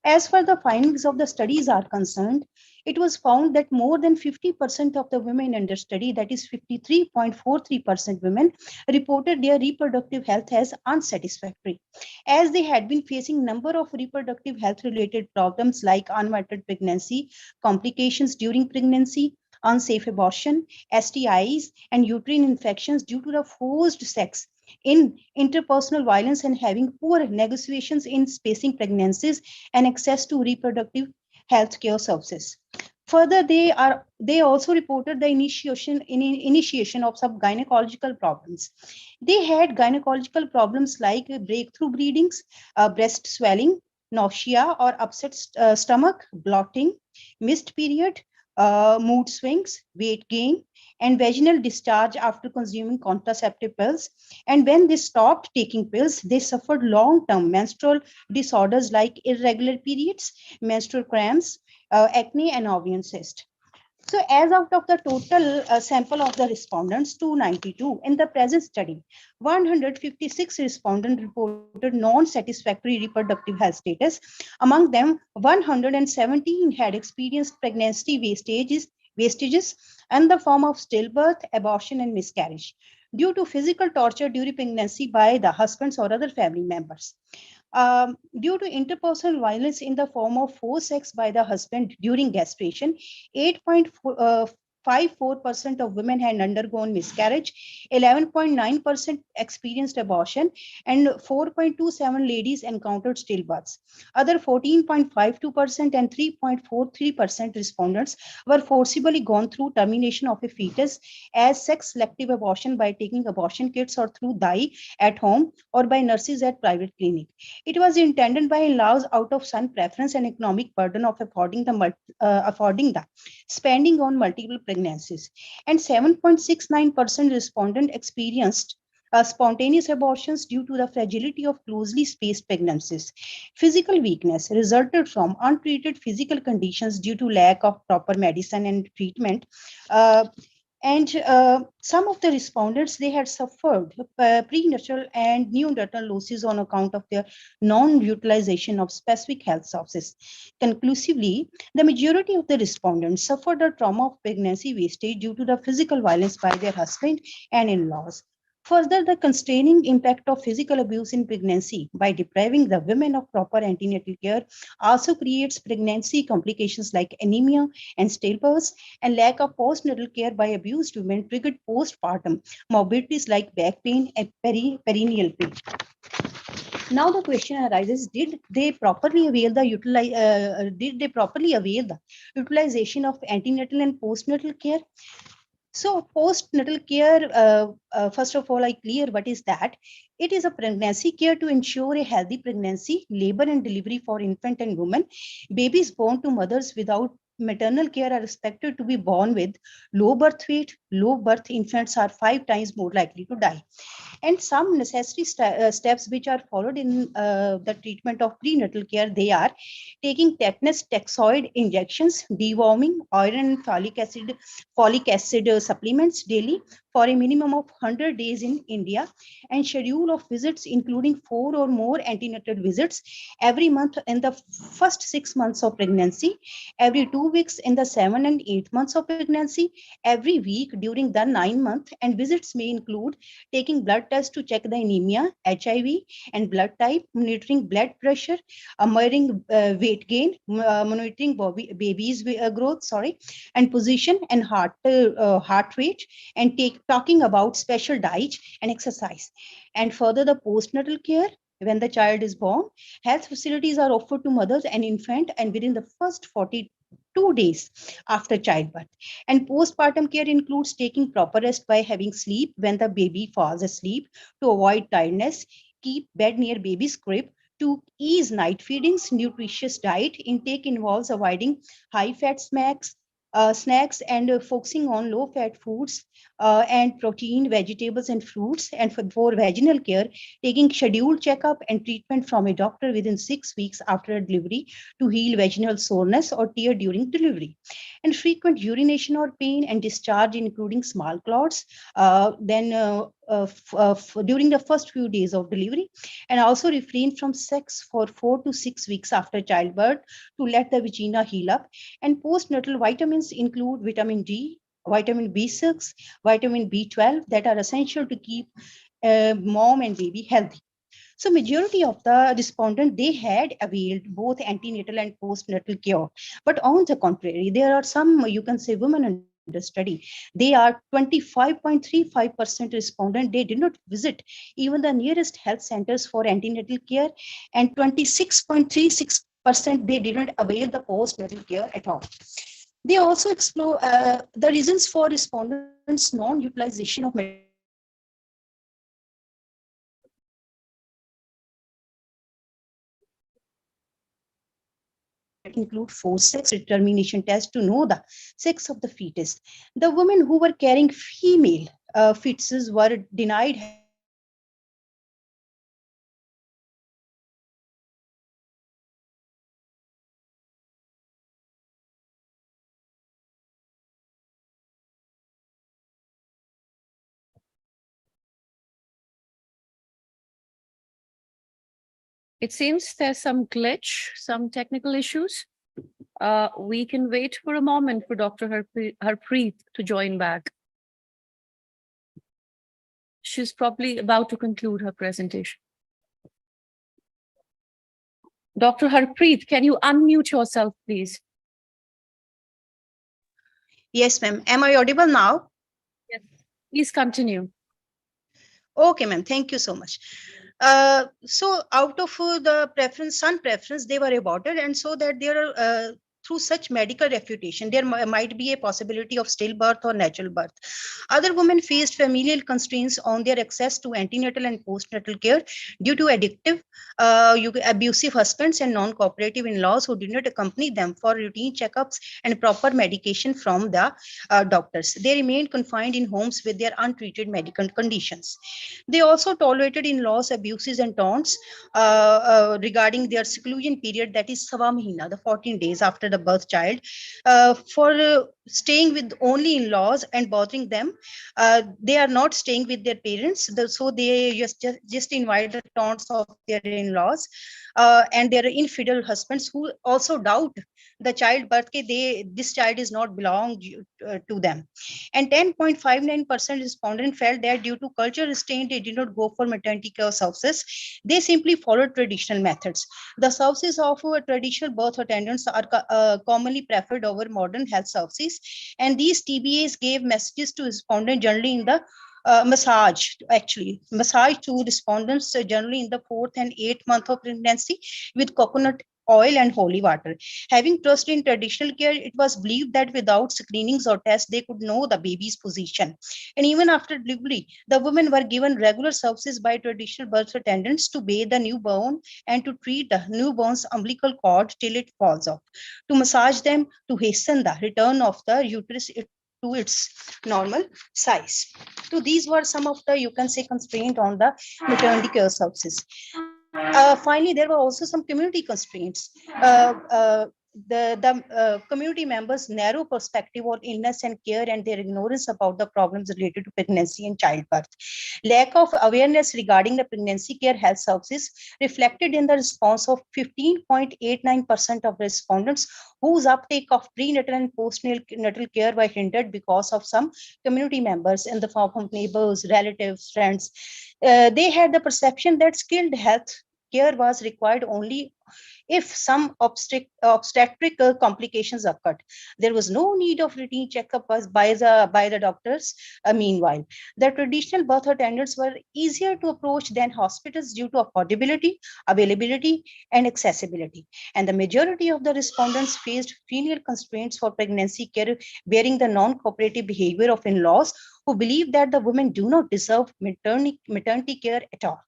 As far the findings of the studies are concerned, it was found that more than 50% of the women under study, that is 53.43% women, reported their reproductive health as unsatisfactory, as they had been facing number of reproductive health related problems like unwanted pregnancy, complications during pregnancy, unsafe abortion, STIs, and uterine infections due to the forced sex in interpersonal violence and having poor negotiations in spacing pregnancies and access to reproductive health care services. Further, they also reported the initiation of some gynecological problems. They had gynecological problems like breakthrough bleedings, breast swelling, nausea or upset stomach, bloating, missed period, mood swings, weight gain, and vaginal discharge after consuming contraceptive pills. And when they stopped taking pills, they suffered long-term menstrual disorders like irregular periods, menstrual cramps, acne, and ovarian cyst. So as out of the total sample of the respondents, 292, in the present study, 156 respondents reported non-satisfactory reproductive health status. Among them, 117 had experienced pregnancy wastages in the form of stillbirth, abortion, and miscarriage due to physical torture during pregnancy by the husbands or other family members. Due to interpersonal violence in the form of forced sex by the husband during gestation, 8.54% of women had undergone miscarriage, 11.9% experienced abortion, and 4.27 ladies encountered stillbirths. Other 14.52% and 3.43% respondents were forcibly gone through termination of a fetus as sex-selective abortion by taking abortion kits or through dye at home or by nurses at private clinic. It was intended by in-laws out of son preference and economic burden of affording the spending on multiple pregnancies. And 7.69% respondent experienced spontaneous abortions due to the fragility of closely spaced pregnancies. Physical weakness resulted from untreated physical conditions due to lack of proper medicine and treatment. And some of the respondents, they had suffered prenatal and neonatal losses on account of their non-utilization of specific health sources. Conclusively, the majority of the respondents suffered the trauma of pregnancy wastage due to the physical violence by their husband and in-laws. Further, the constraining impact of physical abuse in pregnancy by depriving the women of proper antenatal care also creates pregnancy complications like anemia and stillbirths, and lack of postnatal care by abused women triggered postpartum morbidities like back pain and perineal pain. Now the question arises: did they properly avail the utilization of antenatal and postnatal care? So postnatal care, first of all, I clear what is that. It is a pregnancy care to ensure a healthy pregnancy, labor and delivery for infant and woman. Babies born to mothers without maternal care are expected to be born with low birth weight. Low birth infants are 5 times more likely to die. And some necessary steps which are followed in the treatment of prenatal care, they are taking tetanus toxoid injections, deworming, iron and folic acid supplements daily for a minimum of 100 days in India, and schedule of visits including 4 or more antenatal visits every month in the first 6 months of pregnancy, every 2 weeks in the 7 and 8 months of pregnancy, every week during the 9 month, and visits may include taking blood tests to check the anemia, HIV and blood type, monitoring blood pressure, monitoring weight gain, monitoring baby's growth, and position and heart rate, and talking about special diet and exercise. And further, the postnatal care. When the child is born, health facilities are offered to mothers and infant, and within the first 42 days after childbirth. And postpartum care includes taking proper rest by having sleep when the baby falls asleep to avoid tiredness, keep bed near baby's crib, to ease night feedings. Nutritious diet intake involves avoiding high-fat snacks and focusing on low-fat foods and protein, vegetables and fruits. And for vaginal care, taking scheduled checkup and treatment from a doctor within 6 weeks after delivery to heal vaginal soreness or tear during delivery. And frequent urination or pain and discharge, including small clots, during the first few days of delivery, and also refrain from sex for 4 to 6 weeks after childbirth to let the vagina heal up. And postnatal vitamins include vitamin D, vitamin B6, vitamin B12 that are essential to keep mom and baby healthy. So majority of the respondents, they had availed both antenatal and postnatal care. But on the contrary, there are some, you can say, women in the study. They are 25.35% respondent. They did not visit even the nearest health centers for antenatal care, and 26.36% they did not avail the postnatal care at all. They also explore the reasons for respondents' non-utilization of include forced sex determination test to know the sex of the fetus. The women who were carrying female fetuses were denied It seems there's some glitch, some technical issues. We can wait for a moment for Dr. Harpreet to join back. She's probably about to conclude her presentation. Dr. Harpreet, can you unmute yourself, please? Yes, ma'am. Am I audible now? Yes. Please continue. Okay, ma'am. Thank you so much. So out of the son preference, they were aborted, and so that there are through such medical refutation, there might be a possibility of stillbirth or natural birth. Other women faced familial constraints on their access to antenatal and postnatal care due to addictive, abusive husbands and non-cooperative in-laws who did not accompany them for routine checkups and proper medication from the doctors. They remained confined in homes with their untreated medical conditions. They also tolerated in-laws' abuses and taunts regarding their seclusion period, that is Sawa Mahina, the 14 days after the the birth child for staying with only in-laws and bothering them. They are not staying with their parents, so they just invite the taunts of their in-laws and their infidel husbands who also doubt the child birth. This child is not belong to them. And 10.59% respondents felt that due to cultural restraint, they did not go for maternity care services. They simply followed traditional methods. The services of traditional birth attendants are commonly preferred over modern health services. And these TBAs gave messages to respondents generally in the massage to respondents generally in the 4th and 8th month of pregnancy with coconut oil and holy water. Having trust in traditional care, it was believed that without screenings or tests, they could know the baby's position. And even after delivery, the women were given regular services by traditional birth attendants to bathe the newborn and to treat the newborn's umbilical cord till it falls off, to massage them to hasten the return of the uterus to its normal size. So these were some of the, you can say, constraint on the maternity care services. Finally, there were also some community constraints. The community members' narrow perspective on illness and care and their ignorance about the problems related to pregnancy and childbirth. Lack of awareness regarding the pregnancy care health services reflected in the response of 15.89% of respondents whose uptake of prenatal and postnatal care were hindered because of some community members in the form of neighbors, relatives, friends. They had the perception that skilled health care was required only if some obstetric complications occurred. There was no need of routine checkup by the doctors. Meanwhile, the traditional birth attendants were easier to approach than hospitals due to affordability, availability, and accessibility. And the majority of the respondents faced filial constraints for pregnancy care, bearing the non-cooperative behavior of in-laws who believe that the women do not deserve maternity care at all.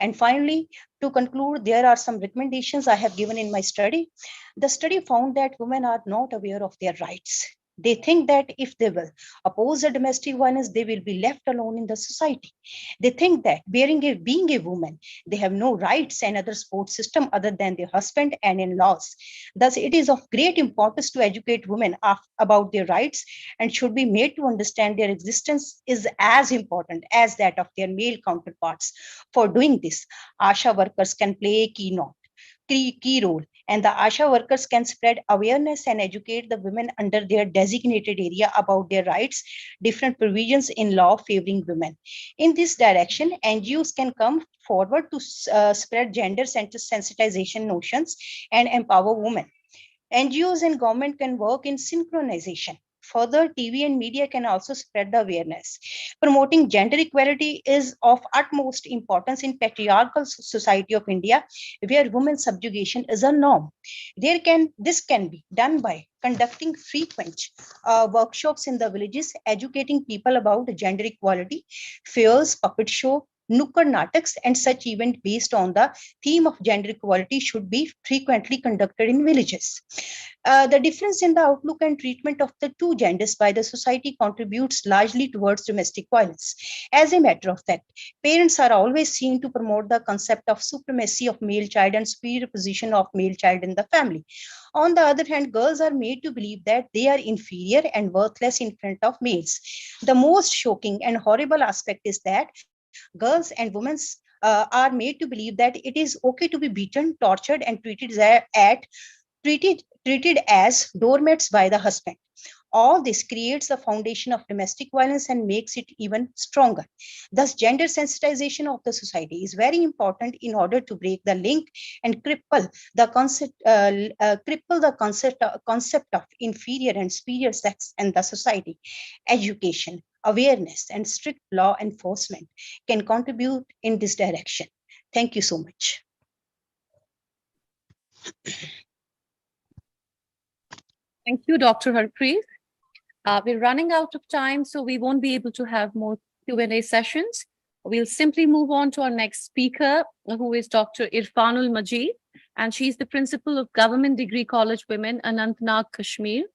And finally, to conclude, there are some recommendations I have given in my study. The study found that women are not aware of their rights. They think that if they will oppose the domestic violence, they will be left alone in the society. They think that being a woman, they have no rights and other support system other than their husband and in-laws. Thus, it is of great importance to educate women about their rights and should be made to understand their existence is as important as that of their male counterparts. For doing this, ASHA workers can play a key role, and the ASHA workers can spread awareness and educate the women under their designated area about their rights, different provisions in law favoring women. In this direction, NGOs can come forward to spread gender sensitization notions and empower women. NGOs and government can work in synchronization. Further, TV and media can also spread the awareness. Promoting gender equality is of utmost importance in patriarchal society of India, where women's subjugation is a norm. This can be done by conducting frequent workshops in the villages, educating people about gender equality, fairs, puppet show, Nukkad Nataks, and such event based on the theme of gender equality should be frequently conducted in villages. The difference in the outlook and treatment of the two genders by the society contributes largely towards domestic violence. As a matter of fact, parents are always seen to promote the concept of supremacy of male child and superior position of male child in the family. On the other hand, girls are made to believe that they are inferior and worthless in front of males. The most shocking and horrible aspect is that girls and women are made to believe that it is okay to be beaten, tortured, and treated as doormats by the husband. All this creates the foundation of domestic violence and makes it even stronger. Thus, gender sensitization of the society is very important in order to break the link and cripple the concept of inferior and superior sex in the society. Education, awareness, and strict law enforcement can contribute in this direction. Thank you so much. Thank you, Dr. Harpreet. We're running out of time, so we won't be able to have more Q&A sessions. We'll simply move on to our next speaker, who is Dr. Irfanul Majid, and she's the principal of Government Degree College Women, Anantnag, Kashmir.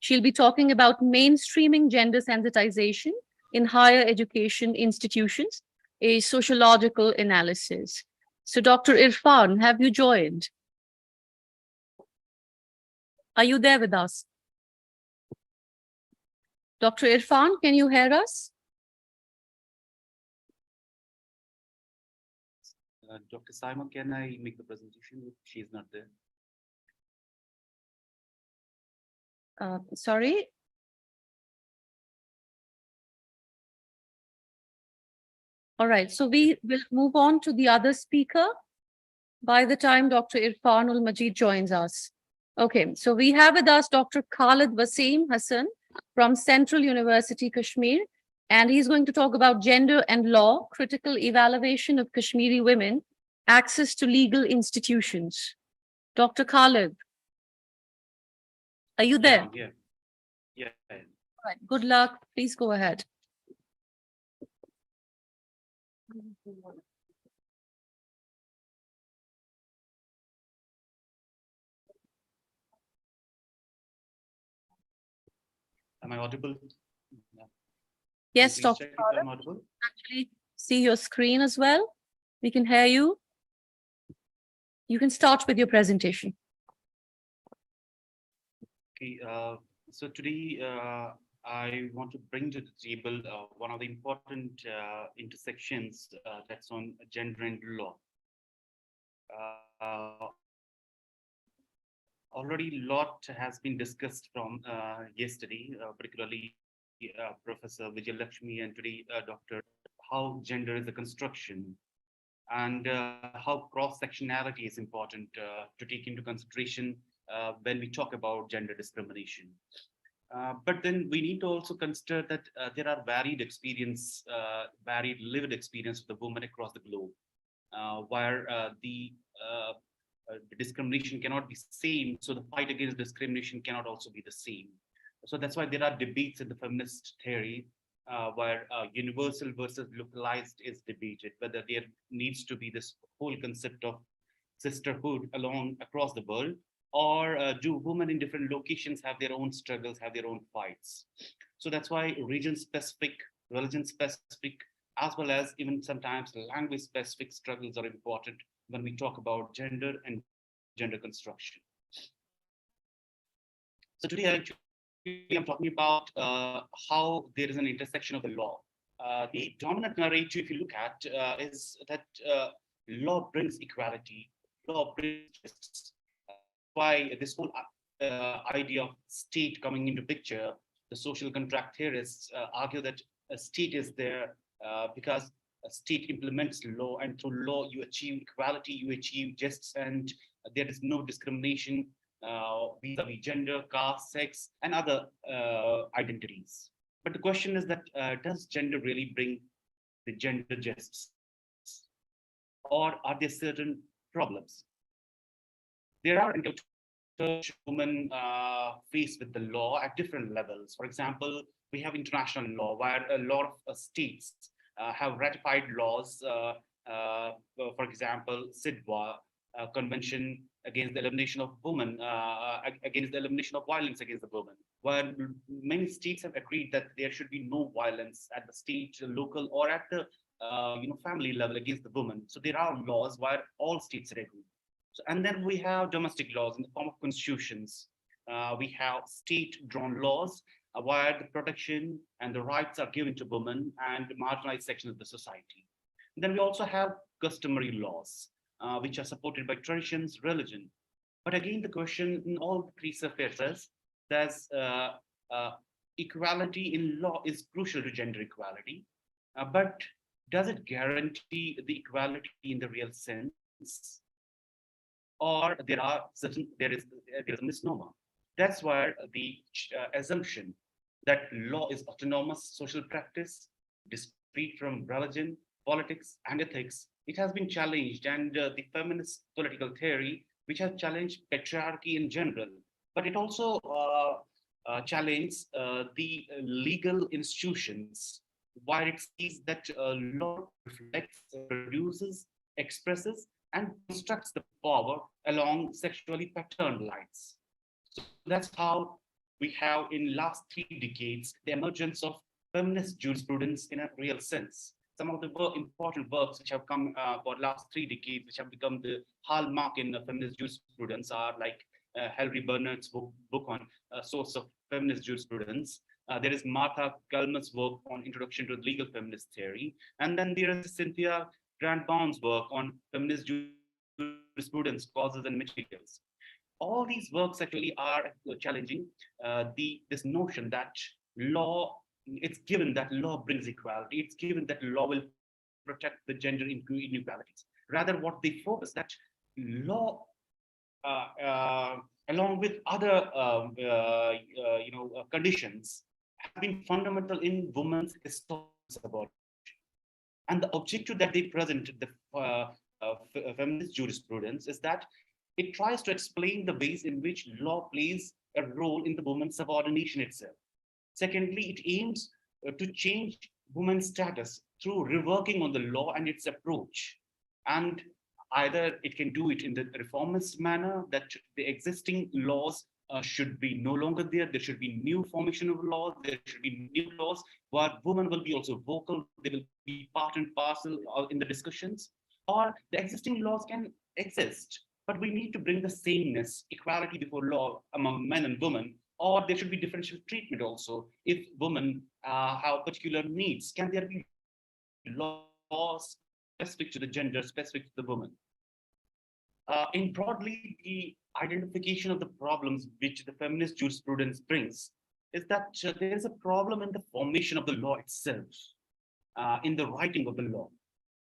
She'll be talking about mainstreaming gender sensitization in higher education institutions, a sociological analysis. So Dr. Irfan, have you joined? Are you there with us? Dr. Irfan, can you hear us? Dr. Simon, can I make the presentation if she's not there? Sorry. All right, so we will move on to the other speaker by the time Dr. Irfan Ul Majid joins us. Okay, so we have with us Dr. Khalid Wasim Hassan from Central University, Kashmir, and he's going to talk about gender and law, critical evaluation of Kashmiri women, access to legal institutions. Dr. Khalid, are you there? Yeah. All right, good luck. Please go ahead. Am I audible? Yeah. Yes, Please Dr. check if Khalid. I'm audible. Actually, see your screen as well. We can hear you. You can start with your presentation. Okay, so today I want to bring to the table one of the important intersections that's on gender and law. Already a lot has been discussed from yesterday, particularly Professor Vijay Lakshmi and today Dr. how gender is a construction and how cross-sectionality is important to take into consideration when we talk about gender discrimination. But then we need to also consider that there are varied lived experience of the women across the globe, where the discrimination cannot be same, so the fight against discrimination cannot also be the same. So that's why there are debates in the feminist theory where universal versus localized is debated, whether there needs to be this whole concept of sisterhood across the world, or do women in different locations have their own struggles, have their own fights. So that's why region-specific, religion-specific, as well as even sometimes language-specific struggles are important when we talk about gender and gender construction. So today I'm talking about how there is an intersection of the law. The dominant narrative, if you look at, is that law brings equality, law brings justice. Why this whole idea of state coming into picture, the social contract theorists argue that a state is there because a state implements law, and through law you achieve equality, you achieve justice, and there is no discrimination vis-a-vis gender, caste, sex, and other identities. But the question is that does gender really bring the gender justice, or are there certain problems? There are women faced with the law at different levels. For example, we have international law where a lot of states have ratified laws, for example, CIDWA, Convention against the Elimination of Women, against the elimination of violence against the women, where many states have agreed that there should be no violence at the state, local, or at the family level against the woman. So there are laws where all states agree. So, and then we have domestic laws in the form of constitutions. We have state-drawn laws where the protection and the rights are given to women and marginalized sections of the society. And then we also have customary laws, which are supported by traditions, religion. But again, the question in all three surfaces, there's equality in law is crucial to gender equality, but does it guarantee the equality in the real sense? Or there is a misnomer. That's where the assumption that law is autonomous social practice, discrete from religion, politics, and ethics, it has been challenged, and the feminist political theory, which has challenged patriarchy in general, but it also challenges the legal institutions, where it sees that law reflects, produces, expresses, and constructs the power along sexually patterned lines. So that's how we have in last 3 decades the emergence of feminist jurisprudence in a real sense. Some of the important works which have come for last 3 decades, which have become the hallmark in feminist jurisprudence, are like Hilary Bernard's book on source of feminist jurisprudence. There is Martha Kalman's work on Introduction to Legal Feminist Theory. And then there is Cynthia Grant-Baum's work on feminist jurisprudence, causes and materials. All these works actually are challenging this notion that law, it's given that law brings equality. It's given that law will protect the gender inequalities. Rather, what they focus that law, along with other conditions, have been fundamental in women's histories about. And the objective that they present the feminist jurisprudence is that it tries to explain the ways in which law plays a role in the woman's subordination itself. Secondly, it aims to change women's status through reworking on the law and its approach. And either it can do it in the reformist manner, that the existing laws should be no longer there. There should be new formation of laws. There should be new laws where women will be also vocal. They will be part and parcel in the discussions. Or the existing laws can exist, but we need to bring the sameness, equality before law among men and women, or there should be differential treatment also. If women have particular needs, can there be laws specific to the gender, specific to the woman? In broadly, the identification of the problems which the feminist jurisprudence brings is that there is a problem in the formation of the law itself, in the writing of the law.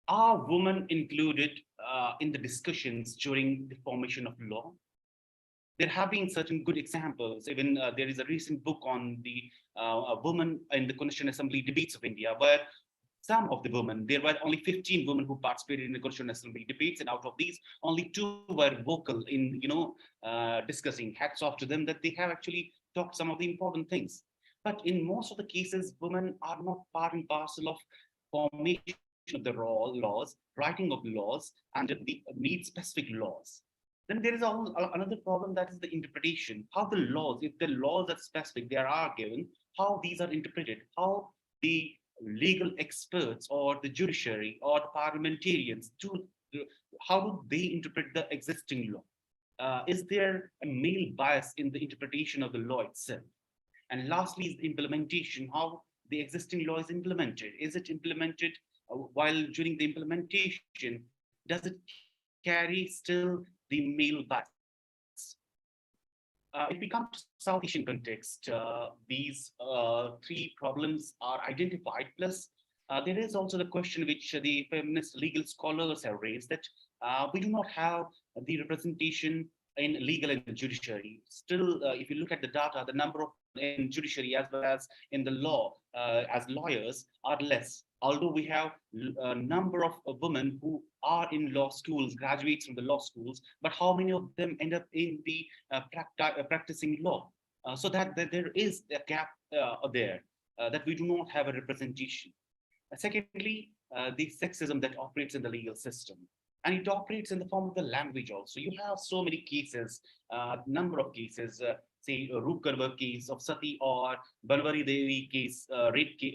Are women included in the discussions during the formation of law? There have been certain good examples. Even there is a recent book on the women in the Constitutional Assembly debates of India, where some of the women, there were only 15 women who participated in the Constitutional Assembly debates, and out of these, only 2 were vocal in, discussing. Hats off to them that they have actually talked some of the important things. But in most of the cases, women are not part and parcel of formation of the laws, writing of laws, and the need-specific laws. Then there is another problem, that is the interpretation. How the laws, if the laws are specific, they are given, how these are interpreted, how the legal experts or the judiciary or the parliamentarians, how do they interpret the existing law? Is there a male bias in the interpretation of the law itself? And lastly is the implementation, how the existing law is implemented. Is it implemented while during the implementation, does it carry still the male bias? If we come to South Asian context, these 3 problems are identified. Plus, there is also the question which the feminist legal scholars have raised, that we do not have the representation in legal and judiciary. Still, if you look at the data, the number of in judiciary as well as in the law as lawyers are less. Although we have a number of women who are in law schools, graduates from the law schools, but how many of them end up in the practicing law? So that there is a gap there, that we do not have a representation. Secondly, the sexism that operates in the legal system. And it operates in the form of the language also. You have so many cases, number of cases, say a Roop Karwar case of Sati, or Balwari Devi case,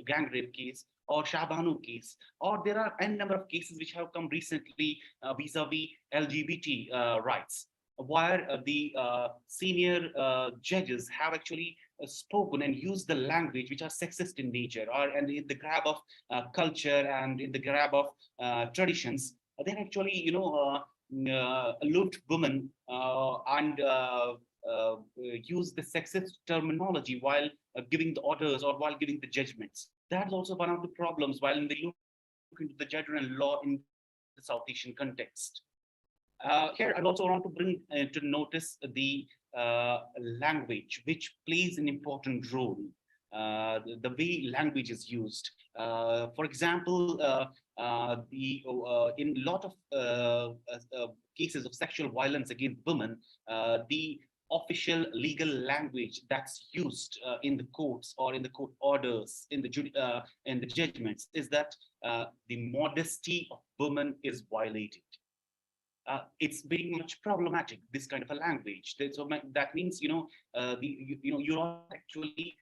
gang rape case, or Shahbanu case, or there are n number of cases which have come recently vis-a-vis LGBT rights, where the senior judges have actually spoken and used the language which are sexist in nature, and in the grab of culture and in the grab of traditions. They actually, looped women and use the sexist terminology while giving the orders or while giving the judgments. That's also one of the problems while they look into the gender and law in the South Asian context. Here, I also want to bring to notice the language, which plays an important role. The way language is used. For example, in a lot of cases of sexual violence against women, the official legal language that's used in the courts or in the court orders, in the judgments, is that the modesty of women is violated. It's very much problematic, this kind of a language. So that means, you're actually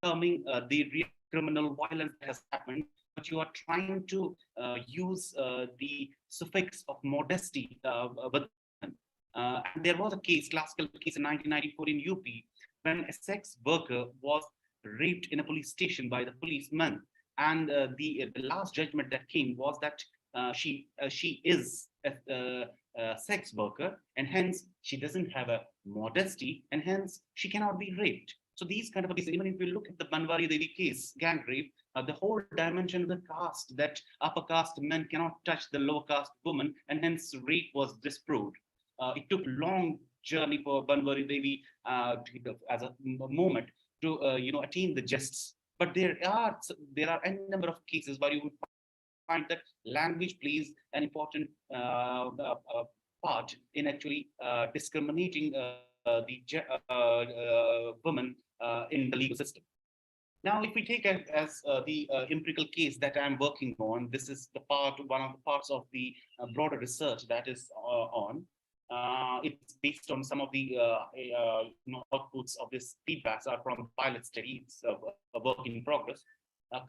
terming the real criminal violence that has happened, but you are trying to use the suffix of modesty with And there was a case, classical case in 1994 in UP, when a sex worker was raped in a police station by the policeman. And the last judgment that came was that she is a sex worker, and hence she doesn't have a modesty, and hence she cannot be raped. So these kind of cases, even if you look at the Banwari Devi case, gang rape, the whole dimension of the caste, that upper caste men cannot touch the lower caste woman, and hence rape was disproved. It took long journey for Banwari Devi as a moment to attain the justice. But there are a number of cases where you would find that language plays an important part in actually discriminating the women in the legal system. Now, if we take as the empirical case that I'm working on, this is one of the parts of the broader research that is on. It's based on some of the outputs of this feedbacks are from pilot studies of a work in progress.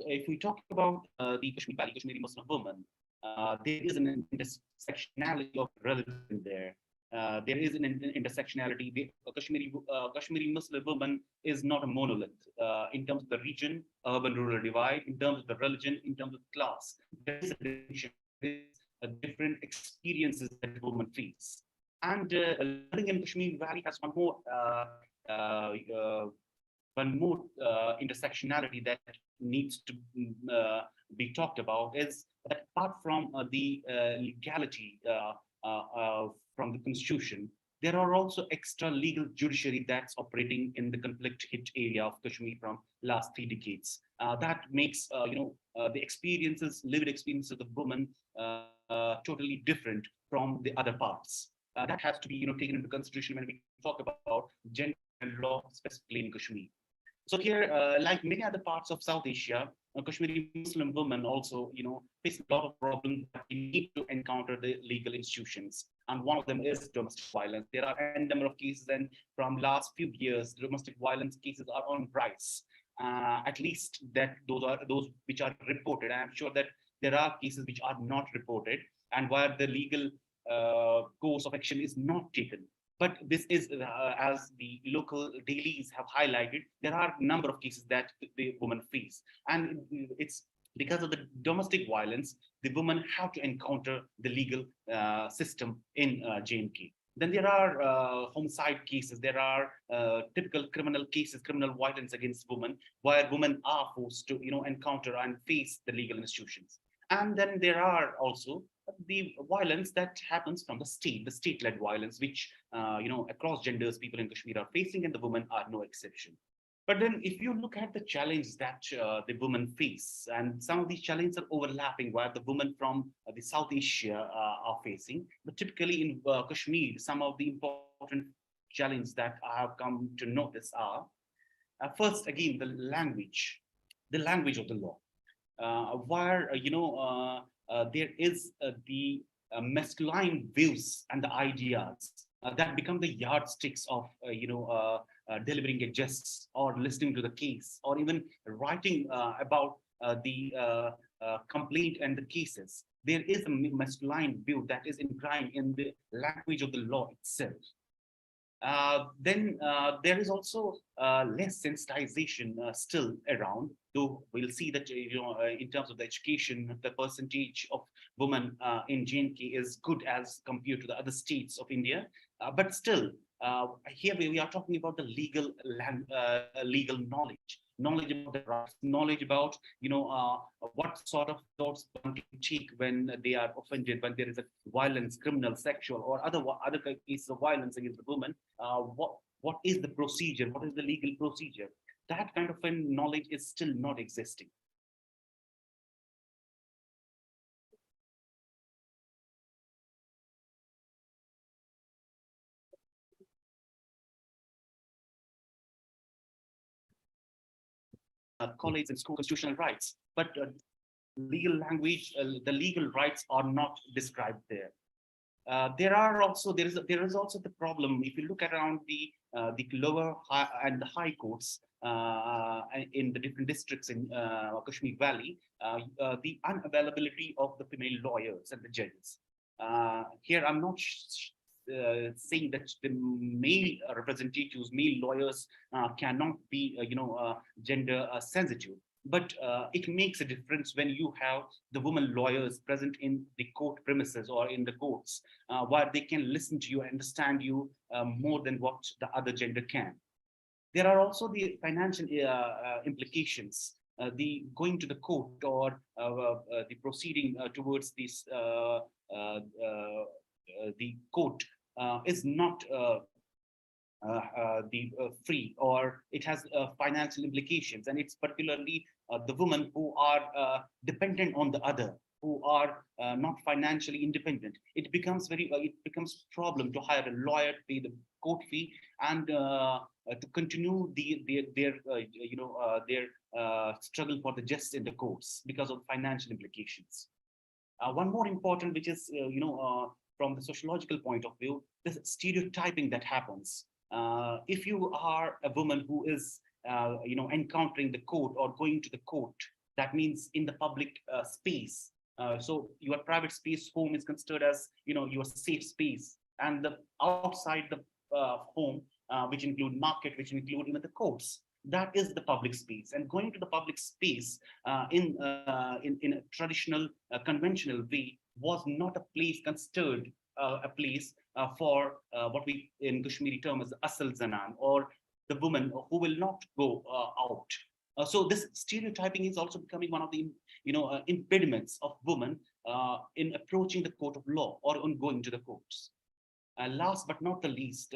If we talk about the Kashmir Valley, Kashmiri Muslim women, there is an intersectionality of religion there. There is an intersectionality. The Kashmiri Muslim woman is not a monolith in terms of the region, urban-rural divide, in terms of the religion, in terms of class. There is a distinction, different experiences that women face. And living in Kashmir Valley has one more intersectionality that needs to be talked about, is that apart from the legality from the constitution, there are also extra legal judiciary that's operating in the conflict hit area of Kashmir from last 3 decades. That makes the experiences, lived experiences of the woman totally different from the other parts. That has to be taken into consideration when we talk about gender and law, specifically in Kashmir. So here, like many other parts of South Asia, Kashmiri Muslim women also, face a lot of problems that we need to encounter the legal institutions. And one of them is domestic violence. There are a number of cases, and from last few years, domestic violence cases are on rise. At least that those which are reported. I'm sure that there are cases which are not reported, and where the legal course of action is not taken. But this is, as the local dailies have highlighted, there are a number of cases that the women face. And it's because of the domestic violence, the women have to encounter the legal system in J&K. Then there are homicide cases, there are typical criminal cases, criminal violence against women, where women are forced to encounter and face the legal institutions. And then there are also the violence that happens from the state-led violence, which across genders people in Kashmir are facing, and the women are no exception. But then if you look at the challenges that the women face, and some of these challenges are overlapping where the women from the South Asia are facing, but typically in Kashmir, some of the important challenges that I have come to notice are, first, again, the language of the law, where, there is the masculine views and the ideas that become the yardsticks of, delivering a justice or listening to the case, or even writing about the complaint and the cases. There is a masculine view that is ingrained in the language of the law itself. Then there is also less sensitization still around, though we'll see that in terms of the education, the percentage of women in J&K is good as compared to the other states of India. But still, here we are talking about the legal knowledge about the rights, knowledge about what sort of thoughts one can take when they are offended, when there is a violence, criminal, sexual, or other cases of violence against the woman. What is the procedure? What is the legal procedure? That kind of knowledge is still not existing. College and school constitutional rights, but legal language, the legal rights are not described there. There is also the problem if you look around the lower and the high courts in the different districts in Kashmir Valley, the unavailability of the female lawyers and the judges. Here, I'm not saying that the male representatives, male lawyers cannot be, gender sensitive. But it makes a difference when you have the women lawyers present in the court premises or in the courts, where they can listen to you, understand you more than what the other gender can. There are also the financial implications. The going to the court or the proceeding towards this the court is not free, or it has financial implications, and it's particularly the women who are dependent on the other, who are not financially independent. It becomes problem to hire a lawyer, pay the court fee, and to continue their struggle for the justice in the courts because of financial implications. One more important, which is from the sociological point of view, the stereotyping that happens. If you are a woman who is encountering the court or going to the court, that means in the public space. So your private space, home, is considered as your safe space, and the outside the home, which include market, which include even the courts, that is the public space. And going to the public space in a traditional conventional way was not a place considered a place for what we in Kashmiri term as asal zanan, or the woman who will not go out. So this stereotyping is also becoming one of the impediments of women in approaching the court of law or on going to the courts. Last but not the least,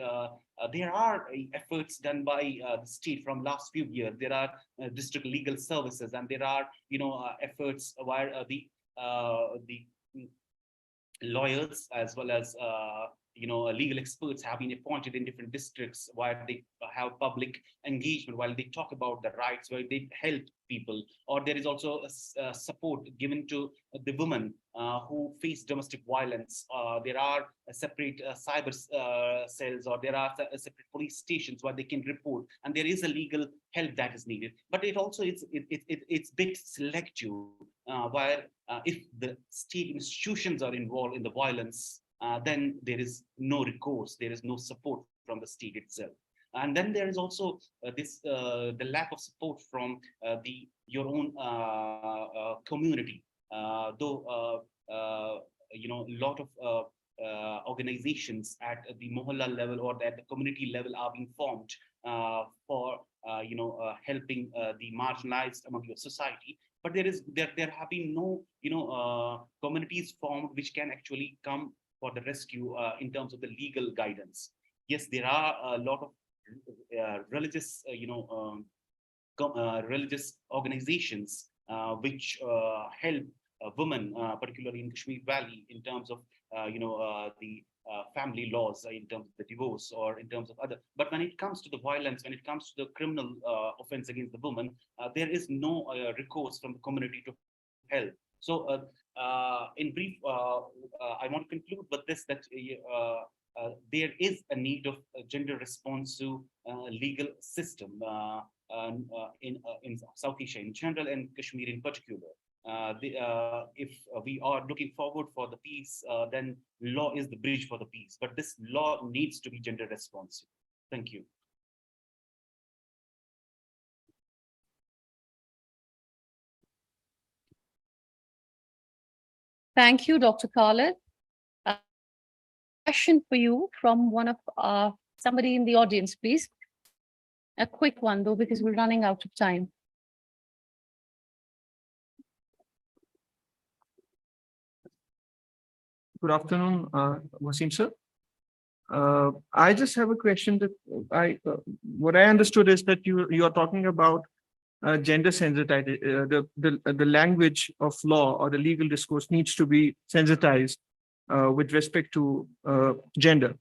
there are efforts done by the state from last few years. There are district legal services, and there are efforts where the lawyers as well as legal experts have been appointed in different districts, where they have public engagement, while they talk about the rights, where they help people. Or there is also support given to the women who face domestic violence. There are separate cyber cells, or there are separate police stations where they can report, and there is a legal help that is needed. But it also it's bit selective, where if the state institutions are involved in the violence, then there is no recourse, there is no support from the state itself. And then there is also the lack of support from your own community. Though a lot of organizations at the mohalla level or at the community level are being formed for helping the marginalized among your society. But there have been no communities formed which can actually come for the rescue in terms of the legal guidance. Yes, there are a lot of religious, religious organizations which help women, particularly in Kashmir Valley, in terms of the family laws, in terms of the divorce, or in terms of other. But when it comes to the violence, when it comes to the criminal offense against the woman, there is no recourse from the community to help. So in brief, I want to conclude with this, that there is a need of a gender responsive legal system in South Asia in general, and Kashmir in particular. If we are looking forward for the peace, then law is the bridge for the peace. But this law needs to be gender responsive. Thank you. Thank you, Dr. Khalid. Question for you from one of somebody in the audience, please. A quick one, though, because we're running out of time. Good afternoon, Wasim sir. I just have a question that what I understood is that you are talking about gender sensitized. The language of law or the legal discourse needs to be sensitized with respect to gender.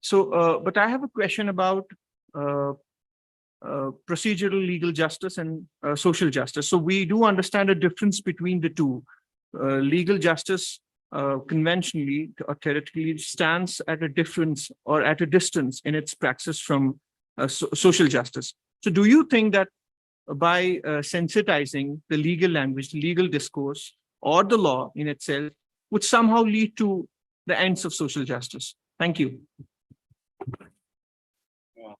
So, but I have a question about procedural legal justice and social justice. So we do understand a difference between the two. Legal justice conventionally or theoretically stands at a difference or at a distance in its praxis from social justice. So do you think that by sensitizing the legal language, the legal discourse, or the law in itself would somehow lead to the ends of social justice? Thank you.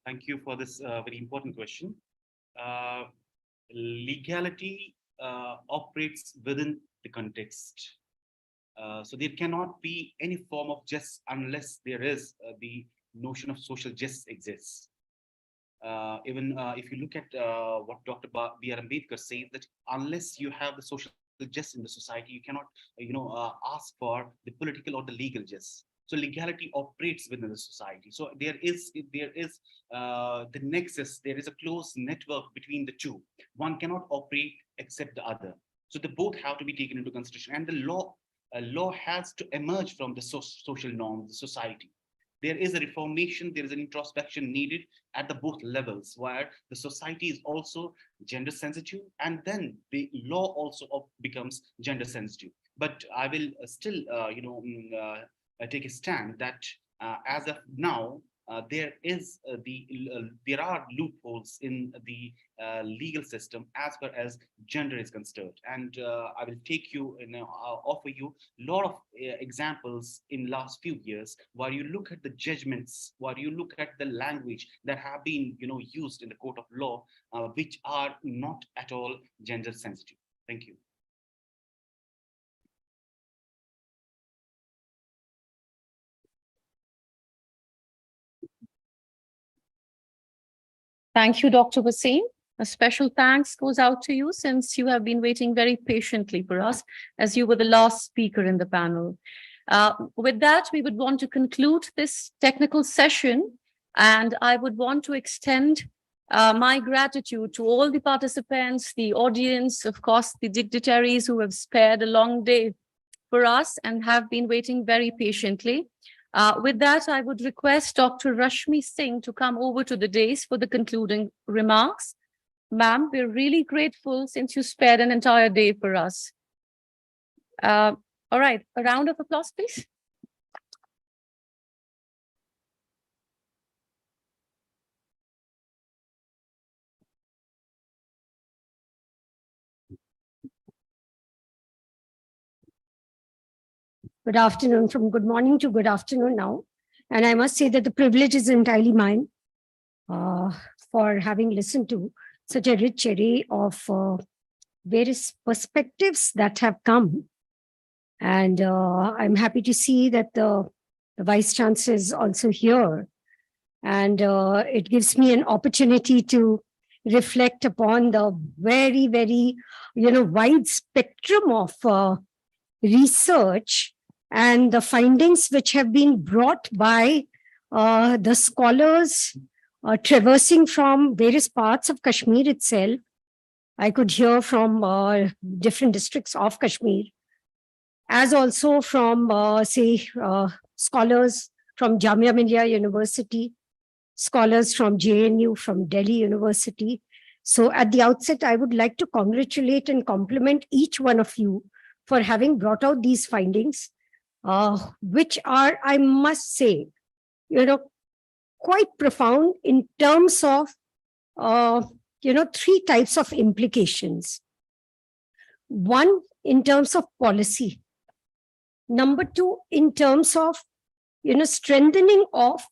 Thank you for this very important question. Legality operates within the context. So there cannot be any form of justice unless there is the notion of social justice exists. Even if you look at what Dr. B.R. Ambedkar says, that unless you have the social justice in the society, you cannot, ask for the political or the legal justice. So legality operates within the society. So there is the nexus. There is a close network between the two. One cannot operate except the other. So they both have to be taken into consideration. And the law has to emerge from the social norms, the society. There is a reformation, there is an introspection needed at the both levels, where the society is also gender sensitive, and then the law also becomes gender sensitive. But I will still, take a stand that as of now, there are loopholes in the legal system as far as gender is concerned, and I will take you and offer you a lot of examples in last few years where you look at the judgments, where you look at the language that have been used in the court of law, which are not at all gender sensitive. Thank you. Thank you, Dr. Wasim. A special thanks goes out to you since you have been waiting very patiently for us as you were the last speaker in the panel. With that, we would want to conclude this technical session, and I would want to extend my gratitude to all the participants, the audience, of course, the dignitaries who have spared a long day for us and have been waiting very patiently. With that, I would request Dr. Rashmi Singh to come over to the dais for the concluding remarks. Ma'am, we're really grateful since you spared an entire day for us. All right, a round of applause, please. Good afternoon, from good morning to good afternoon now. And I must say that the privilege is entirely mine for having listened to such a rich array of various perspectives that have come. And I'm happy to see that the Vice Chancellor is also here. And it gives me an opportunity to reflect upon the very, very, wide spectrum of research and the findings which have been brought by the scholars traversing from various parts of Kashmir itself. I could hear from different districts of Kashmir, as also from, scholars from Jamia Millia University, scholars from JNU, from Delhi University. So at the outset, I would like to congratulate and compliment each one of you for having brought out these findings, which are, I must say, quite profound in terms of, three types of implications. One, in terms of policy. Number two, in terms of, strengthening of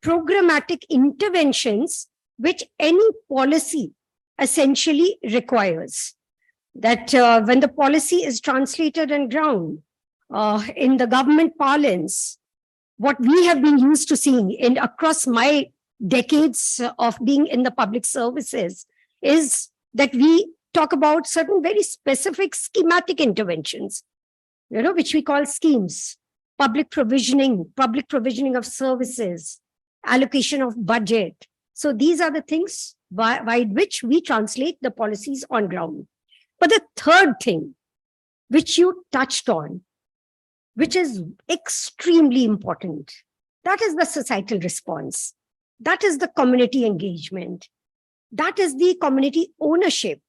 programmatic interventions, which any policy essentially requires. That when the policy is translated on ground in the government parlance, what we have been used to seeing across my decades of being in the public services is that we talk about certain very specific schematic interventions, which we call schemes, public provisioning of services, allocation of budget. So these are the things by which we translate the policies on ground. But the third thing, which you touched on, which is extremely important, that is the societal response. That is the community engagement. That is the community ownership.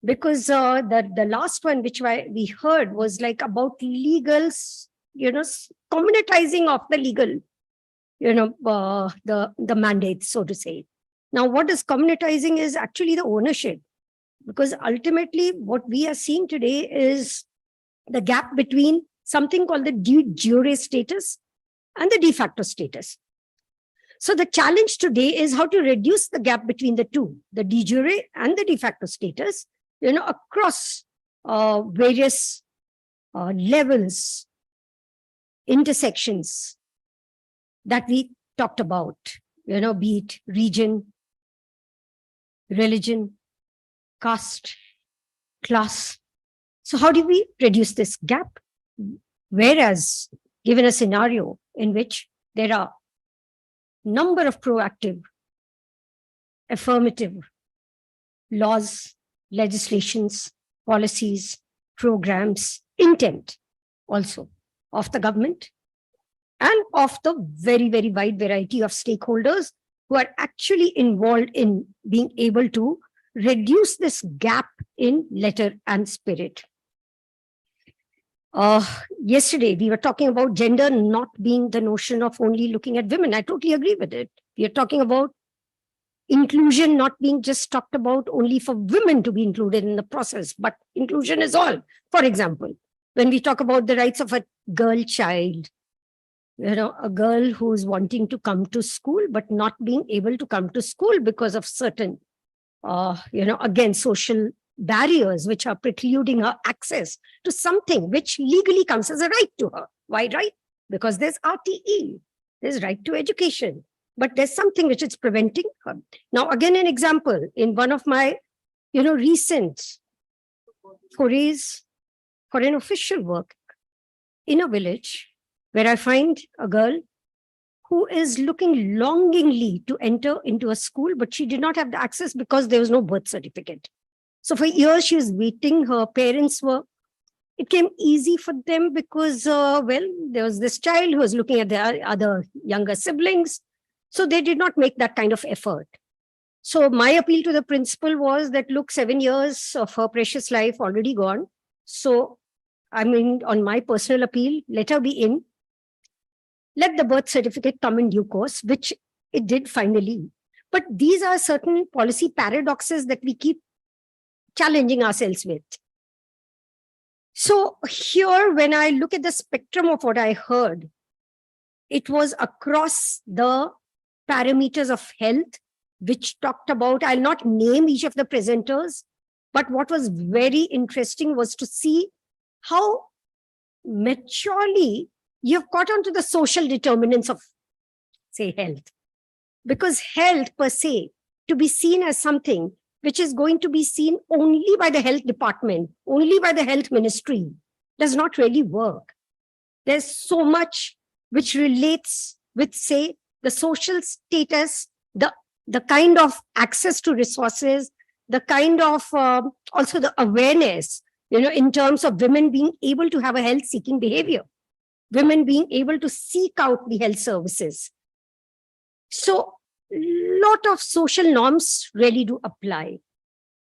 Because the last one which we heard was like about legals, communitizing of the legal, the mandates, so to say. Now, what is communitizing is actually the ownership. Because ultimately, what we are seeing today is the gap between something called the de jure status and the de facto status. So the challenge today is how to reduce the gap between the two, the de jure and the de facto status, across various levels, intersections that we talked about, be it region, religion, caste, class. So how do we reduce this gap? Whereas given a scenario in which there are number of proactive, affirmative laws, legislations, policies, programs, intent also of the government and of the very, very wide variety of stakeholders who are actually involved in being able to reduce this gap in letter and spirit. Yesterday, we were talking about gender not being the notion of only looking at women. I totally agree with it. We are talking about inclusion not being just talked about only for women to be included in the process, but inclusion is all. For example, when we talk about the rights of a girl child, a girl who's wanting to come to school, but not being able to come to school because of certain, again, social barriers which are precluding her access to something which legally comes as a right to her. Why right? Because there's RTE, there's right to education, but there's something which is preventing her. Now, again, an example in one of my, recent forays for an official work in a village where I find a girl who is looking longingly to enter into a school, but she did not have the access because there was no birth certificate. So for years, she was waiting. Her parents it came easy for them because, there was this child who was looking at their other younger siblings. So they did not make that kind of effort. So my appeal to the principal was that, look, 7 years of her precious life already gone. So, on my personal appeal, let her be in. Let the birth certificate come in due course, which it did finally. But these are certain policy paradoxes that we keep challenging ourselves with. So here, when I look at the spectrum of what I heard, it was across the parameters of health, which talked about, I'll not name each of the presenters, but what was very interesting was to see how maturely you've caught on to the social determinants of, say, health. Because health per se, to be seen as something which is going to be seen only by the health department, only by the health ministry, does not really work. There's so much which relates with, say, the social status, the kind of access to resources, the kind of also the awareness, in terms of women being able to have a health-seeking behavior, women being able to seek out the health services. So a lot of social norms really do apply.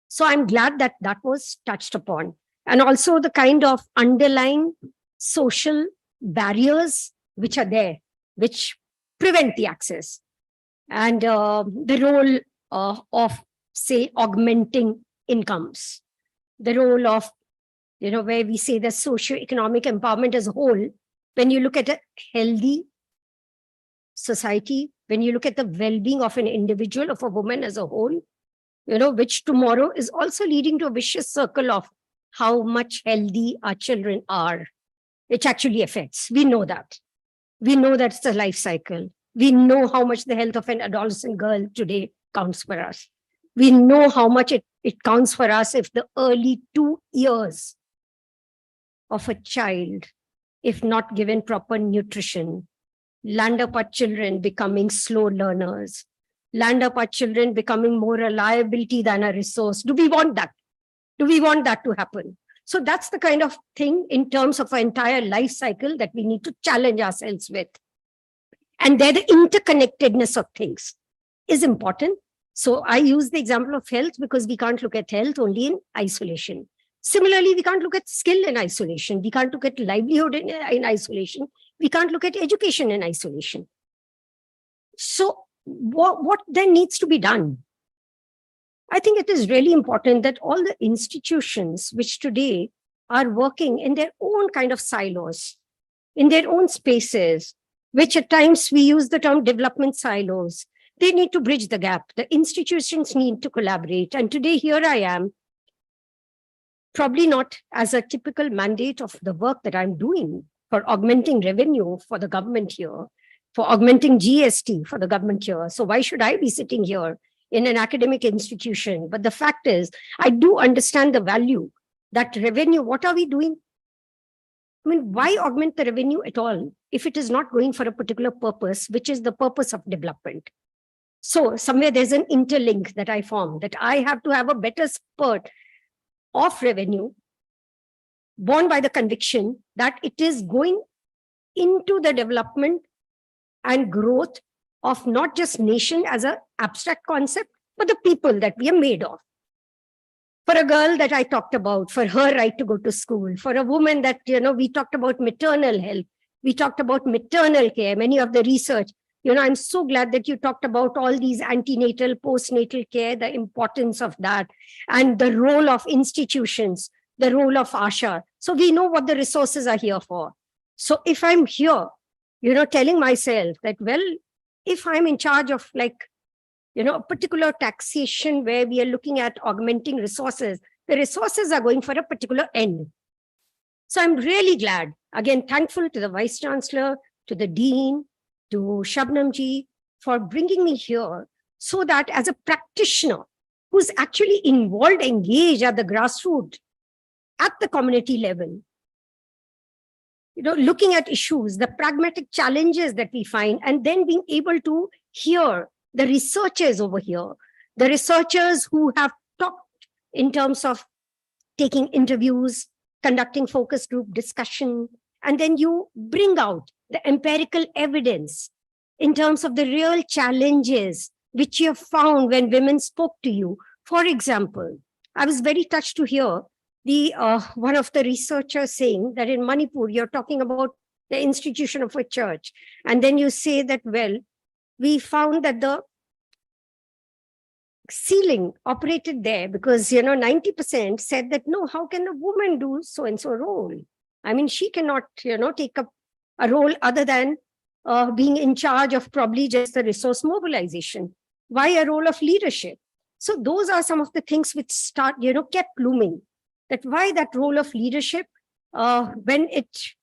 So I'm glad that that was touched upon. And also the kind of underlying social barriers which are there, which prevent the access. And the role of, say, augmenting incomes. The role of, where we say the socio-economic empowerment as a whole, when you look at a healthy society, when you look at the well-being of an individual, of a woman as a whole, which tomorrow is also leading to a vicious circle of how much healthy our children are, which actually affects. We know that. We know that it's a life cycle. We know how much the health of an adolescent girl today counts for us. We know how much it counts for us if the early 2 years of a child, if not given proper nutrition, land up our children becoming slow learners, land up our children becoming more a liability than a resource. Do we want that? Do we want that to happen? So that's the kind of thing in terms of our entire life cycle that we need to challenge ourselves with. And there the interconnectedness of things is important. So I use the example of health because we can't look at health only in isolation. Similarly, we can't look at skill in isolation. We can't look at livelihood in isolation. We can't look at education in isolation. So what then needs to be done? I think it is really important that all the institutions which today are working in their own kind of silos, in their own spaces, which at times we use the term development silos. They need to bridge the gap. The institutions need to collaborate. And today here I am, probably not as a typical mandate of the work that I'm doing for augmenting revenue for the government here, for augmenting GST for the government here. So why should I be sitting here in an academic institution? But the fact is, I do understand the value that revenue, what are we doing? I mean, why augment the revenue at all if it is not going for a particular purpose, which is the purpose of development? So somewhere there's an interlink that I form, that I have to have a better spurt of revenue borne by the conviction that it is going into the development and growth of not just nation as an abstract concept, but the people that we are made of. For a girl that I talked about, for her right to go to school, for a woman that, we talked about maternal health, we talked about maternal care, many of the research. I'm so glad that you talked about all these antenatal, postnatal care, the importance of that, and the role of institutions, the role of ASHA. So we know what the resources are here for. So if I'm here, telling myself that, well, if I'm in charge of a particular taxation where we are looking at augmenting resources, the resources are going for a particular end. So I'm really glad, again, thankful to the Vice Chancellor, to the Dean, to Shabnam ji for bringing me here so that as a practitioner who's actually involved, engaged at the grassroots, at the community level, looking at issues, the pragmatic challenges that we find, and then being able to hear the researchers over here, the researchers who have talked in terms of taking interviews, conducting focus group discussion, and then you bring out the empirical evidence in terms of the real challenges which you have found when women spoke to you. For example, I was very touched to hear one of the researchers saying that in Manipur, you're talking about the institution of a church. And then you say that, well, we found that the ceiling operated there because, 90% said that, no, how can a woman do so-and-so role? I mean, she cannot, take up a role other than being in charge of probably just the resource mobilization. Why a role of leadership? So those are some of the things which kept looming. That why that role of leadership, when it,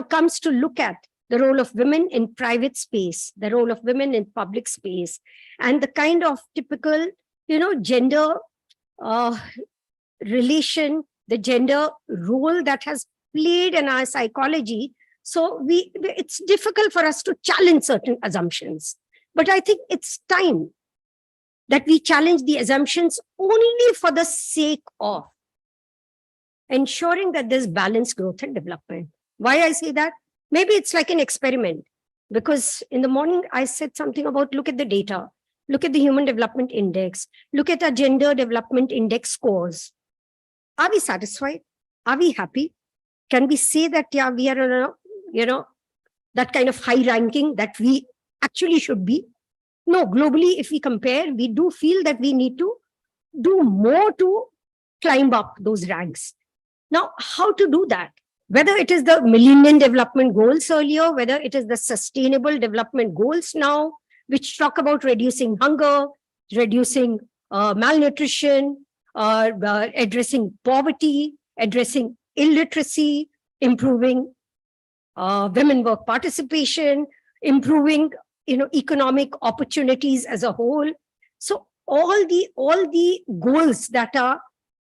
comes to look at the role of women in private space, the role of women in public space, and the kind of typical, gender relation, the gender role that has played in our psychology. So it's difficult for us to challenge certain assumptions. But I think it's time that we challenge the assumptions only for the sake of ensuring that there's balanced growth and development. Why I say that? Maybe it's like an experiment, because in the morning I said something about look at the data, look at the Human Development Index, look at our Gender Development Index scores. Are we satisfied? Are we happy? Can we say that, yeah, we are on a, that kind of high ranking that we actually should be? No, globally, if we compare, we do feel that we need to do more to climb up those ranks. Now, how to do that? Whether it is the Millennium Development Goals earlier, whether it is the Sustainable Development Goals now, which talk about reducing hunger, reducing malnutrition, addressing poverty, addressing illiteracy, improving women work participation, improving economic opportunities as a whole. So all the goals that are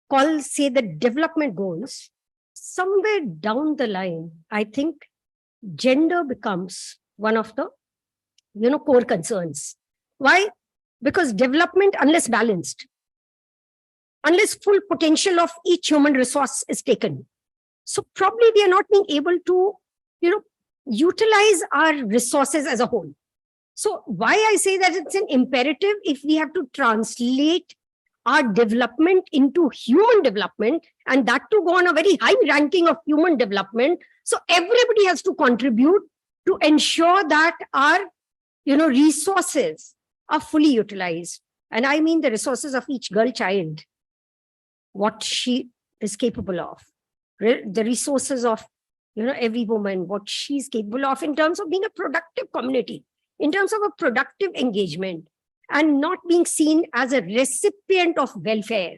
called, say, the development goals, somewhere down the line, I think gender becomes one of the core concerns. Why? Because development, unless balanced, unless full potential of each human resource is taken, so probably we are not being able to utilize our resources as a whole. So why I say that it's an imperative, if we have to translate our development into human development, and that to go on a very high ranking of human development. So everybody has to contribute to ensure that our resources are fully utilized. And I mean the resources of each girl child, what she is capable of, the resources of every woman, what she's capable of in terms of being a productive community, in terms of a productive engagement, and not being seen as a recipient of welfare.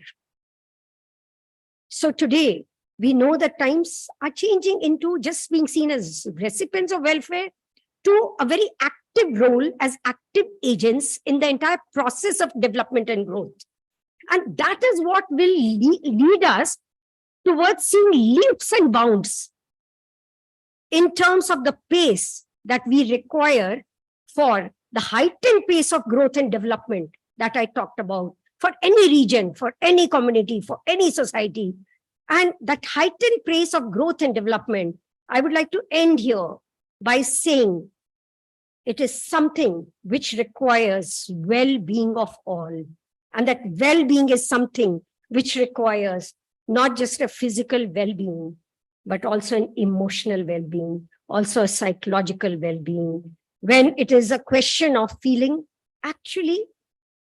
So today, we know that times are changing into just being seen as recipients of welfare to a very active role as active agents in the entire process of development and growth. And that is what will lead us towards seeing leaps and bounds in terms of the pace that we require for the heightened pace of growth and development that I talked about for any region, for any community, for any society. And that heightened pace of growth and development, I would like to end here by saying it is something which requires well-being of all. And that well-being is something which requires not just a physical well-being, but also an emotional well-being, also a psychological well-being. When it is a question of feeling, actually,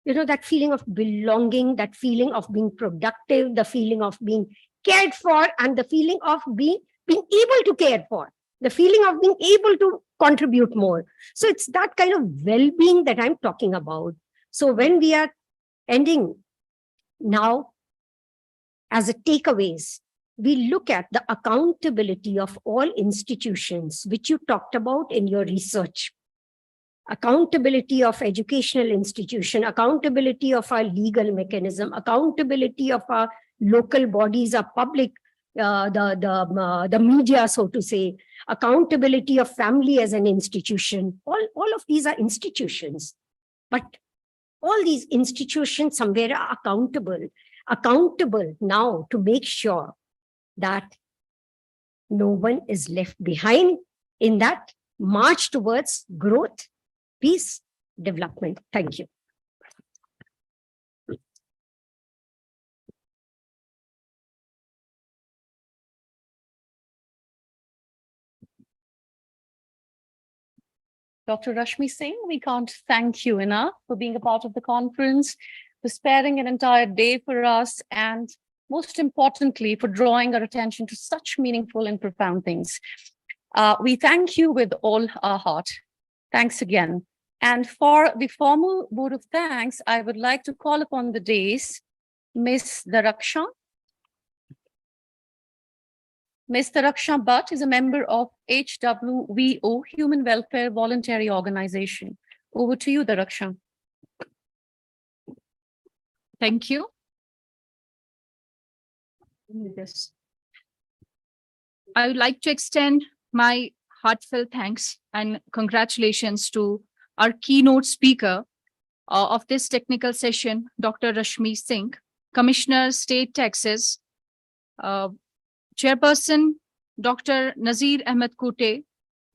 that feeling of belonging, that feeling of being productive, the feeling of being cared for, and the feeling of being able to care for, the feeling of being able to contribute more. So it's that kind of well-being that I'm talking about. So when we are ending now, as a takeaways, we look at the accountability of all institutions, which you talked about in your research. Accountability of educational institution, accountability of our legal mechanism, accountability of our local bodies, our public, the media, so to say, accountability of family as an institution. All of these are institutions, but all these institutions somewhere are accountable now to make sure that no one is left behind in that march towards growth, peace, development. Thank you. Dr. Rashmi Singh, we can't thank you enough for being a part of the conference, for sparing an entire day for us, and most importantly, for drawing our attention to such meaningful and profound things. We thank you with all our heart. Thanks again. And for the formal vote of thanks, I would like to call upon the dais Ms. Daraksha. Ms. Daraksha Bhatt is a member of HWVO, Human Welfare Voluntary Organization. Over to you, Daraksha. Thank you. Yes. I would like to extend my heartfelt thanks and congratulations to our keynote speaker of this technical session, Dr. Rashmi Singh, Commissioner, State Taxes, Chairperson, Dr. Nazir Ahmed Kute,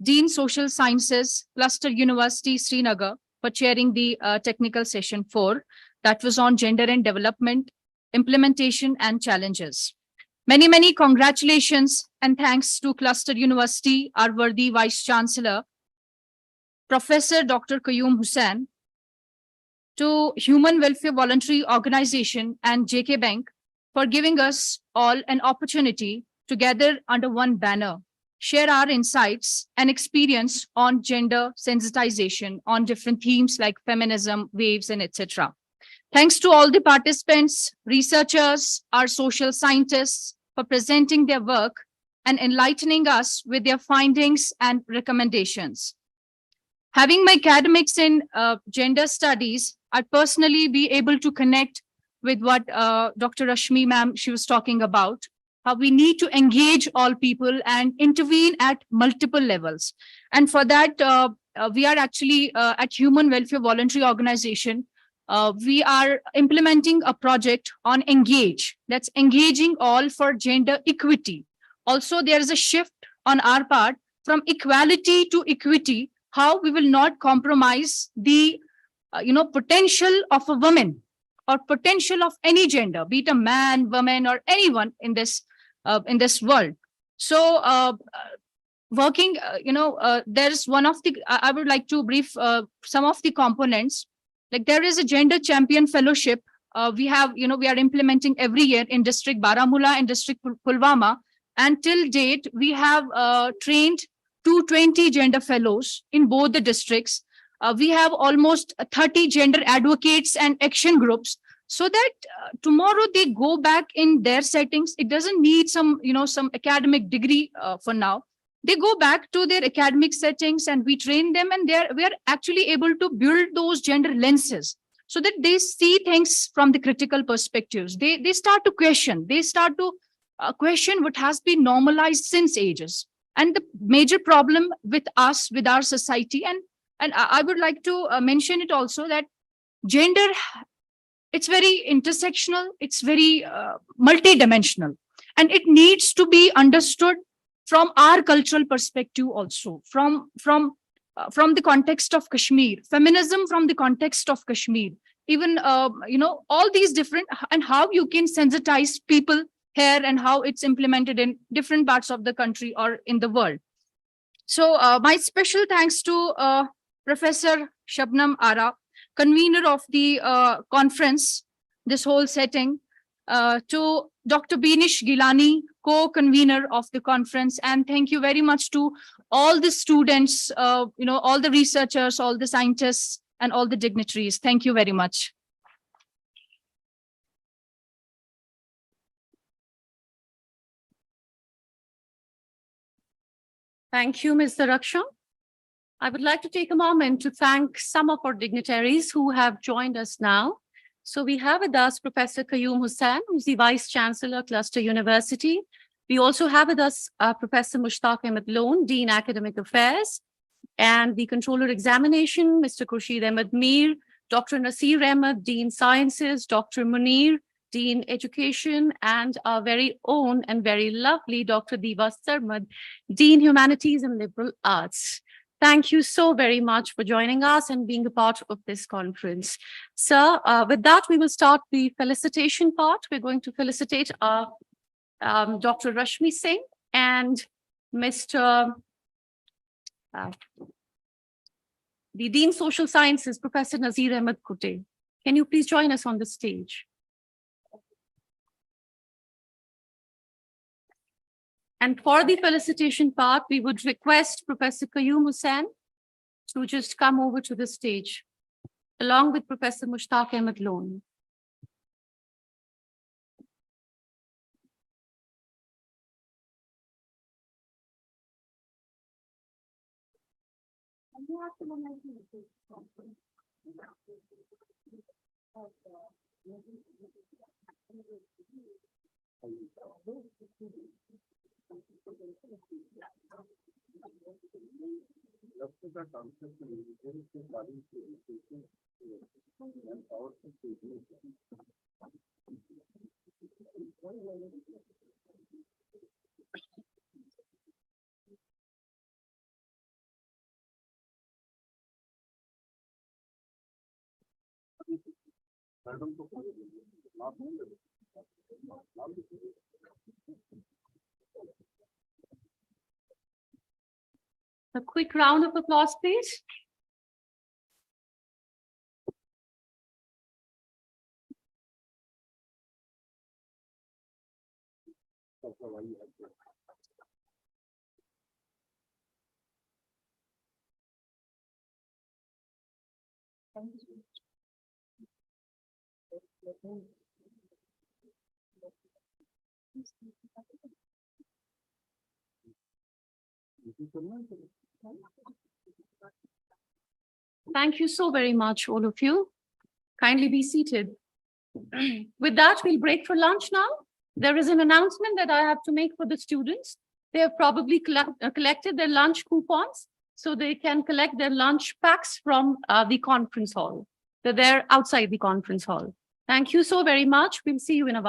Dean Social Sciences, Cluster University, Srinagar, for chairing the technical session 4 that was on gender and development, implementation and challenges. Many, many congratulations and thanks to Cluster University, our worthy Vice Chancellor, Professor Dr. Qayyum Hussain, to Human Welfare Voluntary Organization and JK Bank for giving us all an opportunity to gather under one banner, share our insights and experience on gender sensitization on different themes like feminism, waves, and etc. Thanks to all the participants, researchers, our social scientists for presenting their work and enlightening us with their findings and recommendations. Having my academics in gender studies, I'd personally be able to connect with what Dr. Rashmi ma'am, she was talking about, how we need to engage all people and intervene at multiple levels. And for that, we are actually at Human Welfare Voluntary Organization, we are implementing a project on Engage, that's engaging all for gender equity. Also, there is a shift on our part from equality to equity, how we will not compromise the potential of a woman or potential of any gender, be it a man, woman, or anyone in this world. So working, there's one of the, I would like to brief some of the components. Like there is a Gender Champion Fellowship. We are implementing every year in District Baramulla and District Pulwama. And till date, we have trained 220 gender fellows in both the districts. We have almost 30 gender advocates and action groups, so that tomorrow they go back in their settings. It doesn't need some, some academic degree for now. They go back to their academic settings and we train them, and we are actually able to build those gender lenses so that they see things from the critical perspectives. They start to question. They start to question what has been normalized since ages. And the major problem with us, with our society, and I would like to mention it also, that gender, it's very intersectional, it's very multidimensional, and it needs to be understood from our cultural perspective also, from the context of Kashmir, feminism from the context of Kashmir, even, all these different, and how you can sensitize people here and how it's implemented in different parts of the country or in the world. So my special thanks to Professor Shabnam Ara, convener of the conference, this whole setting, to Dr. Binish Gilani, co-convener of the conference, and thank you very much to all the students, all the researchers, all the scientists, and all the dignitaries. Thank you very much. Thank you, Mr. Raksha. I would like to take a moment to thank some of our dignitaries who have joined us now. So we have with us Professor Qayyum Hussain, who's the Vice Chancellor, Cluster University. We also have with us Professor Mushtaq Ahmed Lone, Dean Academic Affairs, and the Controller Examination, Mr. Khurshid Ahmed Mir, Dr. Nasir Ahmed, Dean Sciences, Dr. Munir, Dean Education, and our very own and very lovely Dr. Diva Sarmad, Dean Humanities and Liberal Arts. Thank you so very much for joining us and being a part of this conference. Sir, with that, we will start the felicitation part. We're going to felicitate Dr. Rashmi Singh and Mr. The Dean Social Sciences, Professor Nazir Ahmed Kute. Can you please join us on the stage? And for the felicitation part, we would request Professor Qayyum Hussain to just come over to the stage, along with Professor Mushtaq Ahmed Lone. A quick round of applause, please. Thank you so very much, all of you. Kindly be seated. With that, we'll break for lunch now. There is an announcement that I have to make for the students. They have probably collected their lunch coupons, so they can collect their lunch packs from the conference hall. So they're outside the conference hall. Thank you so very much. We'll see you in a while.